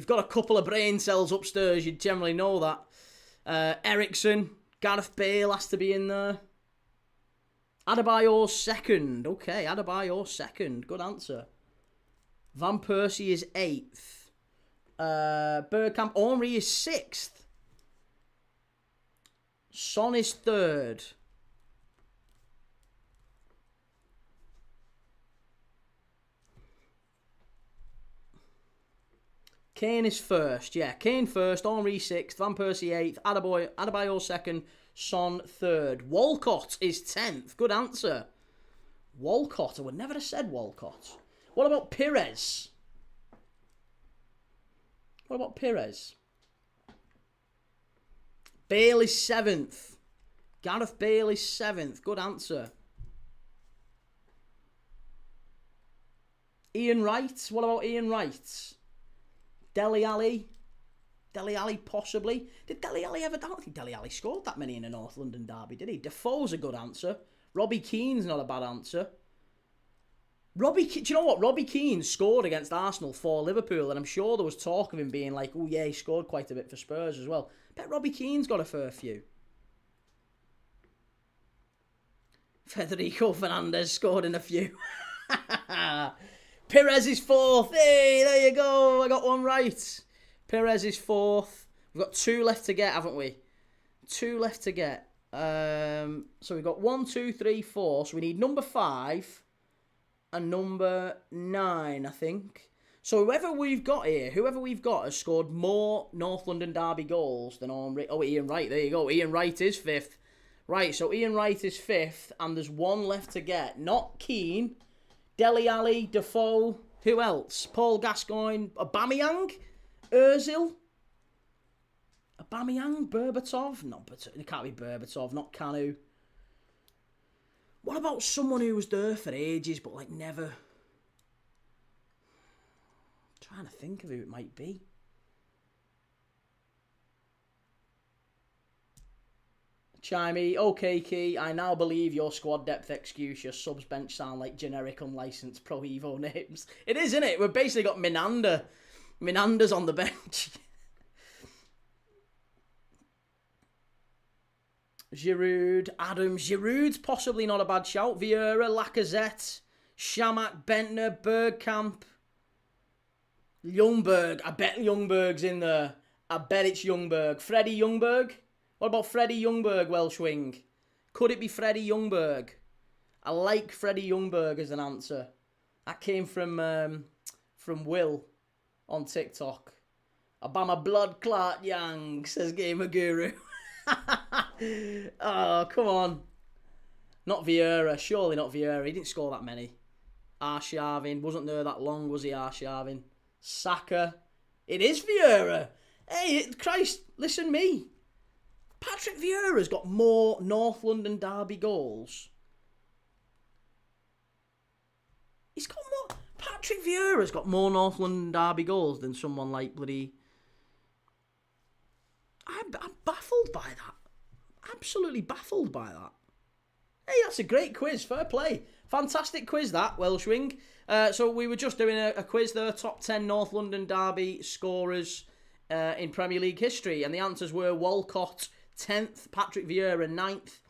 got a couple of brain cells upstairs, you'd generally know that. Ericsson, Gareth Bale has to be in there. Adebayor second. Okay, Adebayor second. Good answer. Van Persie is 8th. Bergkamp, Henry is 6th. Son is 3rd. Kane is 1st. Yeah, Kane 1st, Henry 6th, Van Persie 8th, Adebayor 2nd, Son 3rd. Walcott is 10th. Good answer. Walcott. I would never have said Walcott. What about Pires? What about Perez? Bale is 7th. Gareth Bale is 7th. Good answer. Ian Wright. What about Ian Wright? Dele Alli. Dele Alli possibly. Did Dele Alli ever... I don't think Dele Alli scored that many in a North London derby, did he? Defoe's a good answer. Robbie Keane's not a bad answer. Do you know what? Robbie Keane scored against Arsenal for Liverpool, and I'm sure there was talk of him being like, oh yeah, he scored quite a bit for Spurs as well. Bet Robbie Keane's got a fair few. Federico Fernandez scored in a few. Perez is 4th. Hey, there you go. I got one right. Perez is 4th. We've got 2 left to get, haven't we? 2 left to get. So we've got 1, 2, 3, 4. So we need number 5 and number 9, I think. So whoever we've got has scored more North London derby goals than Ian Wright. There you go. Ian Wright is 5th. Right, so Ian Wright is 5th, and there's 1 left to get. Not Keane, Dele Alli, Defoe. Who else? Paul Gascoigne, Aubameyang, Ozil, Aubameyang, Berbatov. It can't be Berbatov. Not Kanu. What about someone who was there for ages, but like never? I'm trying to think of who it might be. Chimey, okay, Key, I now believe your squad depth excuse. Your subs bench sound like generic unlicensed Pro Evo names. It is, isn't it? We've basically got Minander. Minander's on the bench. Giroud, Adams. Giroud's possibly not a bad shout. Vieira, Lacazette, Shamak, Bentner, Bergkamp, Ljungberg. I bet Ljungberg's in there. I bet it's Ljungberg. Freddie Ljungberg. What about Freddie Ljungberg, Welsh wing? Could it be Freddie Ljungberg? I like Freddie Ljungberg as an answer. That came from Will on TikTok. Obama blood clot young, says Gamer Guru. Oh, come on. Not Vieira. Surely not Vieira. He didn't score that many. Arshavin. Wasn't there that long, was he, Arshavin? Saka. It is Vieira. Hey, Christ, listen me. Patrick Vieira's got more North London derby goals. He's got more... Patrick Vieira's got more North London derby goals than someone like bloody... I'm baffled by that. Absolutely baffled by that. Hey, that's a great quiz. Fair play. Fantastic quiz, that, Welsh wing. So we were just doing a quiz there. Top 10 North London derby scorers in Premier League history. And the answers were Walcott, 10th, Patrick Vieira, 9th.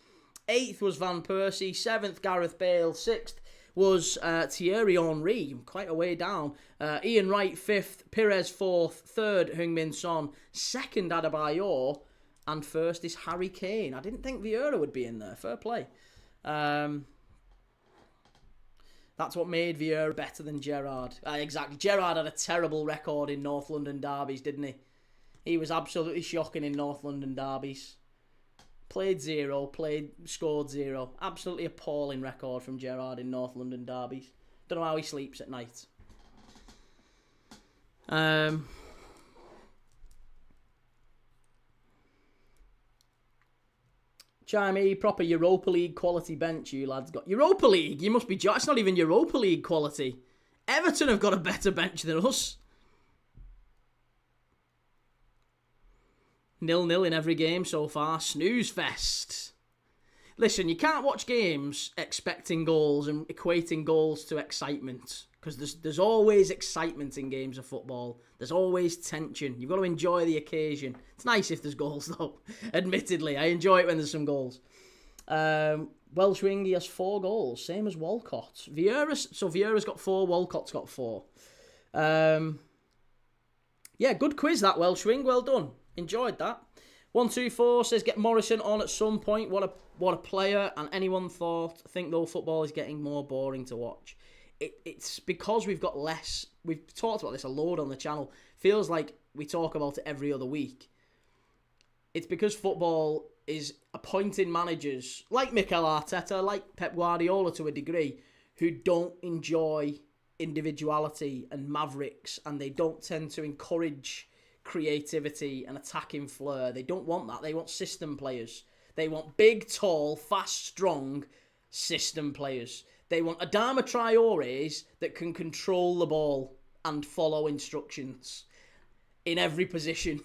8th was Van Persie. 7th, Gareth Bale. 6th was Thierry Henry, quite a way down. Ian Wright, 5th. Perez, 4th. 3rd, Heung-min Son. 2nd, Adebayor. And 1st is Harry Kane. I didn't think Vieira would be in there. Fair play. That's what made Vieira better than Gerrard. Exactly. Gerrard had a terrible record in North London derbies, didn't he? He was absolutely shocking in North London derbies. Played 0, scored 0. Absolutely appalling record from Gerrard in North London derbies. Don't know how he sleeps at night. Chimey, proper Europa League quality bench you lads got. Europa League? You must be... It's not even Europa League quality. Everton have got a better bench than us. 0-0 in every game so far. Snooze fest. Listen, you can't watch games expecting goals and equating goals to excitement. Because there's always excitement in games of football. There's always tension. You've got to enjoy the occasion. It's nice if there's goals, though. Admittedly, I enjoy it when there's some goals. Welsh wing, he has 4 goals. Same as Walcott. Vieira's got 4. Walcott's got 4. Yeah, good quiz, that, Welsh wing. Well done. Enjoyed that. 124 says get Morrison on at some point. What a player. And anyone think though football is getting more boring to watch. It's because we've got less. We've talked about this a load on the channel. Feels like we talk about it every other week. It's because football is appointing managers like Mikel Arteta, like Pep Guardiola to a degree, who don't enjoy individuality and mavericks, and they don't tend to encourage creativity and attacking flair. They don't want that. They want system players. They want big, tall, fast, strong system players. They want Adama Traores that can control the ball and follow instructions in every position.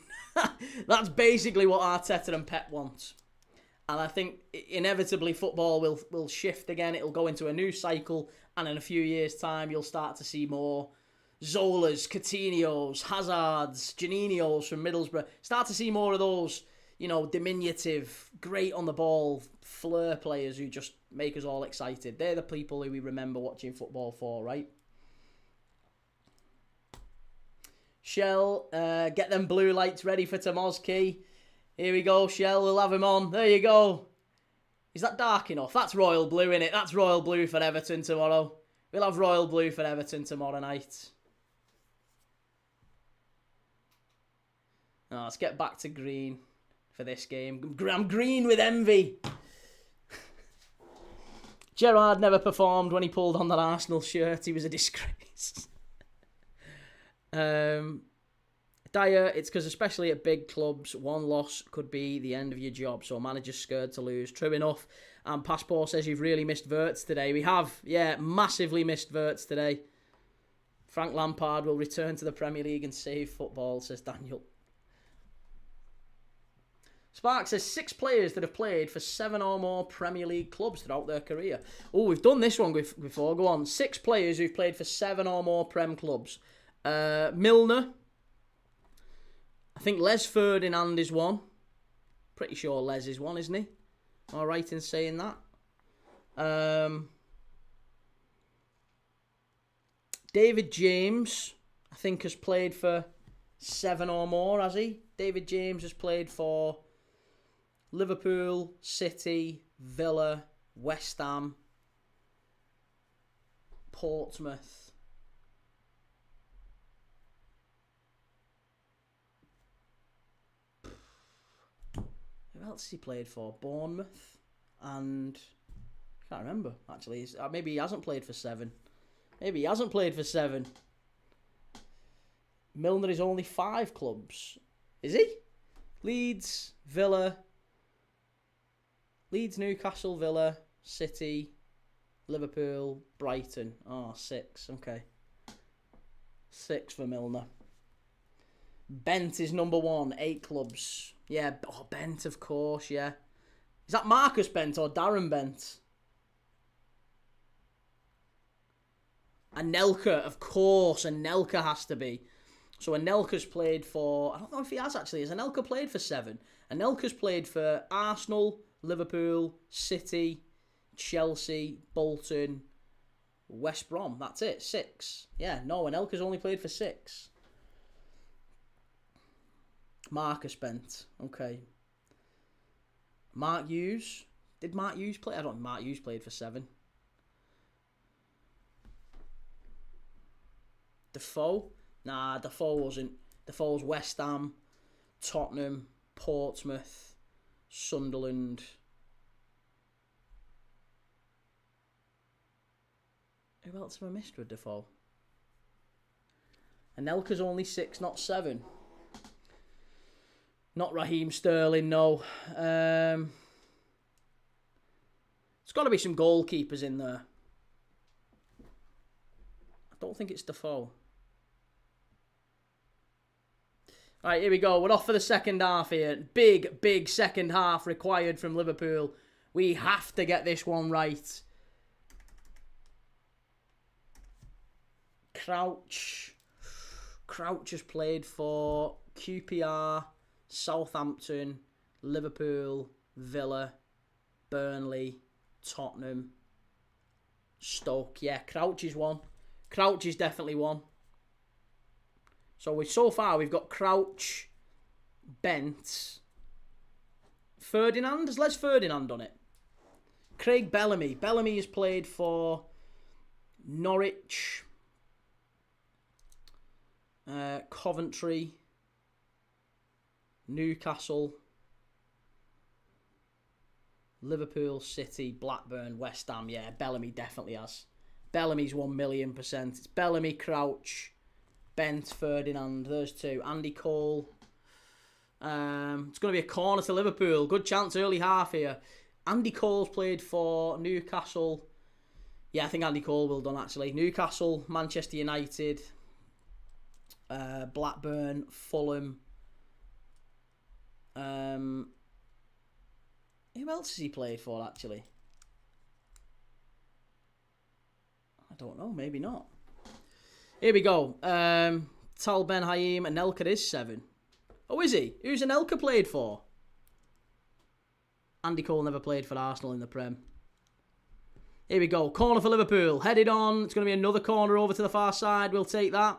That's basically what Arteta and Pep want. And I think inevitably football will shift again. It'll go into a new cycle, and in a few years' time, you'll start to see more Zolas, Coutinhos, Hazards, Janinios from Middlesbrough. Start to see more of those, diminutive, great on the ball, flair players who just make us all excited. They're the people who we remember watching football for, right? Shell, get them blue lights ready for Tomozki. Here we go, Shell. We'll have him on. There you go. Is that dark enough? That's royal blue, innit? That's royal blue for Everton tomorrow. We'll have royal blue for Everton tomorrow night. Oh, let's get back to green for this game. I'm green with envy. Gerrard never performed when he pulled on that Arsenal shirt. He was a disgrace. Dyer, it's because especially at big clubs, one loss could be the end of your job, so a manager's scared to lose. True enough. And Passport says you've really missed Wirtz today. We have, massively missed Wirtz today. Frank Lampard will return to the Premier League and save football, says Daniel. Spark says 6 players that have played for 7 or more Premier League clubs throughout their career. Oh, we've done this one before. Go on. 6 players who've played for 7 or more Prem clubs. Milner. I think Les Ferdinand is one. Pretty sure Les is one, isn't he? Am I right in saying that? David James, I think, has played for 7 or more, has he? David James has played for Liverpool, City, Villa, West Ham, Portsmouth. Who else has he played for? Bournemouth, and I can't remember actually. Maybe he hasn't played for 7. Milner is only 5 clubs. Is he? Leeds, Newcastle, Villa, City, Liverpool, Brighton. 6. Okay. 6 for Milner. Bent is number 1, 8 clubs. Yeah, Bent, of course, yeah. Is that Marcus Bent or Darren Bent? Anelka, of course. Anelka has to be. So Anelka's played for... I don't know if he has, actually. Has Anelka played for 7? Anelka's played for Arsenal, Liverpool, City, Chelsea, Bolton, West Brom. That's it. 6. Yeah, no, Anelka's only played for 6. Marcus Bent. Okay. Mark Hughes. Did Mark Hughes play? I don't know. Mark Hughes played for 7. Defoe? Nah, Defoe wasn't. Defoe's West Ham, Tottenham, Portsmouth, Sunderland. Who else have I missed with Defoe? Anelka's only 6, not 7. Not Raheem Sterling, no. There's got to be some goalkeepers in there. I don't think it's Defoe. Right, here we go. We're off for the second half here. Big second half required from Liverpool. We have to get this one right. Crouch has played for QPR, Southampton, Liverpool, Villa, Burnley, Tottenham, Stoke. Yeah, Crouch is one. Crouch is definitely one. So far we've got Crouch, Bent, Ferdinand. Has Les Ferdinand done it? Craig Bellamy. Bellamy has played for Norwich, Coventry, Newcastle, Liverpool, City, Blackburn, West Ham. Yeah, Bellamy definitely has. Bellamy's 1,000,000%. It's Bellamy, Crouch, Bent, Ferdinand. There's two. Andy Cole. It's going to be a corner to Liverpool. Good chance early half here. Andy Cole's played for Newcastle. Yeah, I think Andy Cole will done actually. Newcastle, Manchester United, Blackburn, Fulham. Who else has he played for actually? I don't know, maybe not. Here we go. Tal Ben Haim, Anelka is 7. Oh, is he? Who's Anelka played for? Andy Cole never played for Arsenal in the Prem. Here we go. Corner for Liverpool. Headed on. It's going to be another corner over to the far side. We'll take that.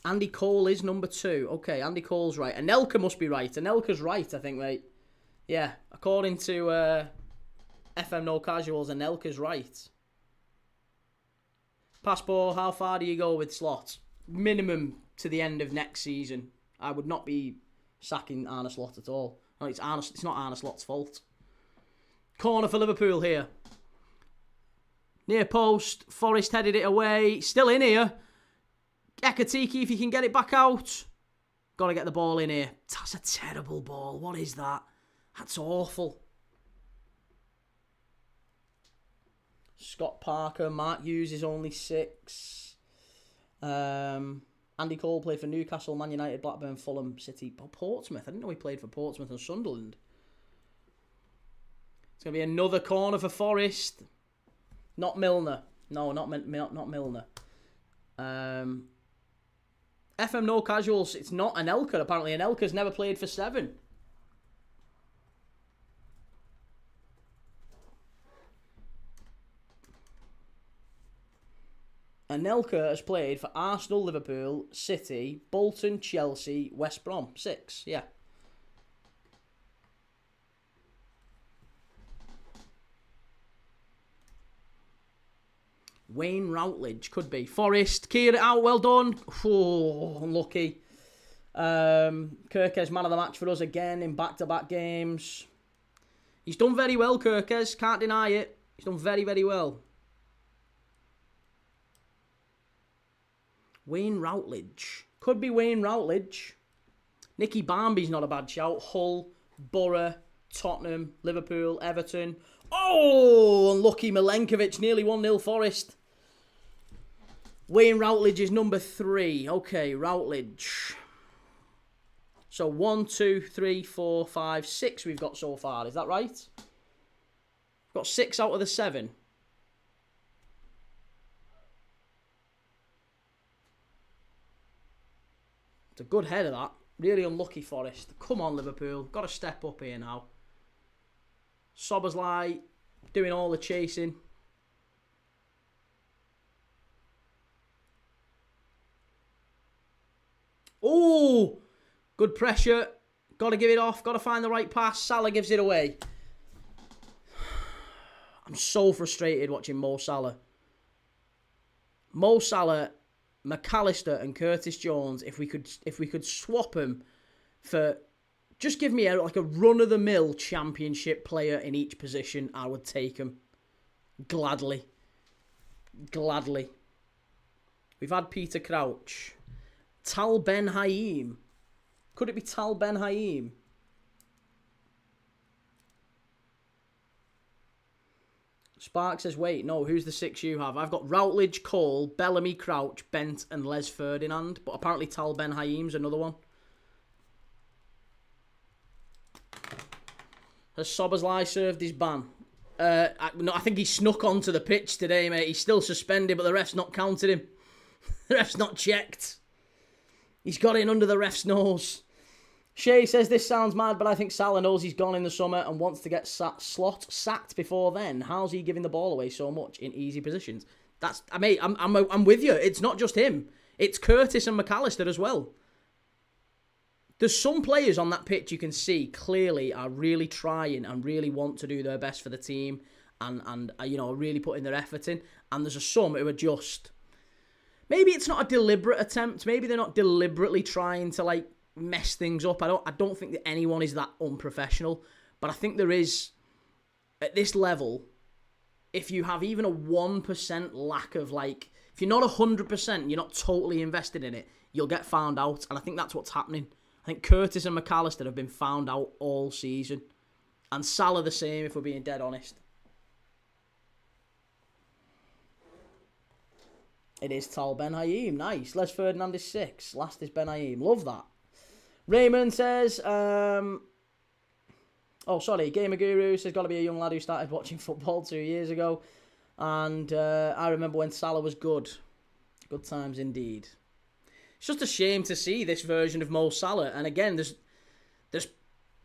Andy Cole is number 2. Okay, Andy Cole's right. Anelka must be right. Anelka's right, I think, mate. Yeah, according to FM No Casuals, Anelka's right. Passport, how far do you go with Slot? Minimum to the end of next season. I would not be sacking Arne Slot at all. No, it's not Arne Slot's fault. Corner for Liverpool here. Near post. Forest headed it away. Still in here. Ekatiki, if you can get it back out. Got to get the ball in here. That's a terrible ball. What is that? That's awful. Scott Parker. Mark Hughes is only 6. Andy Cole played for Newcastle, Man United, Blackburn, Fulham, City, Portsmouth. I didn't know he played for Portsmouth and Sunderland. It's going to be another corner for Forest. Not Milner. No, not Milner. FM No Casuals. It's not Anelka. Apparently Anelka's never played for 7. Anelka has played for Arsenal, Liverpool, City, Bolton, Chelsea, West Brom. 6, yeah. Wayne Routledge, could be. Forest, Keir out, well done. Oh, unlucky. Kirkes, man of the match for us again in back-to-back games. He's done very well, Kirkes, can't deny it. He's done very, very well. Wayne Routledge. Could be Wayne Routledge. Nicky Barmby's not a bad shout. Hull, Borough, Tottenham, Liverpool, Everton. Oh, unlucky Milenkovic. Nearly 1-0 Forest. Wayne Routledge is number 3. Okay, Routledge. So 1, 2, 3, 4, 5, 6 we've got so far. Is that right? We've got 6 out of the 7. It's a good header, that. Really unlucky Forest. Come on, Liverpool. Got to step up here now. Sobersley doing all the chasing. Oh! Good pressure. Got to give it off. Got to find the right pass. Salah gives it away. I'm so frustrated watching Mo Salah. Mo Salah, McAllister and Curtis Jones, if we could swap them for, just give me a run-of-the-mill championship player in each position, I would take him. Gladly. Gladly. We've had Peter Crouch. Tal Ben Haim. Could it be Tal Ben Haim? Spark says, wait, no, who's the 6 you have? I've got Routledge, Cole, Bellamy, Crouch, Bent and Les Ferdinand. But apparently Tal Ben Haim's another one. Has Sobersley served his ban? I think he snuck onto the pitch today, mate. He's still suspended, but the ref's not counted him. The ref's not checked. He's got in under the ref's nose. Shay says, this sounds mad, but I think Salah knows he's gone in the summer and wants to get Slot sacked before then. How's he giving the ball away so much in easy positions? I'm with you. It's not just him. It's Curtis and McAllister as well. There's some players on that pitch you can see clearly are really trying and really want to do their best for the team and are really putting their effort in. And there's some who are just, maybe it's not a deliberate attempt. Maybe they're not deliberately trying to mess things up. I don't think that anyone is that unprofessional, but I think there is, at this level, if you have even a 1% lack of if If you're not 100%, you're not totally invested in it, you'll get found out. And I think that's what's happening. I think Curtis and McAllister have been found out all season. And Salah the same, if we're being dead honest. It is Tal Ben Haim. Nice. Les Ferdinand is 6. Last is Ben Haim. Love that. Raymond says... Gamer Guru says, got to be a young lad who started watching football 2 years ago. And I remember when Salah was good. Good times indeed. It's just a shame to see this version of Mo Salah. And again, there's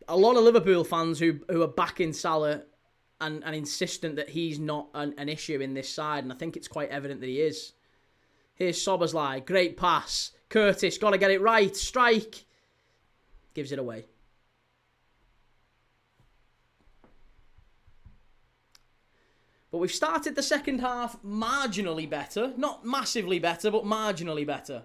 a lot of Liverpool fans who are backing Salah and insistent that he's not an issue in this side. And I think it's quite evident that he is. Here's Sobersley. Great pass. Curtis, got to get it right. Strike. Gives it away. But we've started the second half marginally better. Not massively better, but marginally better.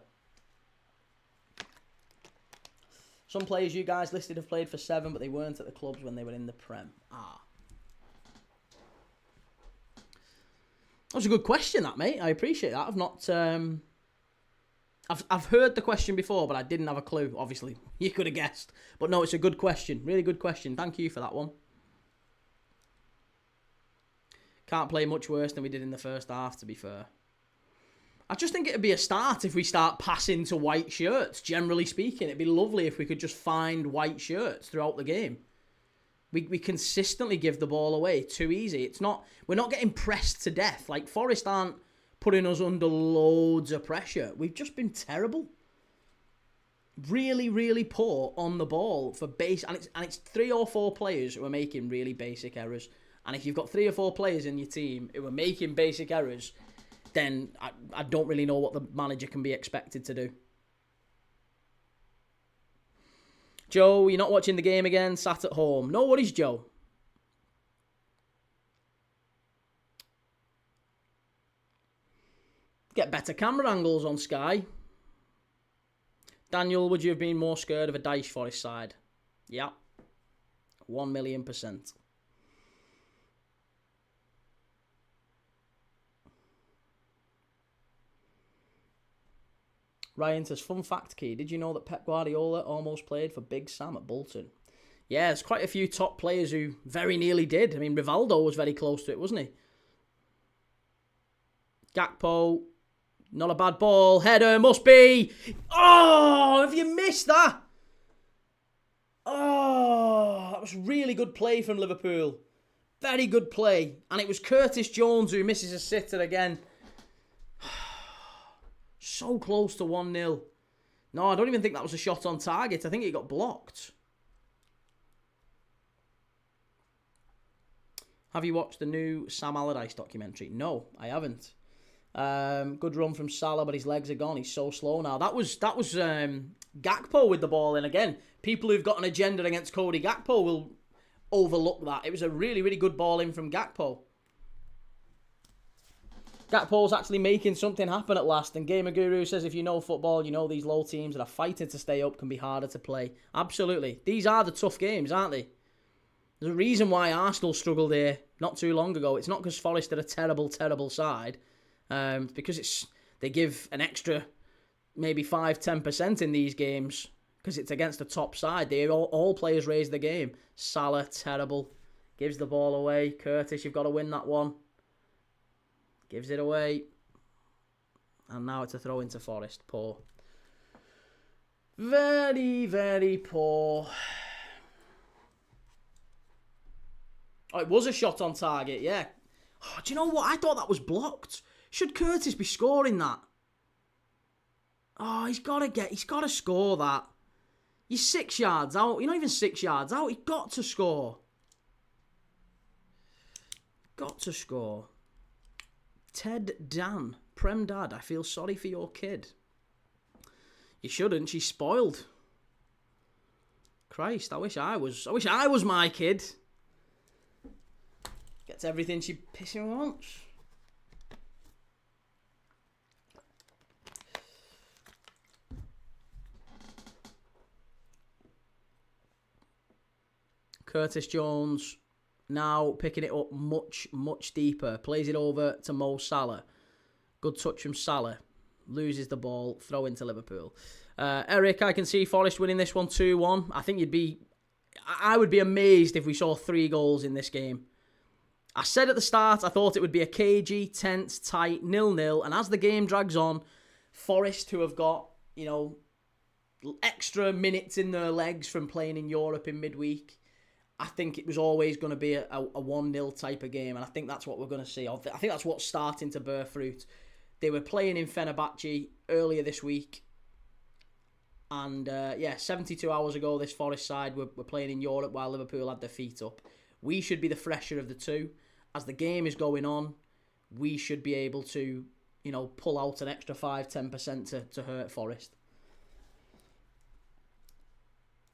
Some players you guys listed have played for 7, but they weren't at the clubs when they were in the Prem. That was a good question, that, mate. I appreciate that. I've not... I've heard the question before, but I didn't have a clue, obviously. You could have guessed. But no, it's a good question. Really good question. Thank you for that one. Can't play much worse than we did in the first half, to be fair. I just think it'd be a start if we start passing to white shirts, generally speaking. It'd be lovely if we could just find white shirts throughout the game. We consistently give the ball away too easy. We're not getting pressed to death. Like, Forest aren't putting us under loads of pressure. We've just been terrible. Really, really poor on the ball for base, and it's 3 or 4 players who are making really basic errors. And if you've got 3 or 4 players in your team who are making basic errors, then I don't really know what the manager can be expected to do. Joe, you're not watching the game again? Sat at home. No worries, Joe. Get better camera angles on Sky. Daniel, would you have been more scared of a Dyche Forest side? Yeah. 1,000,000%. Ryan says, fun fact, Key. Did you know that Pep Guardiola almost played for Big Sam at Bolton? Yeah, there's quite a few top players who very nearly did. I mean, Rivaldo was very close to it, wasn't he? Gakpo, not a bad ball. Header must be. Oh, have you missed that? Oh, that was really good play from Liverpool. Very good play. And it was Curtis Jones who misses a sitter again. So close to 1-0. No, I don't even think that was a shot on target. I think it got blocked. Have you watched the new Sam Allardyce documentary? No, I haven't. Good run from Salah, but his legs are gone. He's so slow now. That was Gakpo with the ball in again. People who've got an agenda against Cody Gakpo will overlook that. It was a really, really good ball in from Gakpo. Gakpo's actually making something happen at last. And Gamer Guru says, if you know football, you know these low teams that are fighting to stay up can be harder to play. Absolutely. These are the tough games, aren't they? There's a reason why Arsenal struggled here not too long ago. It's not because Forest are a terrible, terrible side. Because they give an extra maybe 5-10% in these games because it's against the top side. All players raise the game. Salah, terrible. Gives the ball away. Curtis, you've got to win that one. Gives it away. And now it's a throw into Forest. Poor. Very, very poor. Oh, it was a shot on target, yeah. Oh, do you know what? I thought that was blocked. Should Curtis be scoring that? Oh, he's got to score that. You're 6 yards out. You're not even 6 yards out. He's got to score. Got to score. Ted Dan, Prem Dad, I feel sorry for your kid. You shouldn't, she's spoiled. Christ, I wish I was my kid. Gets everything she pissing wants. Curtis Jones now picking it up much, much deeper. Plays it over to Mo Salah. Good touch from Salah. Loses the ball. Throw into Liverpool. Eric, I can see Forest winning this one 2-1. I would be amazed if we saw 3 goals in this game. I said at the start I thought it would be a cagey, tense, tight, 0-0. And as the game drags on, Forest, who have got, extra minutes in their legs from playing in Europe in midweek, I think it was always going to be a 1-0 type of game. And I think that's what we're going to see. I think that's what's starting to bear fruit. They were playing in Fenerbahce earlier this week. And 72 hours ago, this Forest side were playing in Europe while Liverpool had their feet up. We should be the fresher of the two. As the game is going on, we should be able to, pull out an extra 5-10% to hurt Forest.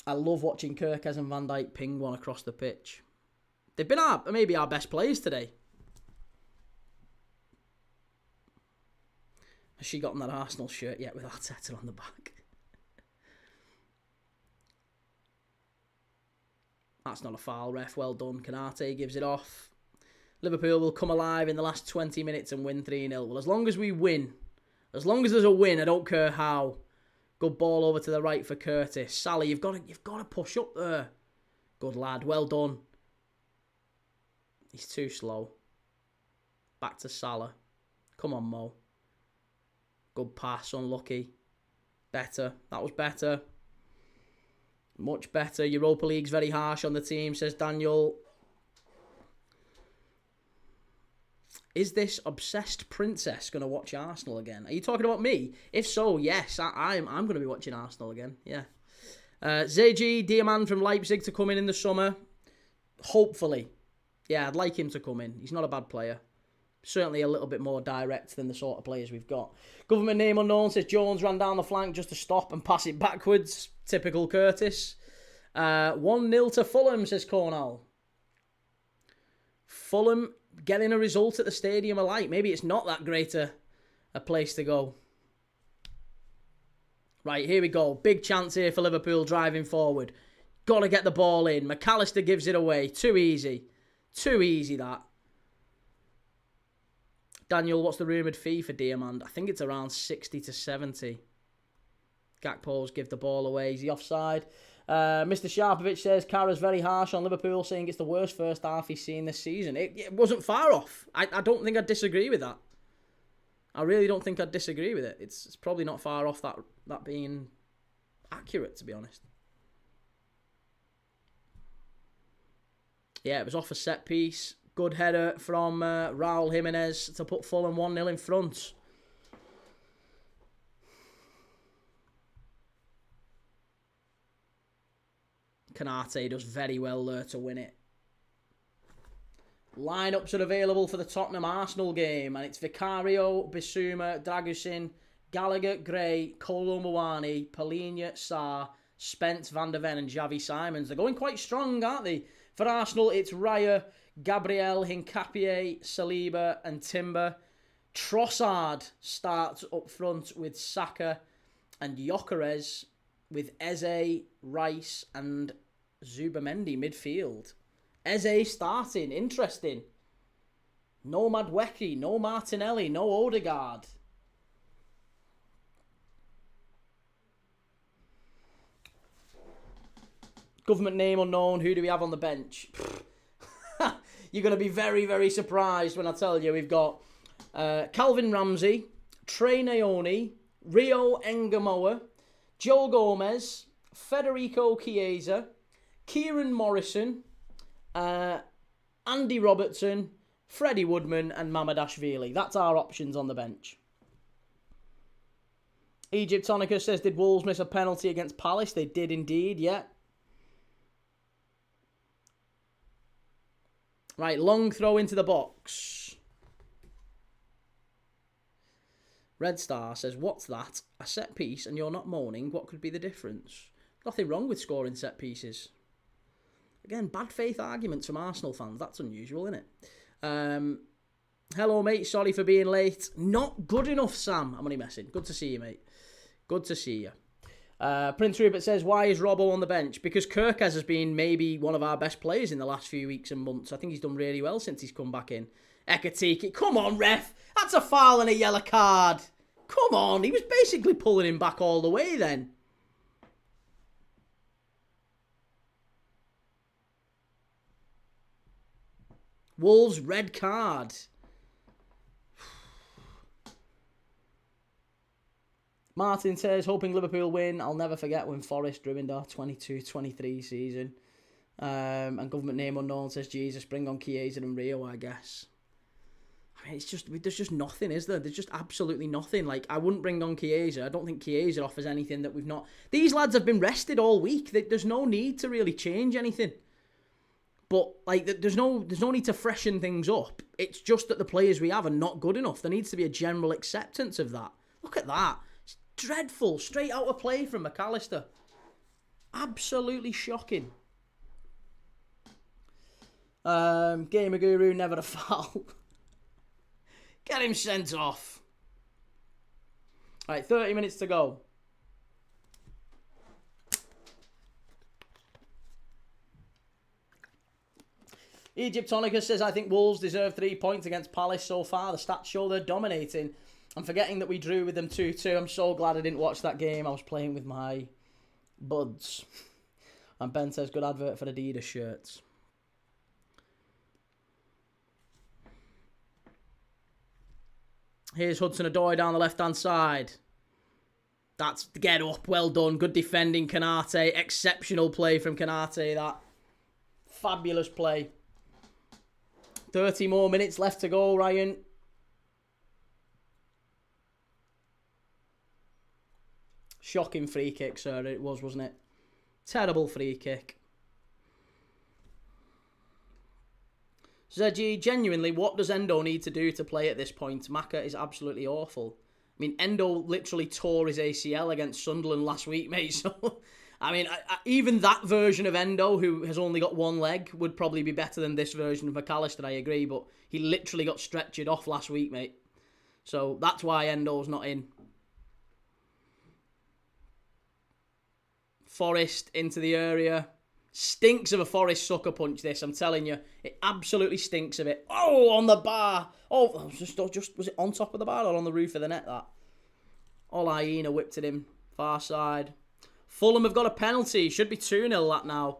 I love watching Kerkez and Van Dijk ping one across the pitch. They've been maybe our best players today. Has she gotten that Arsenal shirt yet with Arteta on the back? That's not a foul, ref. Well done. Canate gives it off. Liverpool will come alive in the last 20 minutes and win 3-0. Well, as long as we win, as long as there's a win, I don't care how. Good ball over to the right for Curtis. Salah, you've got to push up there. Good lad. Well done. He's too slow. Back to Salah. Come on, Mo. Good pass. Unlucky. Better. That was better. Much better. Europa League's very harsh on the team, says Daniel. Is this obsessed princess going to watch Arsenal again? Are you talking about me? If so, yes, I'm going to be watching Arsenal again. Yeah. ZG Diamand from Leipzig to come in the summer. Hopefully. Yeah, I'd like him to come in. He's not a bad player. Certainly a little bit more direct than the sort of players we've got. Government name unknown says Jones ran down the flank just to stop and pass it backwards. Typical Curtis. 1-0 to Fulham, says Cornell. Fulham getting a result at the stadium alike. Maybe it's not that great a place to go. Right, here we go. Big chance here for Liverpool driving forward. Got to get the ball in. McAllister gives it away. Too easy. Too easy, that. Daniel, what's the rumoured fee for Diamand? I think it's around 60 to 70. Gakpo's give the ball away. Is he offside? Mr. Sharpovich says Kara's very harsh on Liverpool, saying it's the worst first half he's seen this season. It wasn't far off. I don't think I'd disagree with that. I really don't think I'd disagree with it. It's probably not far off that being accurate, to be honest. Yeah, it was off a set piece. Good header from Raul Jimenez to put Fulham 1-0 in front. Canate does very well there to win it. Lineups are available for the Tottenham-Arsenal game, and it's Vicario, Bissouma, Dragusin, Gallagher, Gray, Kolo Muani, Palhinha, Sarr, Spence, Van der Ven and Xavi Simons. They're going quite strong, aren't they? For Arsenal, it's Raya, Gabriel, Hincapié, Saliba and Timber. Trossard starts up front with Saka and Gyökeres, with Eze, Rice and Zubamendi midfield. Eze starting, interesting. No Madueke, no Martinelli, no Odegaard. Government name unknown, who do we have on the bench? You're going to be very, very surprised when I tell you we've got Calvin Ramsey, Trey Naoni, Rio Engamoa, Joe Gomez, Federico Chiesa, Kieran Morrison, Andy Robertson, Freddie Woodman and Mamadashvili. That's our options on the bench. Egyptonica says, did Wolves miss a penalty against Palace? They did indeed, yeah. Right, long throw into the box. Red Star says, what's that? A set piece and you're not moaning? What could be the difference? Nothing wrong with scoring set pieces. Again, bad faith arguments from Arsenal fans. That's unusual, isn't it? Hello, mate. Sorry for being late. Not good enough, Sam. I'm only messing. Good to see you, mate. Good to see you. Prince Rupert says, why is Robbo on the bench? Because Kerkez has been maybe one of our best players in the last few weeks and months. I think he's done really well since he's come back in. Ekatike. Come on, ref. That's a foul and a yellow card. Come on. He was basically pulling him back all the way then. Wolves, red card. Martin says, hoping Liverpool win. I'll never forget when Forest ruined our 22-23 season. And government name unknown says, Jesus, bring on Chiesa and Rio, I guess. I mean, there's just nothing, is there? There's just absolutely nothing. Like, I wouldn't bring on Chiesa. I don't think Chiesa offers anything that we've not... These lads have been rested all week. There's no need to really change anything. But, like, there's no need to freshen things up. It's just that the players we have are not good enough. There needs to be a general acceptance of that. Look at that. It's dreadful. Straight out of play from McAllister. Absolutely shocking. Gamer Guru, never a foul. Get him sent off. Right, 30 minutes to go. Egyptonica says, I think Wolves deserve 3 points against Palace so far. The stats show they're dominating. I'm forgetting that we drew with them 2-2. I'm so glad I didn't watch that game. I was playing with my buds. And Ben says, good advert for Adidas shirts. Here's Hudson-Odoi down the left-hand side. That's get up. Well done. Good defending, Konate. Exceptional play from Konate, that. Fabulous play. 30 more minutes left to go, Ryan. Shocking free kick, sir. It was, wasn't it? Terrible free kick. Zeji, genuinely, what does Endo need to do to play at this point? Maka is absolutely awful. I mean, Endo literally tore his ACL against Sunderland last week, mate. So, I mean, even that version of Endo, who has only got one leg, would probably be better than this version of McAllister, I agree. But he literally got stretchered off last week, mate. So that's why Endo's not in. Forest into the area. Stinks of a Forest sucker punch, this, I'm telling you. It absolutely stinks of it. Oh, on the bar. Oh, just was it on top of the bar or on the roof of the net, that? Olaina whipped it in. Far side. Fulham have got a penalty. Should be 2-0 that now.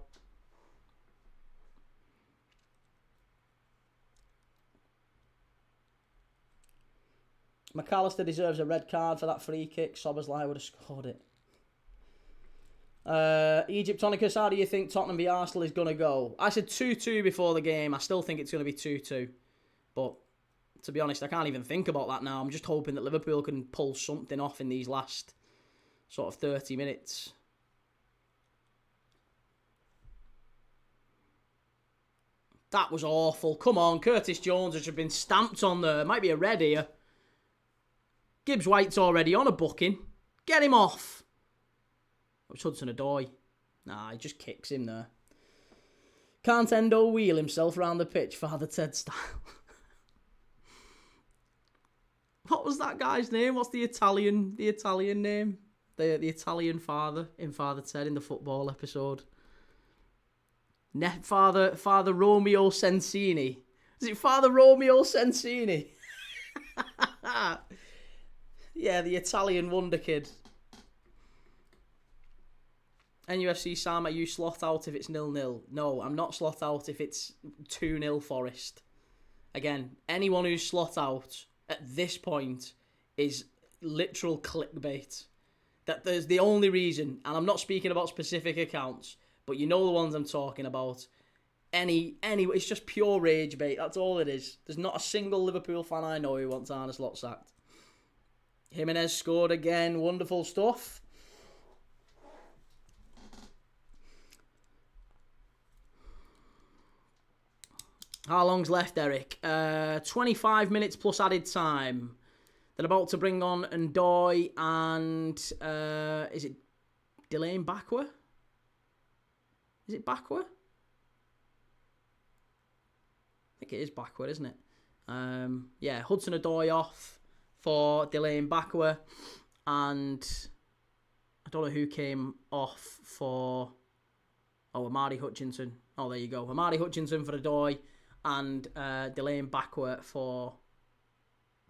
McAllister deserves a red card for that free kick. Soberslai would have scored it. Egyptonicus, how do you think Tottenham v Arsenal is going to go? I said 2-2 before the game. I still think it's going to be 2-2. But to be honest, I can't even think about that now. I'm just hoping that Liverpool can pull something off in these last sort of 30 minutes. That was awful. Come on, Curtis Jones has just been stamped on there. Might be a red here. Gibbs White's already on a booking. Get him off. It was Hudson-Odoi. Nah, he just kicks him there. Can't Endo wheel himself around the pitch, Father Ted style. What was that guy's name? What's the Italian name? The Italian father in Father Ted in the football episode. Father Romeo Sensini. Is it Father Romeo Sensini? Yeah, the Italian wonder kid. NUFC Sam, are you slot out if it's 0-0? No, I'm not slot out if it's 2-0 Forest. Again, anyone who's slot out at this point is literal clickbait. That there's the only reason, and I'm not speaking about specific accounts, but you know the ones I'm talking about. It's just pure rage bait. That's all it is. There's not a single Liverpool fan I know who wants Arne Slot sacked. Jimenez scored again. Wonderful stuff. How long's left, Eric? 25 minutes plus added time. They're about to bring on Ndoye and... is it Delane Bakwa? Is it Bakwa? I think it is Bakwa, isn't it? Yeah, Hudson-Odoi off for Delane Bakwa. And I don't know who came off for... Oh, Amari Hutchinson. Oh, there you go. Amari Hutchinson for Odoi. and delaying backward for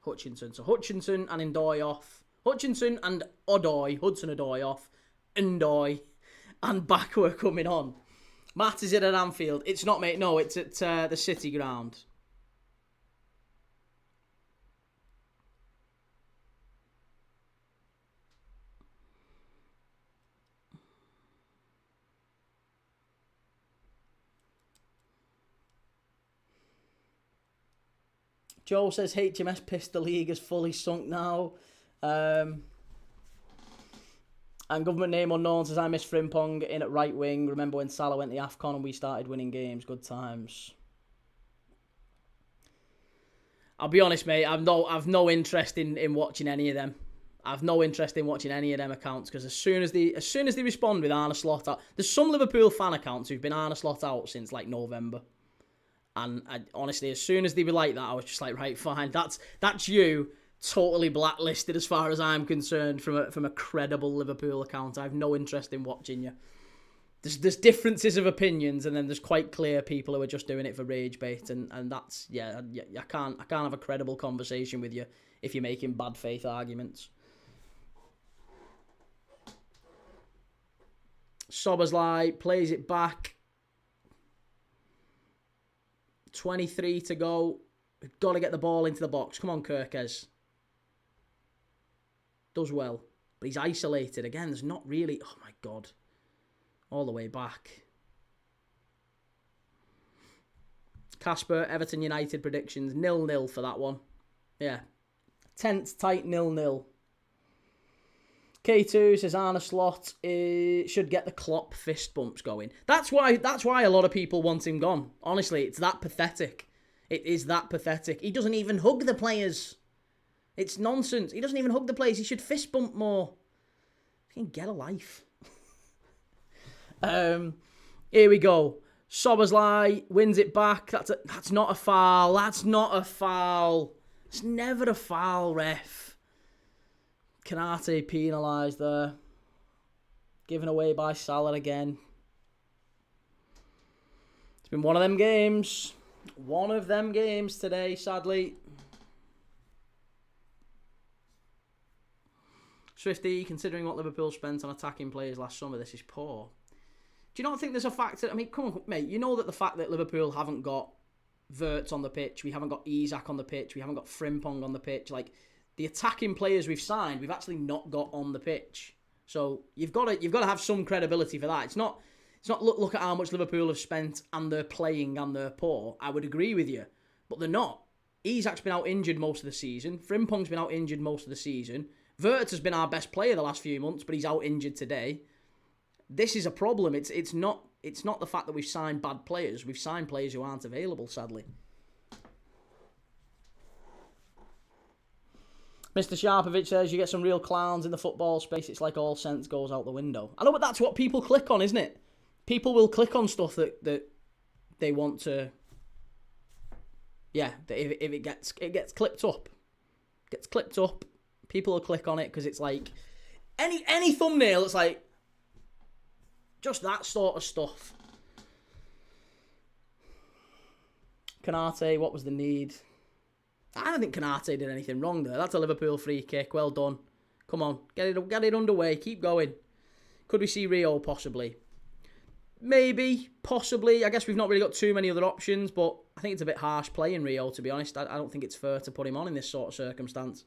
Hutchinson. So Hutchinson and Ndoye off. Hutchinson and Odoi. Hudson-Odoi off. Ndoye and backward coming on. Matt, is it at Anfield? It's not, mate. No, it's at the City ground. Joe says HMS Pistol League is fully sunk now. And government name unknown says I miss Frimpong in at right wing. Remember when Salah went to the AFCON and we started winning games? Good times. I'll be honest, mate. I've no interest in watching any of them. I've no interest in watching any of them accounts because as soon as they respond with Arne Slot out, there's some Liverpool fan accounts who've been Arne Slot out since like November. And honestly, as soon as they were like that, I was just like, right, fine. That's you totally blacklisted as far as I'm concerned from a credible Liverpool account. I have no interest in watching you. There's differences of opinions, and then there's quite clear people who are just doing it for rage bait, and that's I can't have a credible conversation with you if you're making bad faith arguments. Sobersley plays it back. 23 to go. We've got to get the ball into the box. Come on, Kirkes. Does well. But he's isolated. Again, there's not really... Oh, my God. All the way back. Casper, Everton United predictions. 0-0 for that one. Yeah. Tense, tight 0-0. K2 says Arne Slot should get the Klopp fist bumps going. That's why a lot of people want him gone. Honestly, it's that pathetic. It is that pathetic. He doesn't even hug the players. It's nonsense. He doesn't even hug the players. He should fist bump more. He can get a life. Here we go. Sobersley wins it back. That's not a foul. That's not a foul. It's never a foul, ref. Kanate penalised there. Given away by Salah again. It's been one of them games. One of them games today, sadly. Swifty, considering what Liverpool spent on attacking players last summer, this is poor. Do you not think there's a factor? I mean, come on, mate. You know that the fact that Liverpool haven't got Wirtz on the pitch, we haven't got Isak on the pitch, we haven't got Frimpong on the pitch, like... The attacking players we've signed, we've actually not got on the pitch. So you've got to have some credibility for that. It's not look at how much Liverpool have spent and they're playing and they're poor. I would agree with you, but they're not. Isak's been out injured most of the season. Frimpong's been out injured most of the season. Wirtz has been our best player the last few months, but he's out injured today. This is a problem. It's not the fact that we've signed bad players. We've signed players who aren't available, sadly. Mr. Sharpovich says, you get some real clowns in the football space, it's like all sense goes out the window. I know, but that's what people click on, isn't it? People will click on stuff that they want to... Yeah, if it gets clipped up. Gets clipped up, people will click on it because it's like... Any thumbnail, it's like... Just that sort of stuff. Kanate, what was the need? I don't think Kanate did anything wrong there. That's a Liverpool free kick. Well done. Come on. Get it underway. Keep going. Could we see Rio possibly? Maybe. Possibly. I guess we've not really got too many other options, but I think it's a bit harsh playing Rio, to be honest. I don't think it's fair to put him on in this sort of circumstance.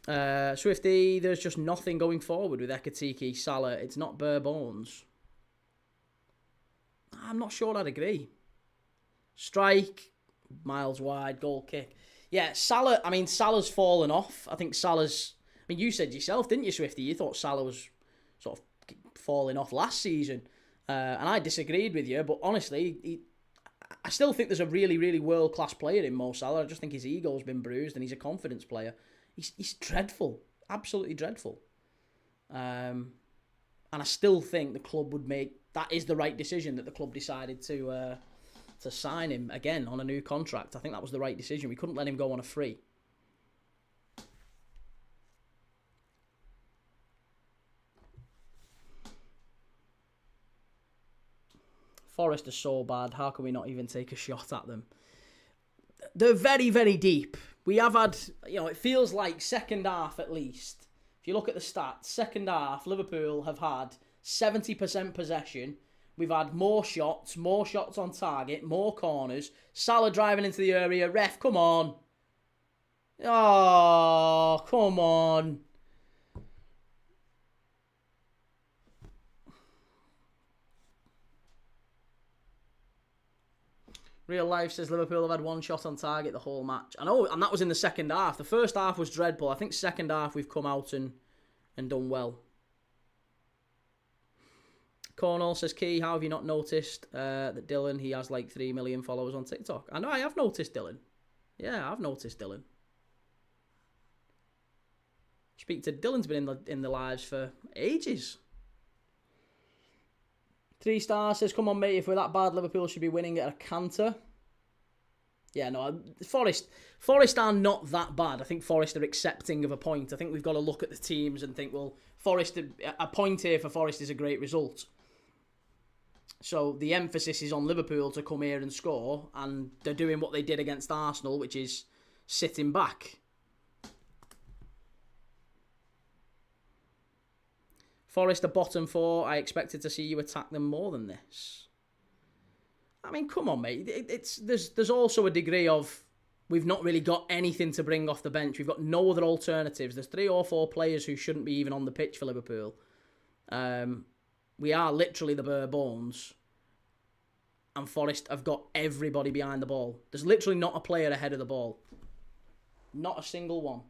Swifty, there's just nothing going forward with Ekatike, Salah. It's not bare bones. I'm not sure I'd agree. Strike... Miles wide, goal kick. Yeah, Salah, I mean, Salah's fallen off. I think Salah's... I mean, you said yourself, didn't you, Swifty? You thought Salah was sort of falling off last season. And I disagreed with you, but honestly, I still think there's a really, really world-class player in Mo Salah. I just think his ego's been bruised and he's a confidence player. He's dreadful. Absolutely dreadful. And I still think the club would make... That is the right decision that the club decided to sign him again on a new contract. I think that was the right decision. We couldn't let him go on a free. Forest are so bad. How can we not even take a shot at them? They're very, very deep. We have had, it feels like second half at least. If you look at the stats, second half, Liverpool have had 70% possession. We've had more shots on target, more corners. Salah driving into the area. Ref, come on. Oh, come on. Real Life says Liverpool have had one shot on target the whole match. I know, and that was in the second half. The first half was dreadful. I think second half we've come out and done well. Cornell says, Key, how have you not noticed that Dylan, he has like 3 million followers on TikTok? I know, I have noticed Dylan. Yeah, I've noticed Dylan. Speak to Dylan's been in the lives for ages. 3 stars says, come on, mate, if we're that bad, Liverpool should be winning at a canter. Yeah, no, Forest are not that bad. I think Forest are accepting of a point. I think we've got to look at the teams and think, well, a point here for Forest is a great result. So the emphasis is on Liverpool to come here and score, and they're doing what they did against Arsenal, which is sitting back. Forest are bottom 4. I expected to see you attack them more than this. I mean, come on, mate. There's also a degree of we've not really got anything to bring off the bench. We've got no other alternatives. There's 3 or 4 players who shouldn't be even on the pitch for Liverpool. We are literally the bare bones. And Forest have got everybody behind the ball. There's literally not a player ahead of the ball. Not a single one.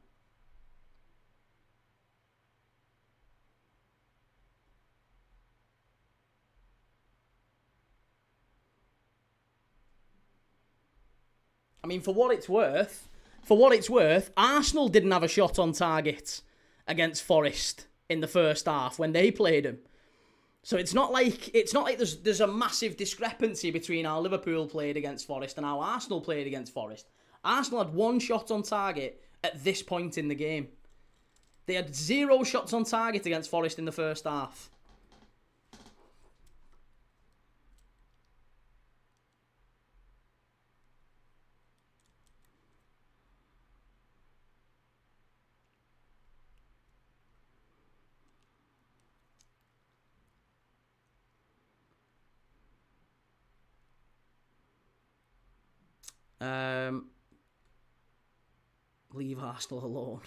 I mean, for what it's worth, Arsenal didn't have a shot on target against Forest in the first half when they played them. So it's not like there's a massive discrepancy between how Liverpool played against Forest and how Arsenal played against Forest. Arsenal had 1 shot on target at this point in the game. They had 0 shots on target against Forest in the first half. Leave Arsenal alone.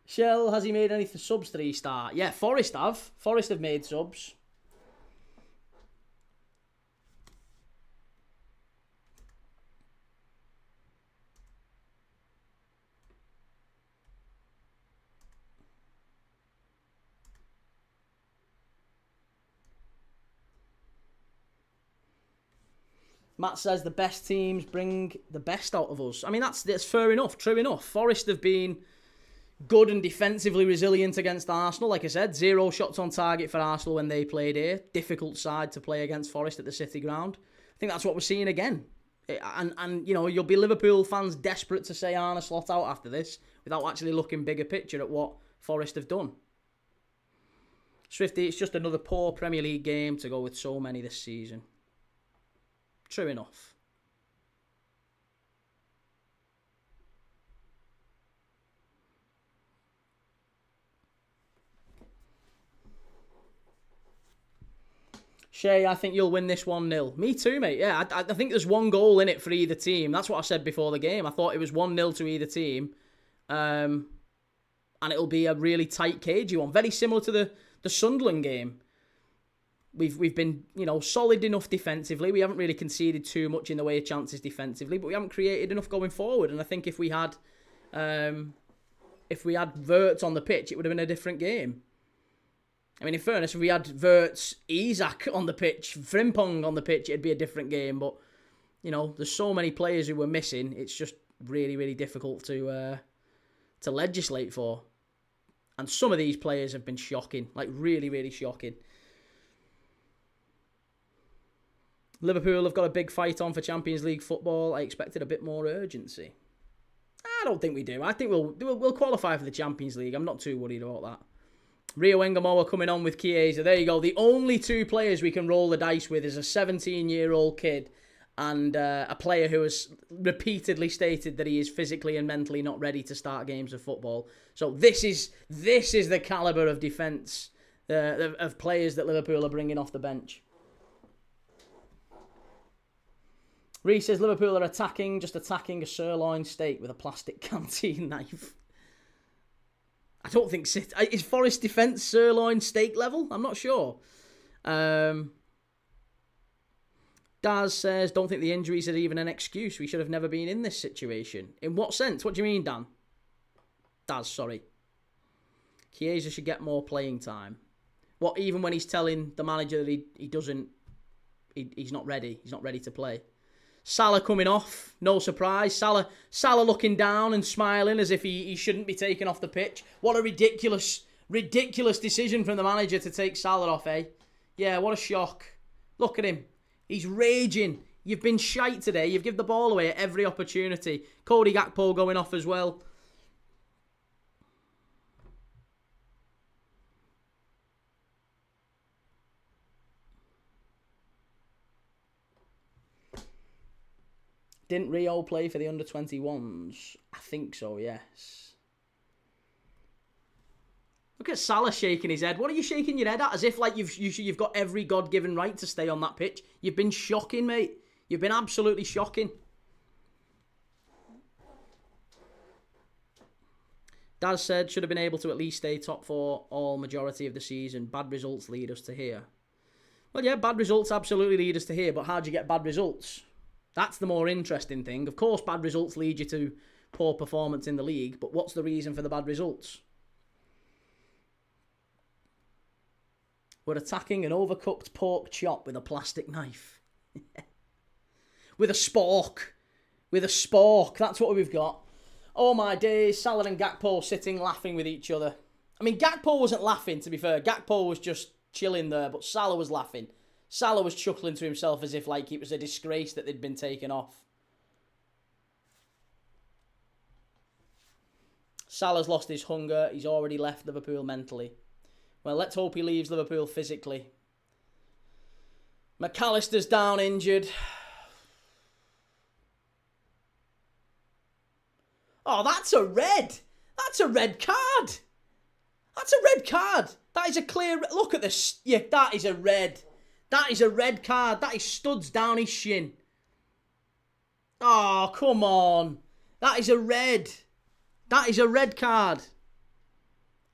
Shell, has he made any subs 3 star? Yeah, Forest have. Forest have made subs. Matt says the best teams bring the best out of us. I mean, that's fair enough, true enough. Forest have been good and defensively resilient against Arsenal. Like I said, 0 shots on target for Arsenal when they played here. Difficult side to play against Forest at the City Ground. I think that's what we're seeing again. And you'll be Liverpool fans desperate to say Arne slot out after this without actually looking bigger picture at what Forest have done. Swifty, it's just another poor Premier League game to go with so many this season. True enough. Shay, I think you'll win this 1-0. Me too, mate. Yeah, I think there's 1 goal in it for either team. That's what I said before the game. I thought it was 1-0 to either team. And it'll be a really tight, cagey one. Very similar to the Sunderland game. We've been, solid enough defensively. We haven't really conceded too much in the way of chances defensively, but we haven't created enough going forward. And I think if we had Wirtz on the pitch, it would have been a different game. I mean, in fairness, if we had Wirtz, Isak on the pitch, Frimpong on the pitch, it'd be a different game. But there's so many players who were missing. It's just really, really difficult to legislate for. And some of these players have been shocking, like really, really shocking. Liverpool have got a big fight on for Champions League football. I expected a bit more urgency. I don't think we do. I think we'll qualify for the Champions League. I'm not too worried about Rio Engamoa coming on with Chiesa. There you go. The only two players we can roll the dice with is a 17-year-old kid and a player who has repeatedly stated that he is physically and mentally not ready to start games of football. So this is the calibre of defence of players that Liverpool are bringing off the bench. Reece says Liverpool are attacking a sirloin steak with a plastic canteen knife. I don't think is Forest defence sirloin steak level? I'm not sure. Daz says, don't think the injuries are even an excuse. We should have never been in this situation. In what sense? What do you mean, Dan? Daz, sorry. Chiesa should get more playing time. What, even when he's telling the manager that he's not ready. He's not ready to play. Salah coming off, no surprise. Salah looking down and smiling as if he shouldn't be taken off the pitch. What a ridiculous decision from the manager to take Salah off, eh? Yeah, what a shock. Look at him. He's raging. You've been shite today. You've given the ball away at every opportunity. Cody Gakpo going off as well. Didn't Rio play for the under-21s? I think so, yes. Look at Salah shaking his head. What are you shaking your head at? As if like you've got every God-given right to stay on that pitch. You've been shocking, mate. You've been absolutely shocking. Daz said, should have been able to at least stay top four all majority of the season. Bad results lead us to here. Well, yeah, bad results absolutely lead us to here, but how do you get bad results? That's the more interesting thing. Of course, bad results lead you to poor performance in the league, but what's the reason for the bad results? We're attacking an overcooked pork chop with a plastic knife. With a spork. With a spork. That's what we've got. Oh my days, Salah and Gakpo sitting laughing with each other. I mean, Gakpo wasn't laughing, to be fair. Gakpo was just chilling there, but Salah was laughing. Salah was chuckling to himself as if like it was a disgrace that they'd been taken off. Salah's lost his hunger. He's already left Liverpool mentally. Well, let's hope he leaves Liverpool physically. McAllister's down injured. Oh, that's a red. That's a red card. That's a red card. That is a clear... Look at this. Yeah, that is a red. That is a red card. That is studs down his shin. Oh, come on. That is a red. That is a red card.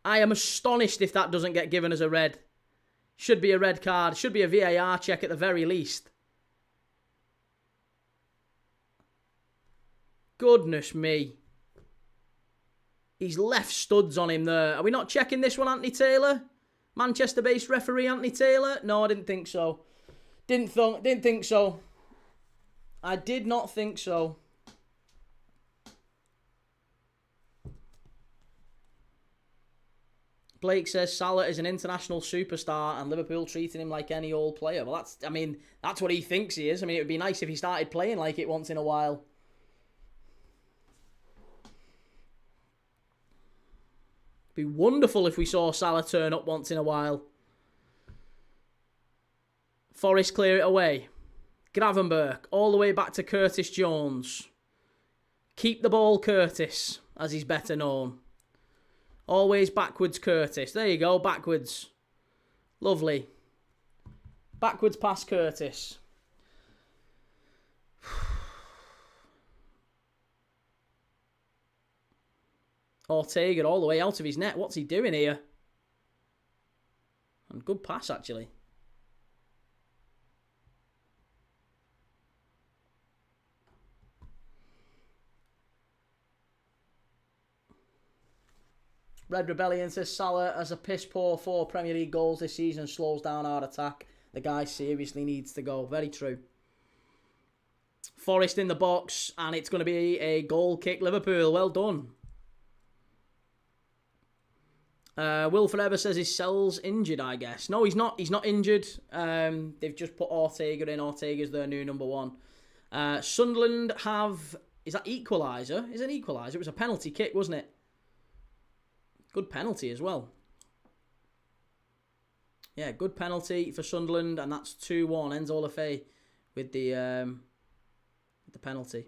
I am astonished if that doesn't get given as a red. Should be a red card. Should be a VAR check at the very least. Goodness me. He's left studs on him there. Are we not checking this one, Anthony Taylor? Manchester-based referee Anthony Taylor? No, I didn't think so. Didn't think so. I did not think so. Blake says Salah is an international superstar and Liverpool treating him like any old player. Well, that's what he thinks he is. I mean, it would be nice if he started playing like it once in a while. Be wonderful if we saw Salah turn up once in a while. Forest clear it away. Gravenberch all the way back to Curtis Jones. Keep the ball, Curtis, as he's better known. Always backwards, Curtis. There you go, backwards. Lovely. Backwards pass, Curtis. Ortega all the way out of his net. What's he doing here? And good pass, actually. Red Rebellion says Salah has a piss poor 4 Premier League goals this season, slows down our attack. The guy seriously needs to go. Very true. Forest in the box, and it's going to be a goal kick Liverpool. Well done. Will Forever says his cell's injured, I guess. No, he's not. He's not injured. They've just put Ortega in. Ortega's their new number one. Sunderland have... Is that equaliser? Is it an equaliser? It was a penalty kick, wasn't it? Good penalty as well. Yeah, good penalty for Sunderland, and that's 2-1. Enzo Lefebvre with the penalty.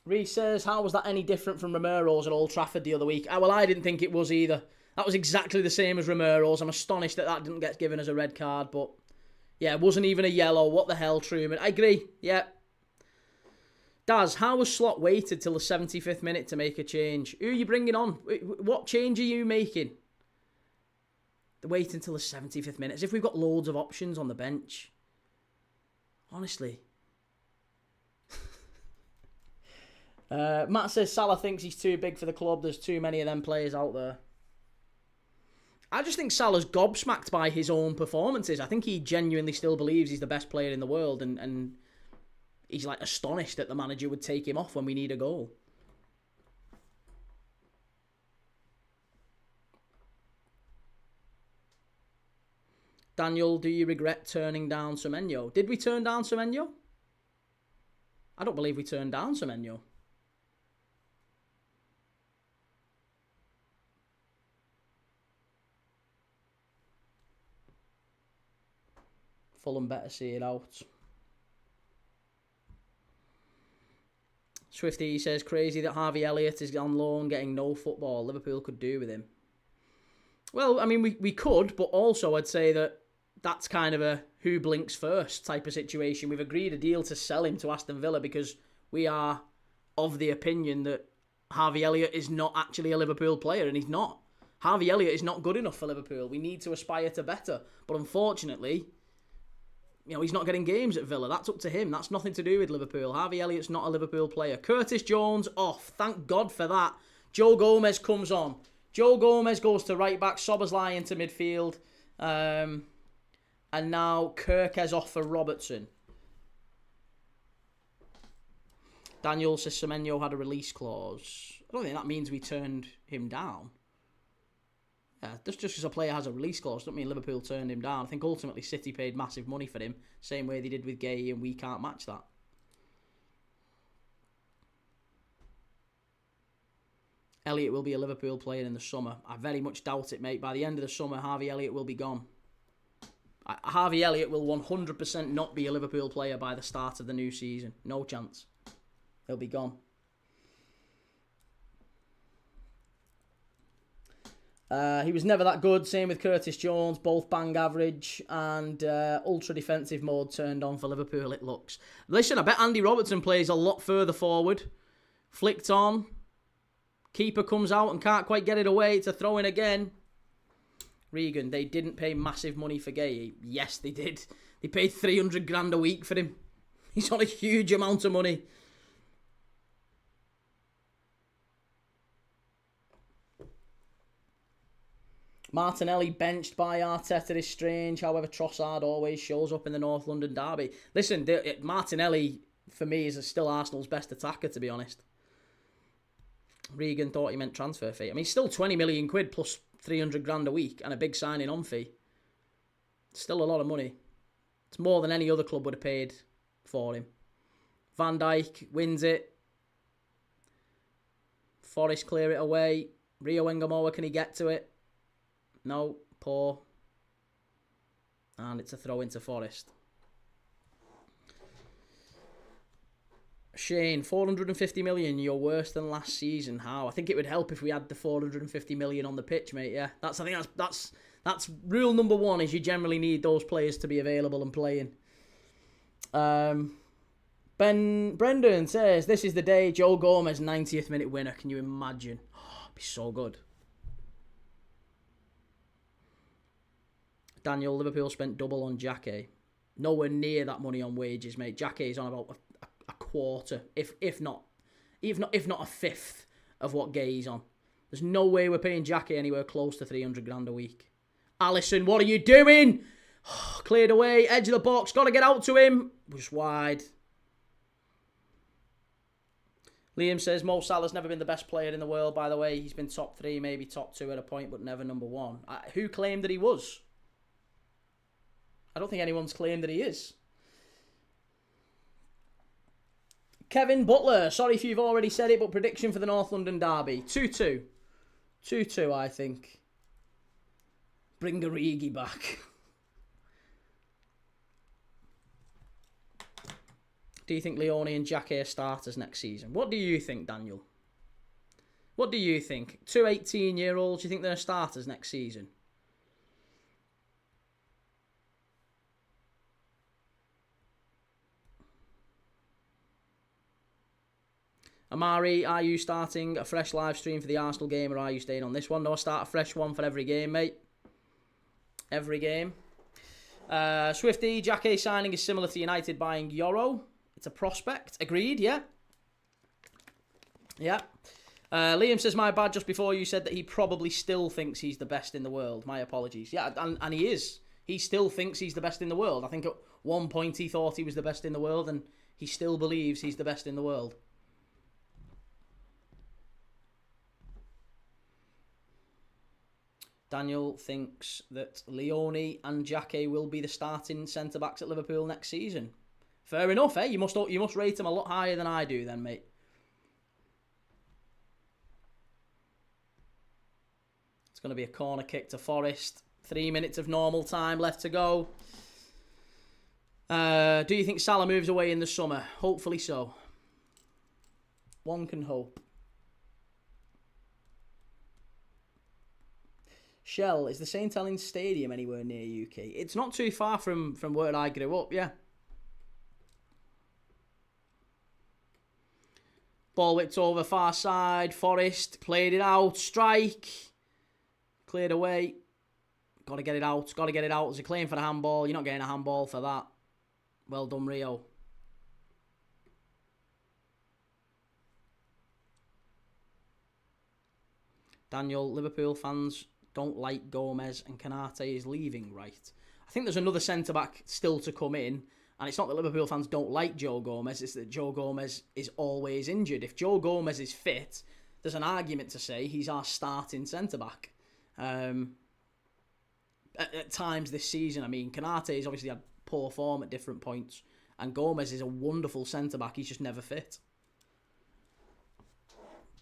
Reece says, how was that any different from Romero's at Old Trafford the other week? Well, I didn't think it was either. That was exactly the same as Romero's. I'm astonished that didn't get given as a red card, but yeah, it wasn't even a yellow. What the hell, Truman? I agree, yeah. Daz, how was Slot waited till the 75th minute to make a change? Who are you bringing on? What change are you making? Wait until the 75th minute, as if we've got loads of options on the bench. Honestly. Matt says Salah thinks he's too big for the club. There's too many of them players out there. I just think Salah's gobsmacked by his own performances. I think he genuinely still believes he's the best player in the world, and he's like astonished that the manager would take him off when we need a goal. Daniel, do you regret turning down Semenyo? Did we turn down Semenyo? I don't believe we turned down Semenyo. Fulham better see it out. Swifty says, crazy that Harvey Elliott is on loan getting no football. Liverpool could do with him. Well, I mean, we could, but also I'd say that's kind of a who blinks first type of situation. We've agreed a deal to sell him to Aston Villa because we are of the opinion that Harvey Elliott is not actually a Liverpool player, and he's not. Harvey Elliott is not good enough for Liverpool. We need to aspire to better. But unfortunately, he's not getting games at Villa. That's up to him. That's nothing to do with Liverpool. Harvey Elliott's not a Liverpool player. Curtis Jones off. Thank God for that. Joe Gomez comes on. Joe Gomez goes to right back. Szoboszlai into midfield. And now Kirk is off for Robertson. Daniel says Semenyo had a release clause. I don't think that means we turned him down. Yeah, just because a player has a release clause doesn't mean Liverpool turned him down. I think ultimately City paid massive money for him, same way they did with Gay, and we can't match that. Elliott will be a Liverpool player in the summer. I very much doubt it, mate. By the end of the summer, Harvey Elliott will be gone. Harvey Elliott will 100% not be a Liverpool player by the start of the new season. No chance. He'll be gone. He was never that good. Same with Curtis Jones. Both bang average. And ultra defensive mode turned on for Liverpool, it looks. Listen, I bet Andy Robertson plays a lot further forward. Flicked on. Keeper comes out and can't quite get it away. It's a throw-in again. Regan, they didn't pay massive money for Gay. Yes, they did. They paid 300 grand a week for him. He's on a huge amount of money. Martinelli benched by Arteta is strange. However, Trossard always shows up in the North London derby. Listen, Martinelli, for me, is still Arsenal's best attacker, to be honest. Regan thought he meant transfer fee. I mean, still 20 million quid plus 300 grand a week and a big signing on fee. Still a lot of money. It's more than any other club would have paid for him. Van Dijk wins it. Forest clear it away. Rio Engamoa, can he get to it? No, poor. And it's a throw into Forest. Shane, 450 million, you're worse than last season. How? I think it would help if we had the 450 million on the pitch, mate. Yeah, I think that's rule number one, is you generally need those players to be available and playing. Brendan says, this is the day Joe Gomez 90th minute winner. Can you imagine? Oh, it'd be so good. Daniel, Liverpool spent double on Jackie. Nowhere near that money on wages, mate. Jackie is on about a quarter, if not a fifth of what Gay's on. There's no way we're paying Jackie anywhere close to 300 grand a week. Alisson, what are you doing? Cleared away, edge of the box, got to get out to him. Just wide. Liam says, Mo Salah's never been the best player in the world, by the way. He's been top 3, maybe top 2 at a point, but never number 1. Who claimed that he was? I don't think anyone's claimed that he is. Kevin Butler. Sorry if you've already said it, but prediction for the North London derby. 2-2. 2-2, I think. Bring Origi back. Do you think Leone and Jackie are starters next season? What do you think, Daniel? What do you think? 2 18-year-olds, do you think they're starters next season? Amari, are you starting a fresh live stream for the Arsenal game or are you staying on this one? No, I start a fresh one for every game, mate. Every game. Swifty, Jackie signing is similar to United buying Euro. It's a prospect. Agreed, yeah. Yeah. Liam says, my bad, just before you said that he probably still thinks he's the best in the world. My apologies. Yeah, and he is. He still thinks he's the best in the world. I think at one point he thought he was the best in the world and he still believes he's the best in the world. Daniel thinks that Leone and Jackie will be the starting centre-backs at Liverpool next season. Fair enough, eh? You must rate them a lot higher than I do then, mate. It's going to be a corner kick to Forest. 3 minutes of normal time left to go. Do you think Salah moves away in the summer? Hopefully so. One can hope. Shell, is the St Helens Stadium anywhere near UK? It's not too far from where I grew up, yeah. Ball whipped over, far side, Forest, played it out, strike. Cleared away. Got to get it out, got to get it out. There's a claim for the handball. You're not getting a handball for that. Well done, Rio. Daniel, Liverpool fans don't like Gomez and Kanate is leaving, right? I think there's another centre-back still to come in, and it's not that Liverpool fans don't like Joe Gomez, it's that Joe Gomez is always injured. If Joe Gomez is fit, there's an argument to say he's our starting centre-back. At times this season, I mean, Kanate has obviously had poor form at different points, and Gomez is a wonderful centre-back, he's just never fit.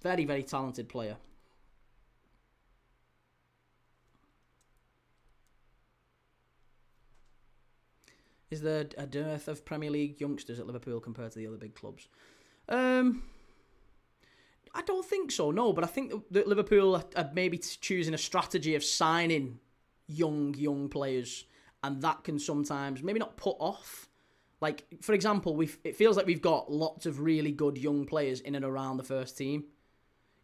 Very, very talented player. Is there a dearth of Premier League youngsters at Liverpool compared to the other big clubs? I don't think so, no. But I think that Liverpool are maybe choosing a strategy of signing young players. And that can sometimes maybe not put off. Like, for example, it feels like we've got lots of really good young players in and around the first team.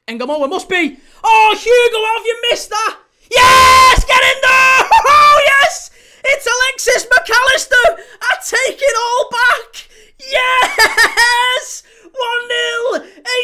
Ngamoa must be... Oh, Hugo, how have you missed that? Yes! Get in there! Oh, yes! It's Alexis McAllister! I take it all back! Yes! 1-0!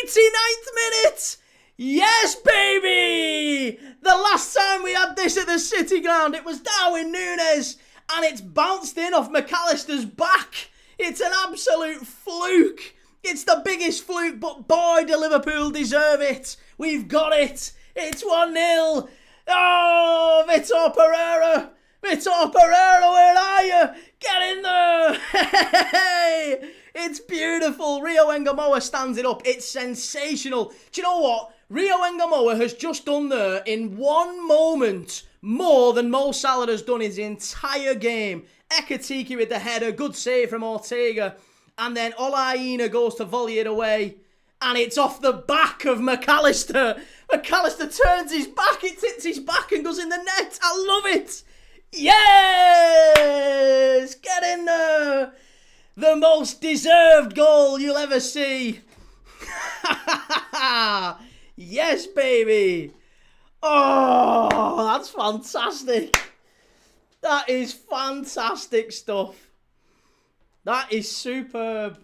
89th minute! Yes, baby! The last time we had this at the City Ground, it was Darwin Núñez, and it's bounced in off McAllister's back. It's an absolute fluke. It's the biggest fluke, but boy, do Liverpool deserve it. We've got it. It's 1-0. Oh, Vítor Pereira. Vítor Pereira, where are you? Get in there! Hey! It's beautiful. Rio Ngamoa stands it up. It's sensational. Do you know what? Rio Ngamoa has just done there in one moment more than Mo Salah has done his entire game. Ekatike with the header. Good save from Ortega. And then Olaina goes to volley it away. And it's off the back of McAllister. McAllister turns his back. It hits his back and goes in the net. I love it. Yes! Get in there! The most deserved goal you'll ever see. Yes, baby. Oh, that's fantastic. That is fantastic stuff. That is superb.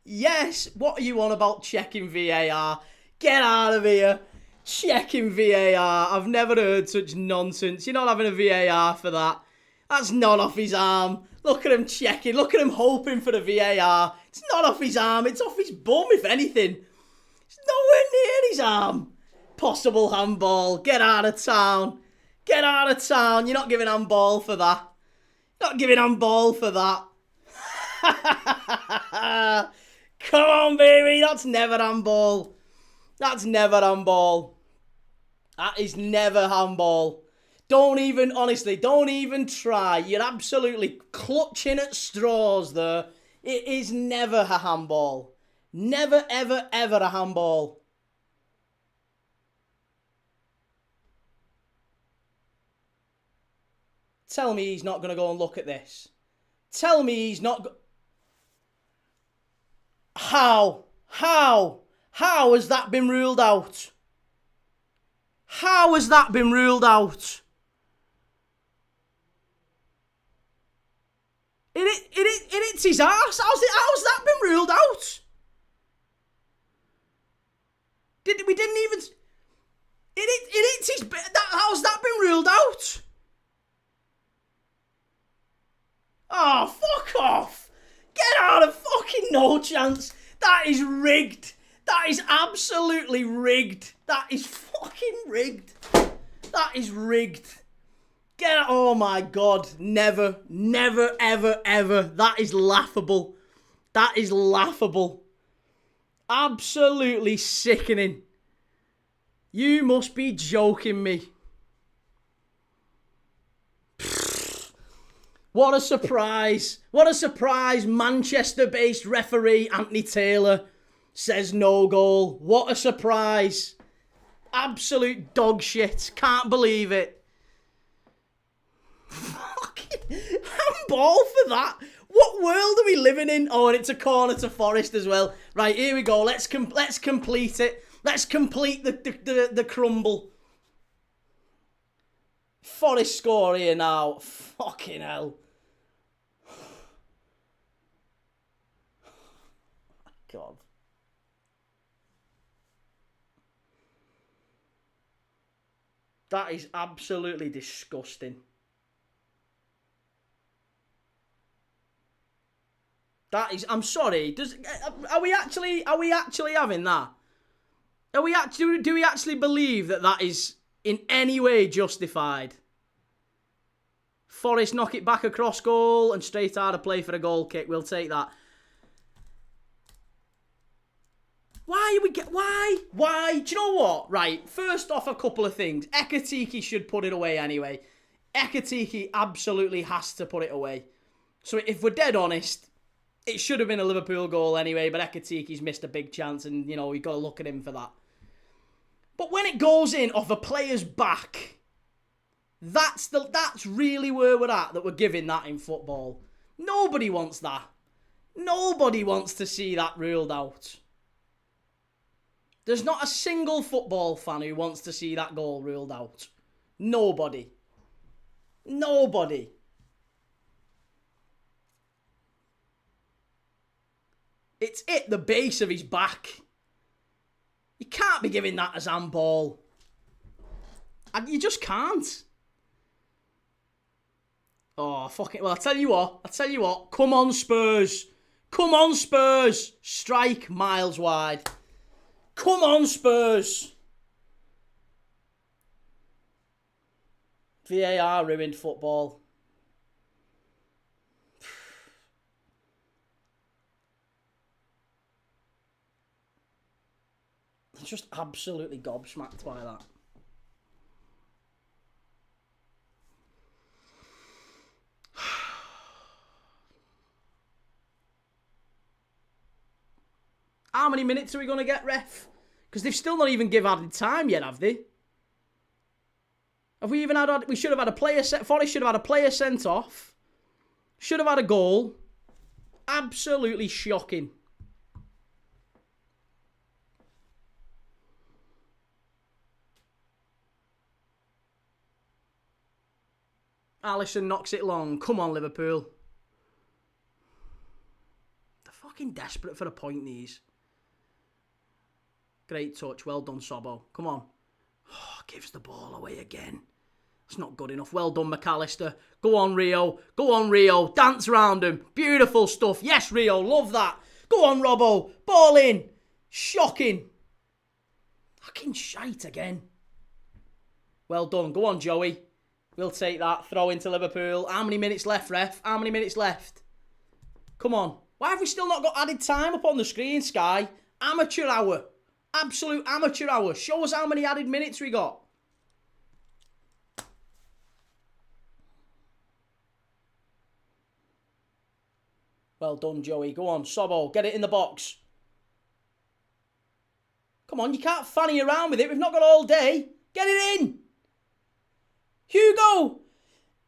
Yes, what are you on about checking VAR? Get out of here. Checking VAR. I've never heard such nonsense. You're not having a VAR for that. That's not off his arm. Look at him checking. Look at him hoping for the VAR. It's not off his arm. It's off his bum, if anything. It's nowhere near his arm. Possible handball. Get out of town. Get out of town. You're not giving handball for that. Not giving handball for that. Come on, baby. That's never handball. That's never handball. That is never handball. Don't even try. You're absolutely clutching at straws there. It is never a handball. Never, ever, ever a handball. Tell me he's not going to go and look at this. Tell me he's not... How has that been ruled out? How has that been ruled out? It's his arse. How's that been ruled out? We didn't even... It's his... How's that been ruled out? Oh, fuck off. Get out of fucking no chance. That is rigged. That is absolutely rigged. That is fucking rigged. That is rigged. Get out. Oh my God. Never, never, ever, ever. That is laughable. That is laughable. Absolutely sickening. You must be joking me. What a surprise. What a surprise. Manchester-based referee Anthony Taylor says no goal. What a surprise. Absolute dog shit. Can't believe it. Fucking handball for that. What world are we living in? Oh, and it's a corner to Forest as well. Right, here we go. Let's complete it. Let's complete the crumble. Forest score here now. Fucking hell. God. That is absolutely disgusting. That is, I'm sorry. Are we actually having that? Do we actually believe that is in any way justified? Forest knock it back across goal and straight out of play for a goal kick. We'll take that. Why? Do you know what? Right, first off, a couple of things. Ekatike should put it away anyway. Ekatike absolutely has to put it away. So if we're dead honest, it should have been a Liverpool goal anyway, but Ekatike's missed a big chance and, you know, we've got to look at him for that. But when it goes in off a player's back, that's really where we're at, that we're giving that in football. Nobody wants that. Nobody wants to see that ruled out. There's not a single football fan who wants to see that goal ruled out. Nobody. Nobody. It's at the base of his back. You can't be giving that as handball. And you just can't. Oh, fucking... Well, I'll tell you what. Come on, Spurs. Come on, Spurs. Strike miles wide. Come on, Spurs. VAR ruined football. I'm just absolutely gobsmacked by that. How many minutes are we going to get, ref? Because they've still not even give added time yet, have they? Have we even had... We should have had a player set... Forest should have had a player sent off. Should have had a goal. Absolutely shocking. Alisson knocks it long. Come on, Liverpool. They're fucking desperate for a point, these. Great touch. Well done, Sobbo. Come on. Oh, gives the ball away again. That's not good enough. Well done, McAllister. Go on, Rio. Go on, Rio. Dance around him. Beautiful stuff. Yes, Rio. Love that. Go on, Robbo. Ball in. Shocking. Fucking shite again. Well done. Go on, Joey. We'll take that. Throw into Liverpool. How many minutes left, ref? How many minutes left? Come on. Why have we still not got added time up on the screen, Sky? Amateur hour. Absolute amateur hour. Show us how many added minutes we got. Well done, Joey. Go on, Sobbo. Get it in the box. Come on, you can't fanny around with it. We've not got all day. Get it in. Hugo.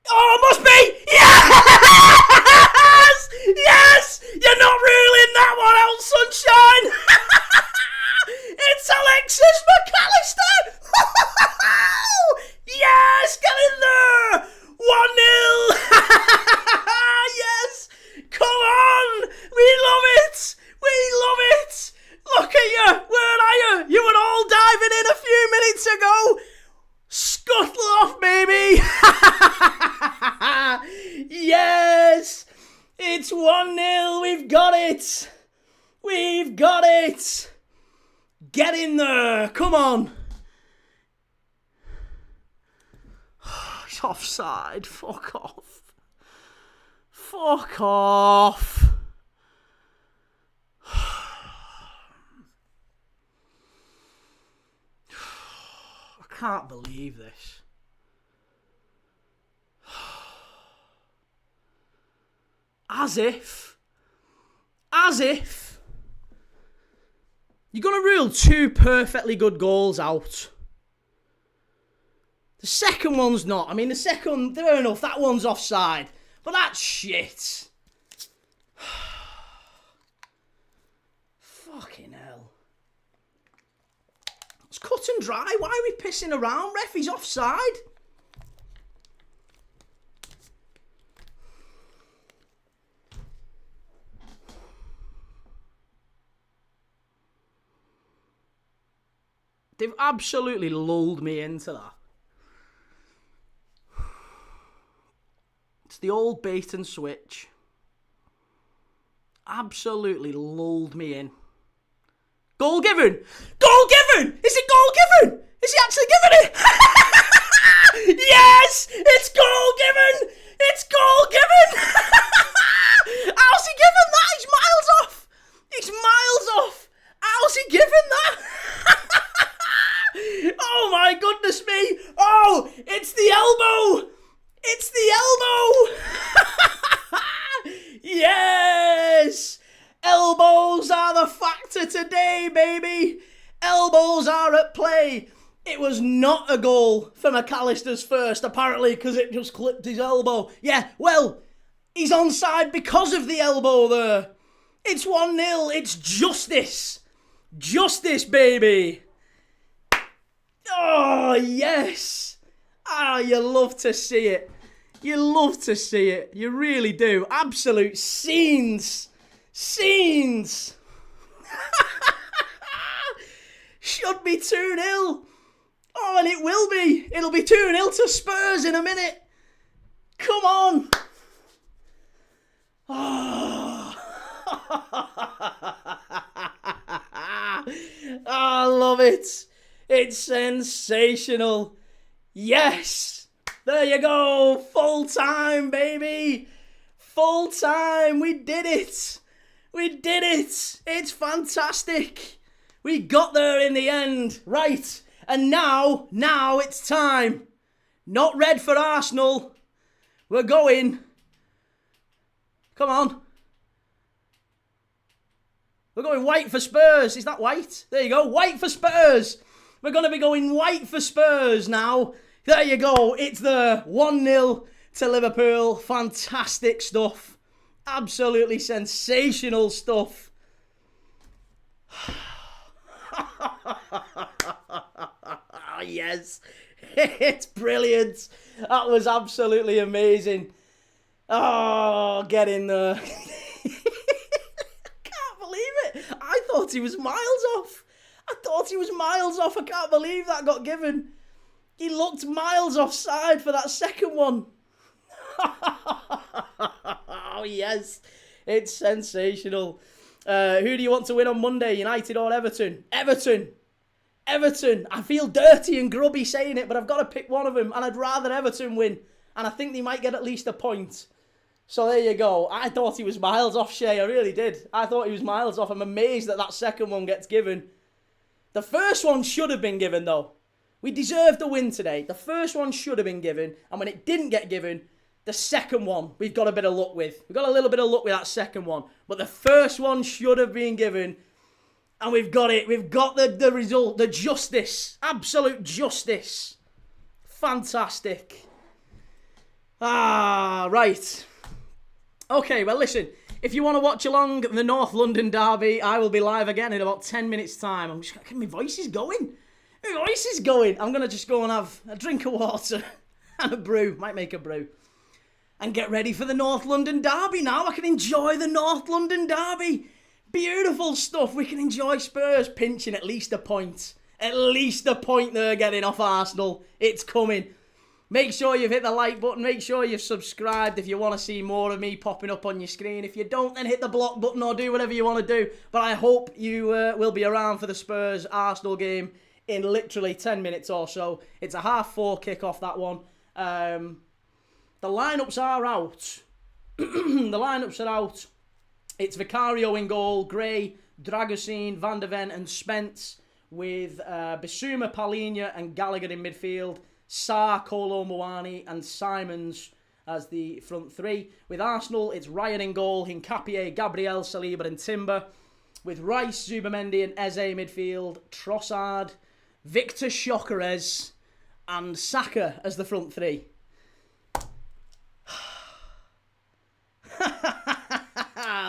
Oh, must be. Yes! Yes! You're not ruling that one out, sunshine. It's Alexis McAllister. Yes! Get in there. 1-0. Yes! Come on! We love it! We love it! Look at you! Where are you? You were all diving in a few minutes ago! Scuttle off, baby! Yes! It's 1-0! We've got it! We've got it! Get in there! Come on! It's offside. Fuck off. Fuck off. I can't believe this. As if you're going to rule 2 perfectly good goals out. The second one's not. I mean, the second, fair enough, that one's offside. But that's shit. Fucking hell. It's cut and dry. Why are we pissing around? Ref, he's offside. They've absolutely lulled me into that. It's the old bait and switch. Absolutely lulled me in. Goal given! Goal given! Is it goal given? Is he actually giving it? Yes! It's goal given! It's goal given! How's he given that? He's miles off! He's miles off! How's he given that? Oh my goodness me! Oh! It's the elbow! It's the elbow! Yes! Elbows are the factor today, baby! Elbows are at play. It was not a goal for McAllister's first, apparently, because it just clipped his elbow. Yeah, well, he's onside because of the elbow there. It's 1-0. It's justice. Justice, baby. Oh, yes. Ah, you love to see it. You love to see it. You really do. Absolute scenes. Scenes. Should be 2-0. Oh, and it will be. It'll be 2-0 to Spurs in a minute. Come on. Oh. I love it. It's sensational. Yes. There you go. Full time, baby. Full time. We did it. We did it. It's fantastic. We got there in the end. Right. And now it's time. Not red for Arsenal. We're going. Come on. We're going white for Spurs. Is that white? There you go. White for Spurs. We're going to be going white for Spurs now. There you go. It's the 1-0 to Liverpool. Fantastic stuff. Absolutely sensational stuff. Yes. It's brilliant. That was absolutely amazing. Oh, get in there. I can't believe it. I thought he was miles off. I can't believe that got given. He looked miles offside for that second one. Oh, yes. It's sensational. Who do you want to win on Monday, United or Everton? Everton. I feel dirty and grubby saying it, but I've got to pick one of them, and I'd rather Everton win. And I think they might get at least a point. So there you go. I thought he was miles off, Shay. I really did. I thought he was miles off. I'm amazed that second one gets given. The first one should have been given, though. We deserved the win today. The first one should have been given. And when it didn't get given, the second one we've got a bit of luck with. We've got a little bit of luck with that second one. But the first one should have been given. And we've got it. We've got the result. The justice. Absolute justice. Fantastic. Right. Okay, well, listen. If you want to watch along the North London derby, I will be live again in about 10 minutes' time. I'm just my voice is going. My voice is going. I'm going to just go and have a drink of water and a brew. Might make a brew. And get ready for the North London derby now. I can enjoy the North London derby. Beautiful stuff. We can enjoy Spurs pinching at least a point. At least a point they're getting off Arsenal. It's coming. Make sure you've hit the like button. Make sure you've subscribed if you want to see more of me popping up on your screen. If you don't, then hit the block button or do whatever you want to do. But I hope you will be around for the Spurs-Arsenal game in literally 10 minutes or so. It's a 4:30 kick-off, that one. The lineups are out. The lineups are out. It's Vicario in goal, Gray, Dragusin, Van de Ven and Spence, with Bissouma, Palhinha and Gallagher in midfield. Sarr, Kolo Muani and Simons as the front three. With Arsenal, it's Ryan in goal, Hincapié, Gabriel, Saliba and Timber. With Rice, Zubamendi and Eze midfield, Trossard, Victor Gyökeres and Saka as the front three.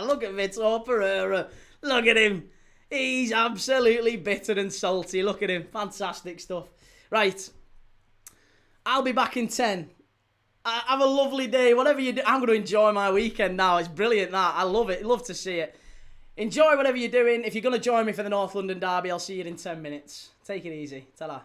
Look at Vítor Pereira. Look at him. He's absolutely bitter and salty. Look at him. Fantastic stuff. Right. I'll be back in 10. Have a lovely day. Whatever you do, I'm going to enjoy my weekend now. It's brilliant, that. I love it. Love to see it. Enjoy whatever you're doing. If you're going to join me for the North London derby, I'll see you in 10 minutes. Take it easy. Ta-ra.